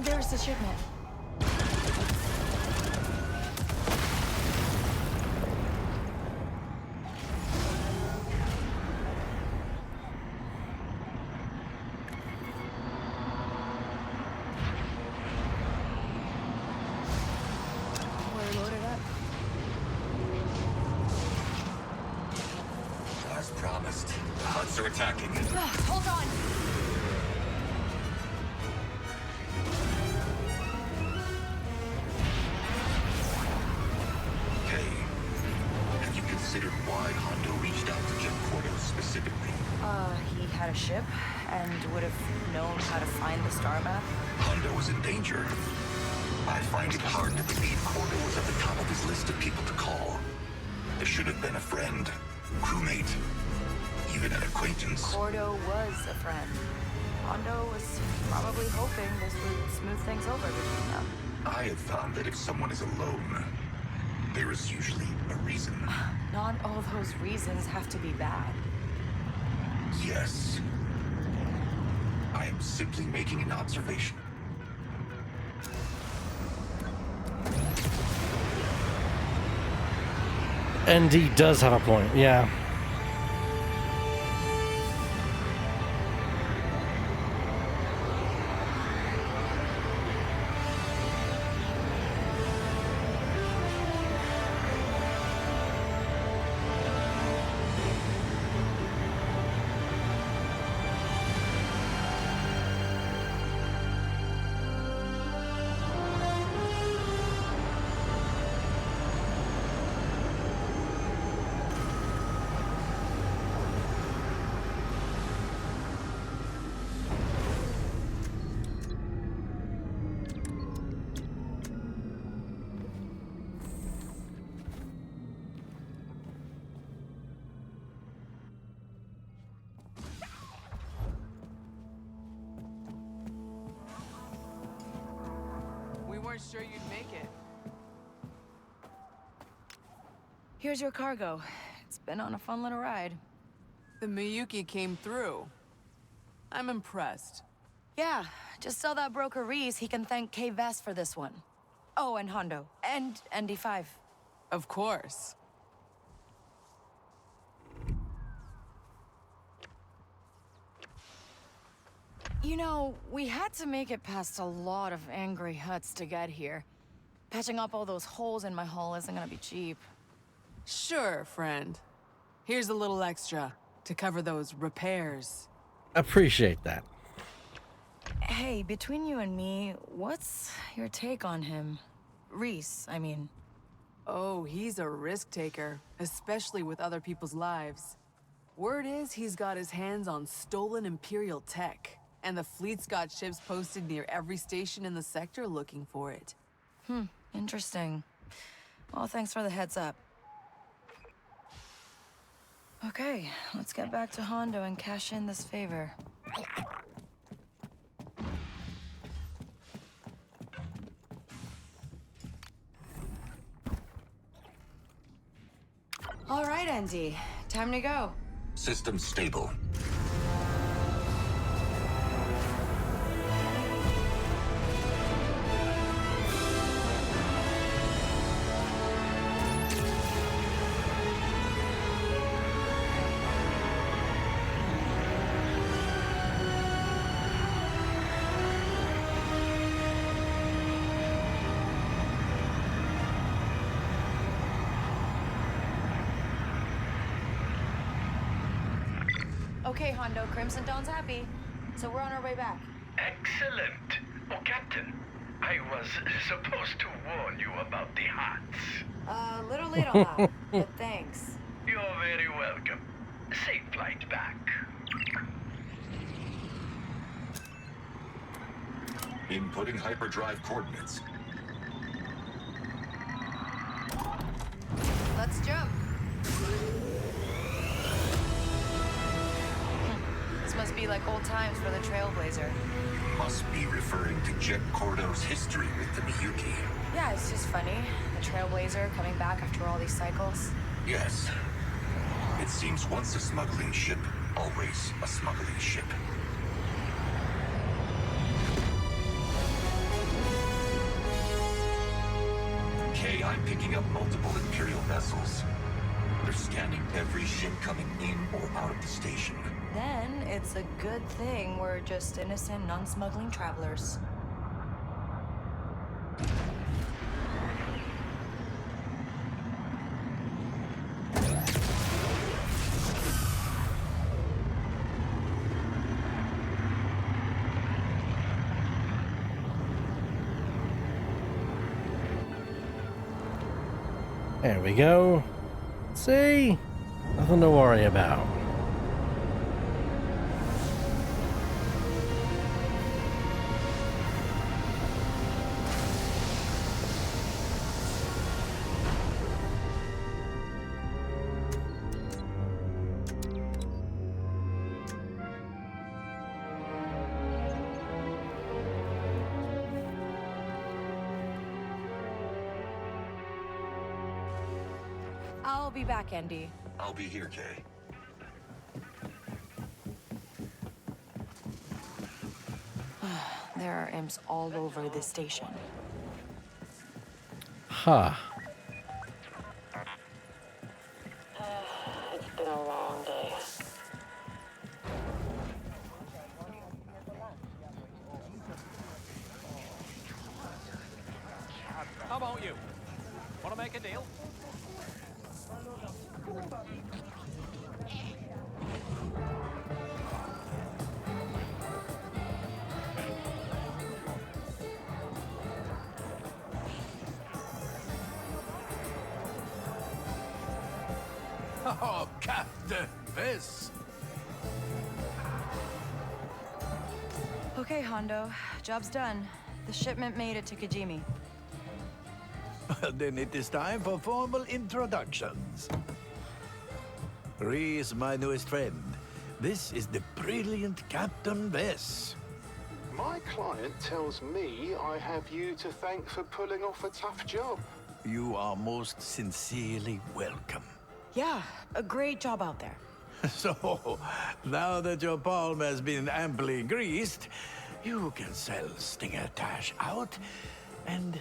C: There's the shipment. We're loaded up.
F: As promised, the Huts are attacking.
C: Hold on.
F: Considered why Hondo reached out to Jet Cordo specifically?
C: He had a ship and would have known how to find the star map.
F: Hondo was in danger. I find it hard to believe Cordo was at the top of his list of people to call. There should have been a friend, crewmate, even an acquaintance.
C: Cordo was a friend. Hondo was probably hoping this would smooth things over between them.
F: I have found that if someone is alone, there is usually a reason.
C: Not all those reasons have to be bad.
F: Yes. I am simply making an observation.
A: And he does have a point, yeah.
D: weren't sure you'd make it.
C: Here's your cargo. It's been on a fun little ride.
D: The Miyuki came through. I'm impressed.
C: Yeah, just tell that broker Reese he can thank K Vest for this one. Oh, and Hondo. And ND5.
D: Of course.
C: You know, we had to make it past a lot of angry huts to get here. Patching up all those holes in my hull isn't gonna be cheap.
D: Sure, friend. Here's a little extra to cover those repairs.
A: Appreciate that.
C: Hey, between you and me, what's your take on him? Reese, I mean.
D: Oh, he's a risk taker, especially with other people's lives. Word is he's got his hands on stolen Imperial tech, and the fleet's got ships posted near every station in the sector looking for it.
C: Interesting. Well, thanks for the heads up. Okay, let's get back to Hondo and cash in this favor. All right, Andy. Time to go.
F: System stable.
C: Okay, Hondo, Crimson Dawn's happy. So we're on our way back.
B: Excellent. Oh, Captain, I was supposed to warn you about the hots.
C: A little late on that, but thanks.
B: You're very welcome. Safe flight back.
F: Inputting hyperdrive coordinates.
C: Let's jump. This must be like old times for the Trailblazer.
F: Must be referring to Jet Cordo's history with the Miyuki.
C: Yeah, it's just funny. The Trailblazer coming back after all these cycles.
F: Yes. It seems once a smuggling ship, always a smuggling ship. Okay, I'm picking up multiple Imperial vessels. They're scanning every ship coming in or out of the station.
C: Then it's a good thing we're just innocent, non-smuggling travelers.
A: There we go. See? Nothing to worry about.
C: I'll be back, Andy.
F: I'll be here, Kay.
C: There are imps all over this station.
A: Huh.
T: It's been a long day.
M: How about you? Want to make a deal?
J: Oh, Captain Viss.
C: Okay, Hondo. Job's done. The shipment made it to Kijimi.
J: Well, then it is time for formal introductions. Reese, my newest friend. This is the brilliant Captain Viss.
B: My client tells me I have you to thank for pulling off a tough job.
J: You are most sincerely welcome.
C: Yeah, a great job out there.
J: So, now that your palm has been amply greased, you can sell Stinger Tash out and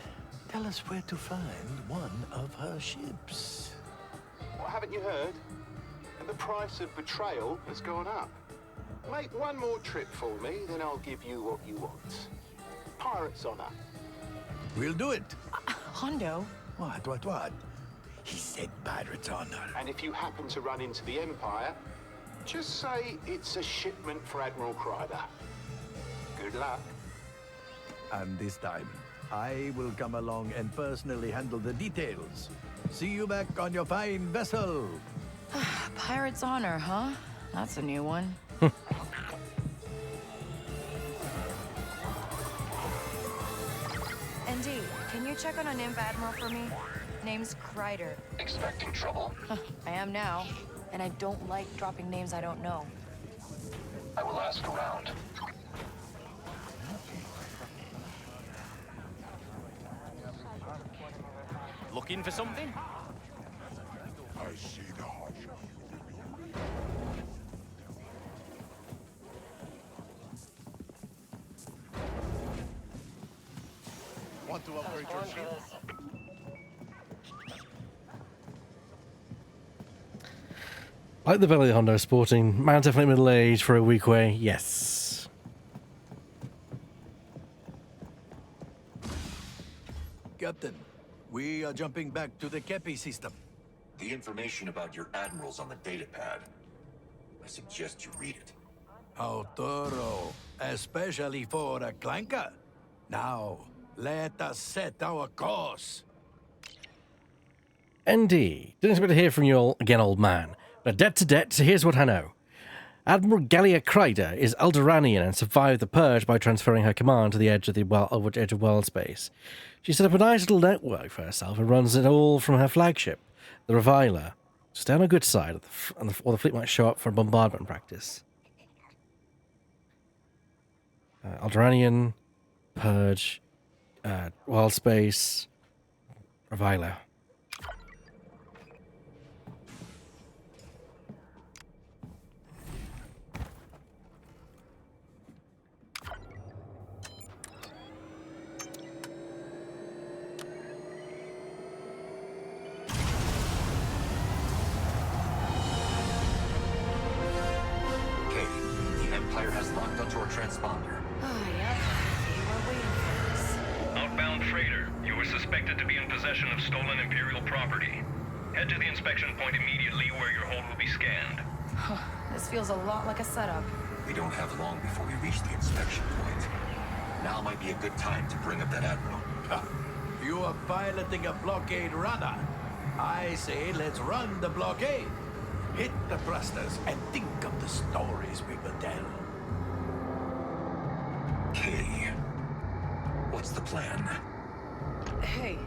J: tell us where to find one of her ships.
B: Well, haven't you heard? The price of betrayal has gone up. Make one more trip for me, then I'll give you what you want. Pirate's honor.
J: We'll do it.
B: Hondo?
J: What? He said pirate's honor.
B: And if you happen to run into the Empire, just say it's a shipment for Admiral Kreider. Good luck.
J: And this time, I will come along and personally handle the details. See you back on your fine vessel.
C: Pirate's honor, huh? That's a new one. ND, can you check on an imp admiral for me? Name's Kreider.
F: Expecting trouble?
C: I am now, and I don't like dropping names I don't know.
F: I will ask around.
M: Looking for something?
Q: I see the heart. Want to upgrade your ship?
A: Like the belly Hondo sporting. Man definitely middle age for a weak way. Yes.
J: Captain, we are jumping back to the Kepi system.
F: The information about your admirals on the datapad. I suggest you read it.
J: How thorough, especially for a clanker. Now, let us set our course.
A: ND. Didn't expect to hear from you all again, old man. But debt to debt, so here's what I know. Admiral Gallia Kreider is Alderaanian and survived the Purge by transferring her command to the edge of world space. She set up a nice little network for herself and runs it all from her flagship, the Reviler. Stay on a good side, or the fleet might show up for bombardment practice. Alderaanian, Purge, world space, Reviler.
F: Transponder.
C: Oh, yeah. You were waiting for this.
T: Outbound freighter. You are suspected to be in possession of stolen Imperial property. Head to the inspection point immediately where your hold will be scanned.
C: This feels a lot like a setup.
F: We don't have long before we reach the inspection point. Now might be a good time to bring up that admiral.
J: You are piloting a blockade runner. I say let's run the blockade. Hit the thrusters and think of the stories we will tell.
F: Okay. What's the plan?
C: Hey,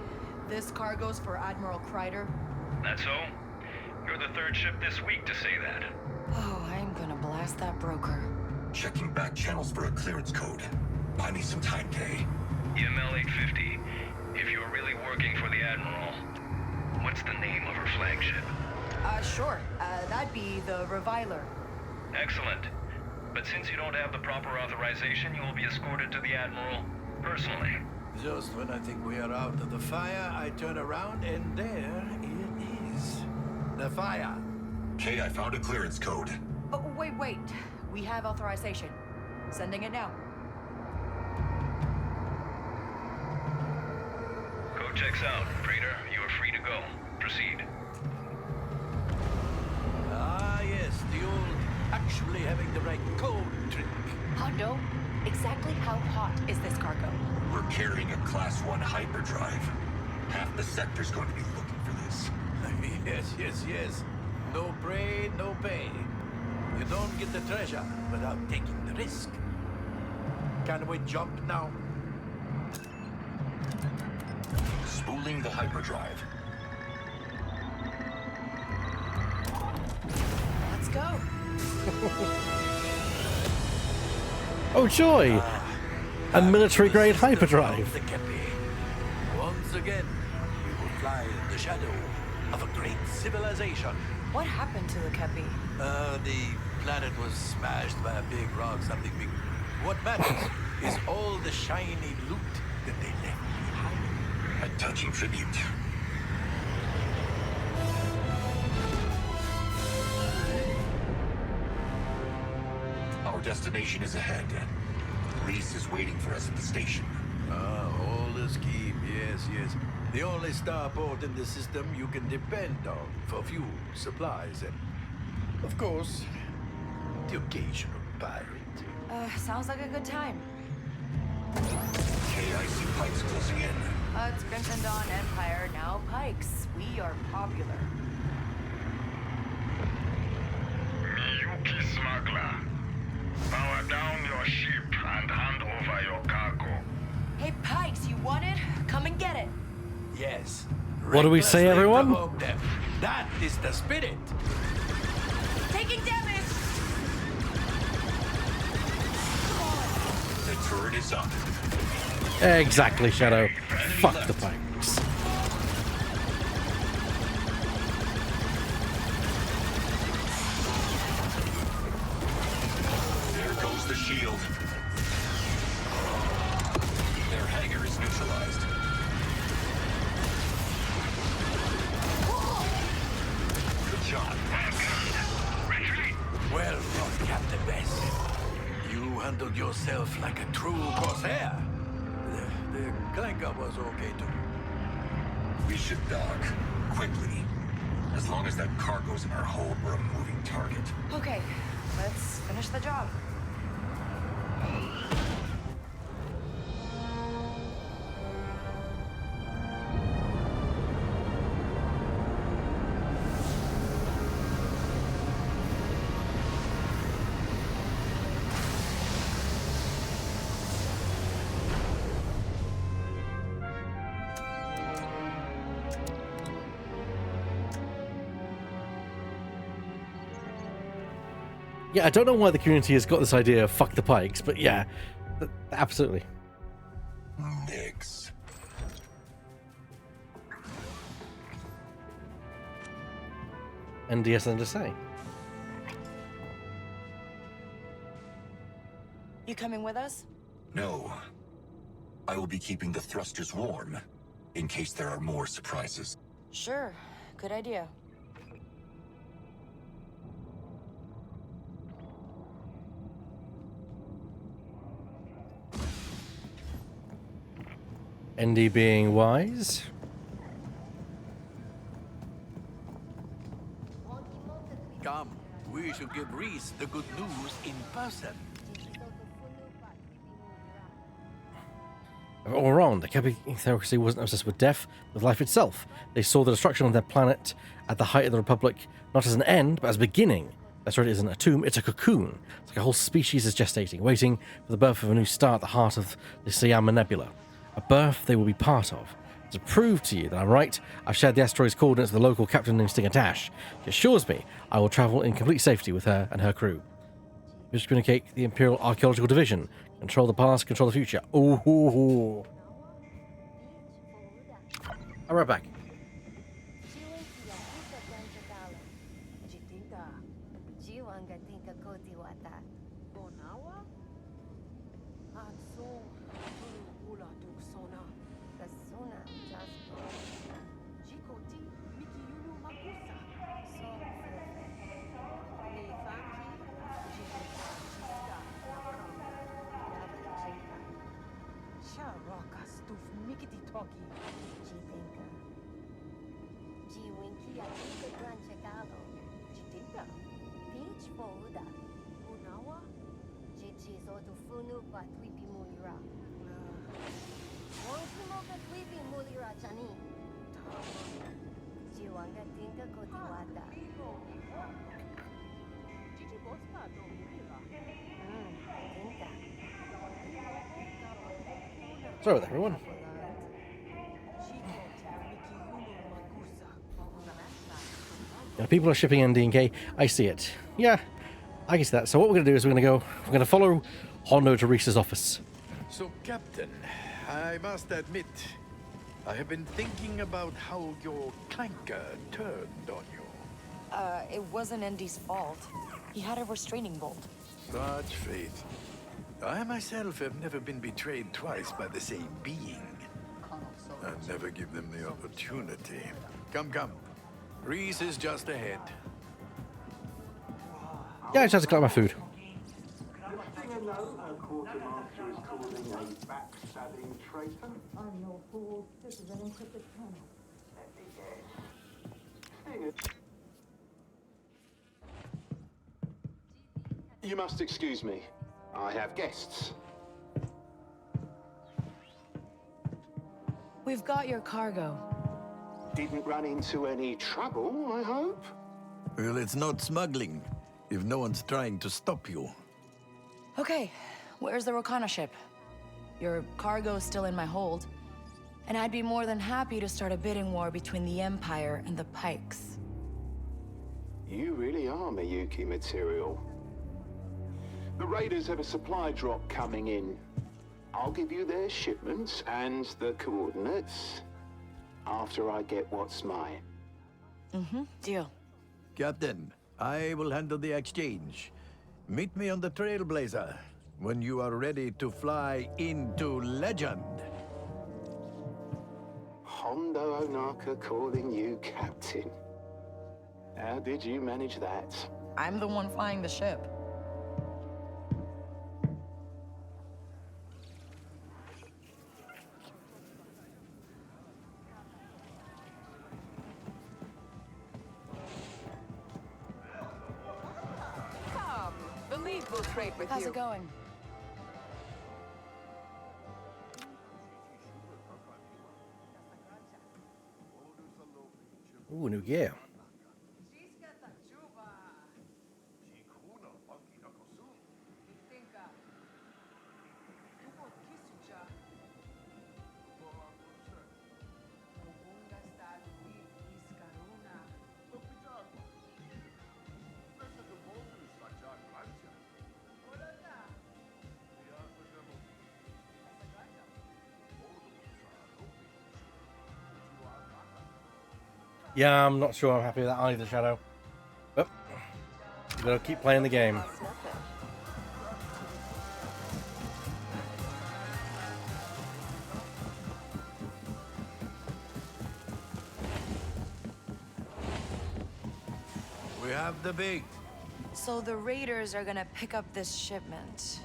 C: this cargo's for Admiral Kreider.
T: That so? You're the third ship this week to say that.
C: Oh, I'm gonna blast that broker.
F: Checking back channels for a clearance code. Buy me some time, Kay.
T: EML 850. If you're really working for the Admiral, what's the name of her flagship?
C: Sure. That'd be the Reviler.
T: Excellent. But since you don't have the proper authorization, you will be escorted to the Admiral personally.
J: Just when I think we are out of the fire, I turn around and there it is. The fire.
F: Kay, I found a clearance code.
C: Oh, wait. We have authorization. Sending it now.
T: Code checks out. Freighter, you are free to go. Proceed.
J: Ah, yes, the old actually having the right code trick.
C: Hondo, exactly how hot is this cargo?
F: We're carrying a Class 1 hyperdrive. Half the sector's going to be looking for this.
J: Yes. No prey, no pay. You don't get the treasure without taking the risk. Can we jump now?
F: Spooling the hyperdrive.
C: Let's go.
A: Oh, joy! A military-grade hyperdrive.
J: The Kepi. Once again, we will fly in the shadow of a great civilization.
C: What happened to the Kepi?
J: The planet was smashed by a big rock, something big. What matters is all the shiny loot that they left behind.
F: A touching tribute. Our destination is ahead. Reese is waiting for us at the station.
J: All the scheme, yes. The only starport in the system you can depend on for fuel, supplies, and, of course, the occasional pirate.
C: Sounds like a good time.
F: KIC Pikes closing in.
C: It's Crimson Dawn Empire, now Pikes. We are popular.
T: Miyuki Smuggler. Power down your ship and hand over your cargo.
C: Hey, Pikes, you want it? Come and get it.
J: Yes.
A: What do we say, everyone?
J: Provoke them. That is the spirit.
C: Taking damage!
F: The turret is up.
A: Exactly, Shadow. Fuck the Pikes.
F: There goes the shield. Their hangar is neutralized. Good job.
J: Well done, Captain Best. You handled yourself like a true corsair. The clanker was okay too.
F: We should dock. Quickly. As long as that cargo's in our hold, we're a moving target.
C: Okay, let's finish the job.
A: Yeah, I don't know why the community has got this idea of fuck the Pikes, but yeah, absolutely.
F: Nix.
A: ND has something to say.
C: You coming with us?
F: No. I will be keeping the thrusters warm, in case there are more surprises.
C: Sure, good idea.
A: ND being wise.
J: Come, we should give Reese the good news in person.
A: All wrong. The Kepi theocracy wasn't obsessed with death, with life itself. They saw the destruction of their planet at the height of the Republic, not as an end, but as a beginning. That's right, it isn't a tomb, it's a cocoon. It's like a whole species is gestating, waiting for the birth of a new star at the heart of the Syama Nebula. A birth they will be part of. To prove to you that I'm right, I've shared the asteroid's coordinates with the local captain named Stinger Dash. She assures me I will travel in complete safety with her and her crew. We should communicate the Imperial Archaeological Division. Control the past, control the future. Ooh. I'll right back. Sorry about that, everyone. Yeah, people are shipping ND and K. I see it. Yeah, I can see that. So what we're going to do is we're going to follow Hondo to Reese's office.
J: So, Captain, I must admit, I have been thinking about how your clanker turned on you.
C: It wasn't Andy's fault. He had a restraining bolt.
J: Such faith. I myself have never been betrayed twice by the same being. I'll never give them the opportunity. Come, come. Reese is just ahead.
A: Yeah, I just had to collect my food.
L: I'm no fool. This is an encrypted tunnel.
U: You must excuse me. I have guests.
C: We've got your cargo.
U: Didn't run into any trouble, I hope?
J: Well, it's not smuggling, if no one's trying to stop you.
C: Okay, where's the Rokana ship? Your cargo's still in my hold, and I'd be more than happy to start a bidding war between the Empire and the Pikes.
U: You really are Miyuki material. The Raiders have a supply drop coming in. I'll give you their shipments and the coordinates after I get what's mine.
C: Deal.
J: Captain, I will handle the exchange. Meet me on the Trailblazer when you are ready to fly into legend.
U: Hondo Onaka calling you captain. How did you manage that?
C: I'm the one flying the ship.
D: Come, believe we'll trade with
C: How's
D: you.
C: it going?
A: Ooh, new gear. Yeah, I'm not sure I'm happy with that either, Shadow. But you gotta keep playing the game.
J: We have the big.
C: So the Raiders are gonna pick up this shipment.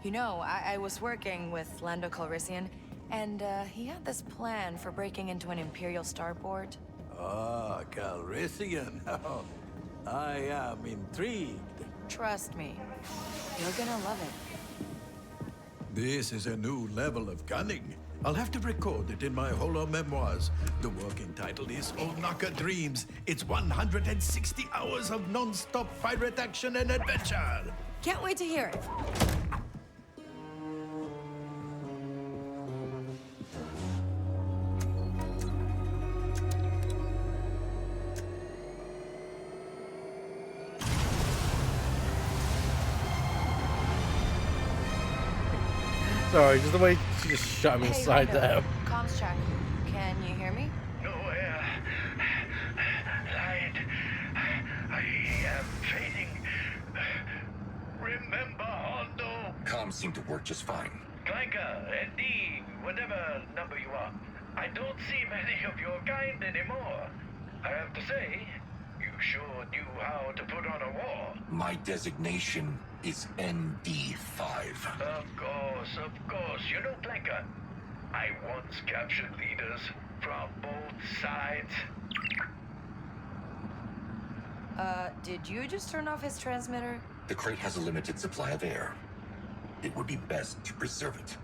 C: You know, I was working with Lando Calrissian, and he had this plan for breaking into an Imperial starport.
J: Ah, Calrissian. I am intrigued.
C: Trust me, you're gonna love it.
J: This is a new level of cunning. I'll have to record it in my holo memoirs. The working title is Onaka Dreams. It's 160 hours of non-stop pirate action and adventure.
C: Can't wait to hear it.
A: Sorry, just the way she just shut him inside there.
C: Comms check. Can you hear me?
B: Nowhere. Light. I am fading. Remember, Hondo.
F: Comms seem to work just fine.
B: Clanker, ND, whatever number you are. I don't see many of your kind anymore. I have to say, you sure knew how to put on a war.
F: My designation is ND5.
B: Of course. You know, Clanker, I once captured leaders from both sides.
C: Did you just turn off his transmitter?
F: The crate has a limited supply of air. It would be best to preserve it.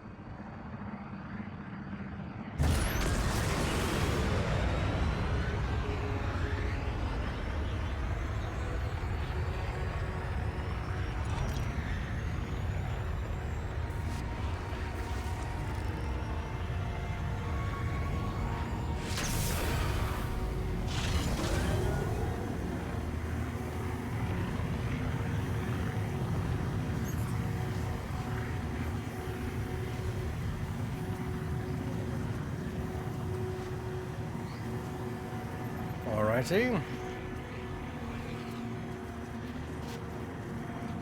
A: Alrighty.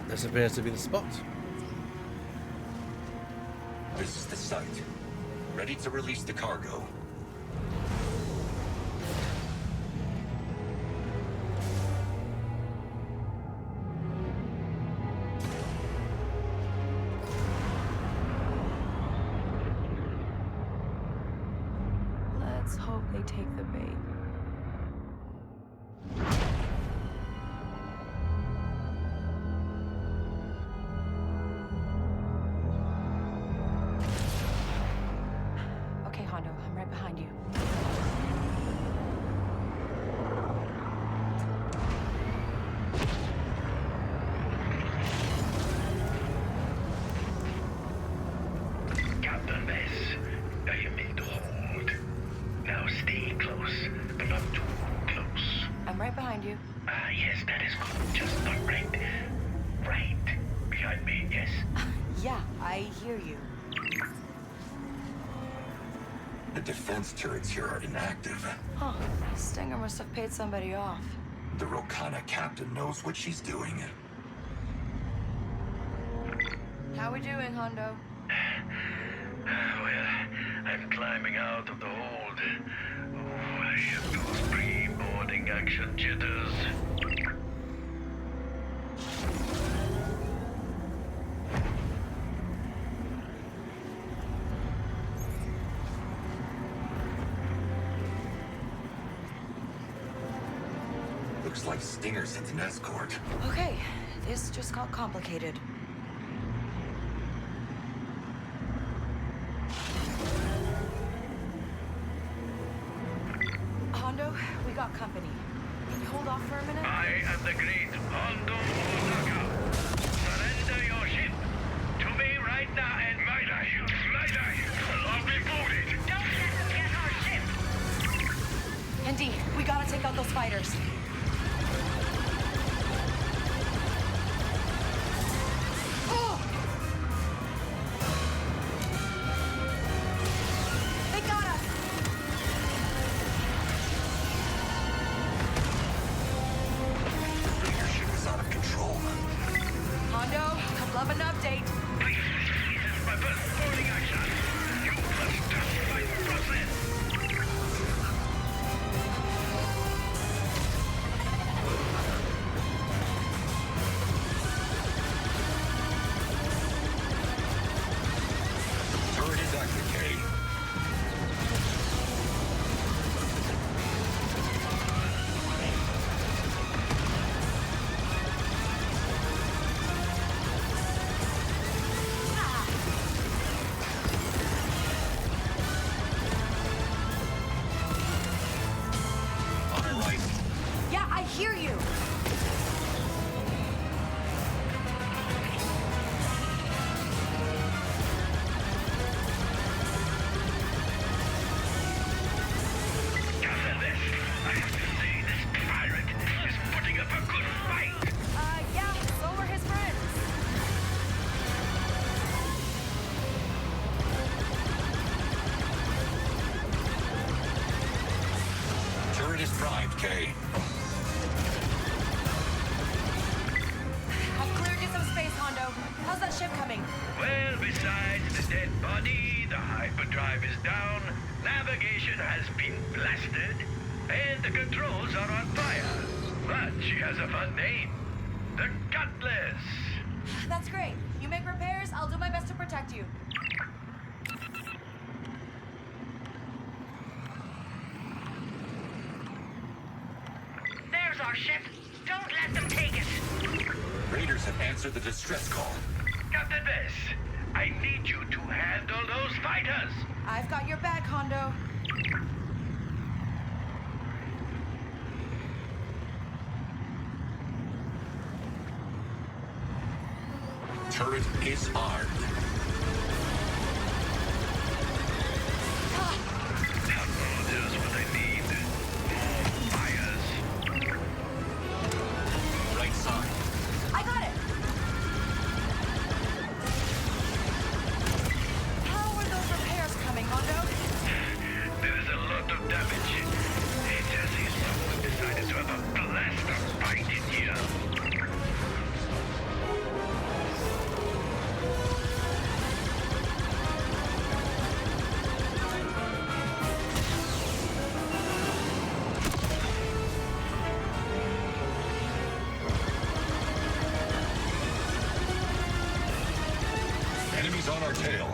A: This appears to be the spot.
F: This is the site. Ready to release the cargo.
C: Let's hope they take the bait. Okay, Hondo, I'm right behind you.
B: Captain Bess, I am in the hold. Now stay close, but not too close.
C: I'm right behind you.
B: Ah, yes, that is good. Just not right. Right behind me, yes.
C: Yeah, I hear you.
F: The defense turrets here are inactive.
C: Huh. Stinger must have paid somebody off.
F: The Rokana captain knows what she's doing.
C: How we doing, Hondo?
B: Well, I'm climbing out of the hold. Oh, I have those pre-boarding action jitters.
F: Looks like Stinger sent an escort.
C: Okay, this just got complicated. Hondo, we got company. Can you hold off for a minute?
B: I am the great Hondo Osaka. Surrender your ship to me right now and might I? I'll be booted. Don't let them get our ship.
C: Indy, we gotta take out those fighters. Oh! They got us!
F: Your ship is out of control.
C: Hondo, I'd love an update.
B: Please, this is my first boarding action. You must trust my process.
F: Turret is active, Kay. On our right.
C: Yeah, I hear you.
B: Captain Bess, I have to say this pirate is putting up a good fight.
C: Yeah, so were his friends.
F: Turret is primed, Kay.
C: I've cleared you some space, Hondo. How's that ship coming?
B: Well, besides the dead body, the hyperdrive is down, navigation has been blasted, and the controls are on fire. But she has a fun name. The Cutlass.
C: That's great. You make repairs, I'll do my best to protect you.
I: There's our ship. Don't let them take it.
F: Raiders have answered the distress call.
B: Captain Bess, I need you to handle those fighters.
C: I've got your back, Hondo.
F: Turret is armed.
B: There's what I need. More fires.
F: Right side.
C: I got it! How are those repairs coming, Hondo?
B: There is a lot of damage. Just as someone decided
F: on our tail.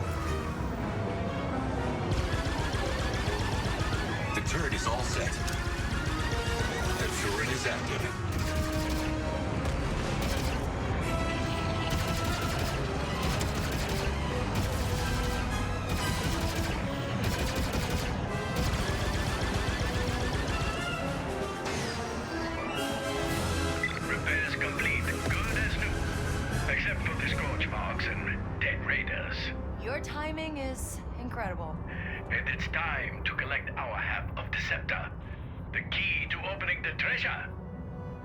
F: The turret is all set. The turret is active.
T: Repairs complete. Good as new. Except for the scorch marks and dead raiders.
C: Your timing is incredible.
T: And it's time to collect our half of the scepter. The key to opening the treasure.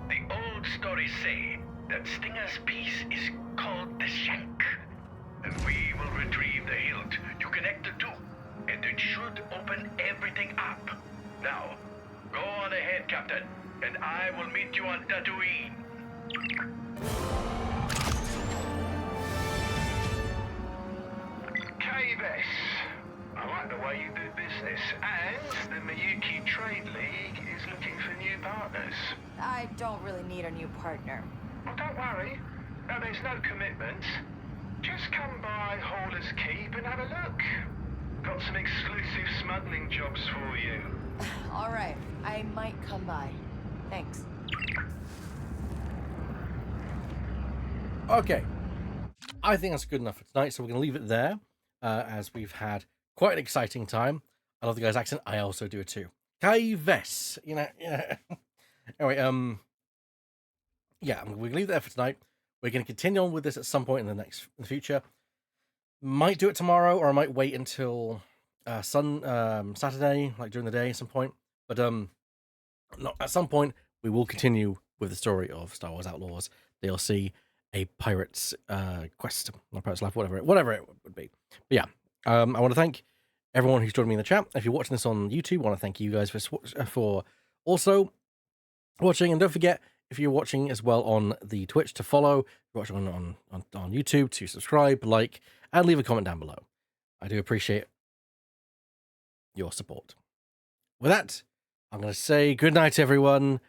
T: The old stories say that Stinger's piece is called the shank. And we will retrieve the hilt to connect the two. And it should open everything up. Now, go on ahead, Captain. And I will meet you on Tatooine.
B: Kavis. I like the way you do business. And the Miyuki Trade League is looking for new partners.
C: I don't really need a new partner.
B: Well, don't worry. No, there's no commitment. Just come by Hall's Keep and have a look. Got some exclusive smuggling jobs for you.
C: All right, I might come by. Thanks.
A: Okay. I think that's good enough for tonight, so we're going to leave it there, as we've had quite an exciting time. I love the guy's accent. I also do it too. Kaives. You know. Anyway, yeah, we're going to leave it there for tonight. We're going to continue on with this at some point in the future. Might do it tomorrow, or I might wait until Saturday, like during the day at some point. But no, at some point we will continue with the story of Star Wars Outlaws DLC, a pirate's quest, or pirate's life, whatever it would be. But yeah, I want to thank everyone who's joined me in the chat. If you're watching this on YouTube, I want to thank you guys for also watching, and don't forget, if you're watching as well on the Twitch, to follow. If you're watching on YouTube, to subscribe, like, and leave a comment down below. I do appreciate your support. With that, I'm going to say good night, everyone,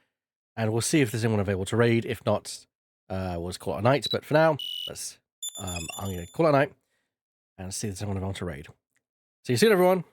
A: and we'll see if there's anyone available to raid. If not, we'll just call it a night. But for now, I'm going to call it a night and see if there's anyone available to raid. See you soon, everyone.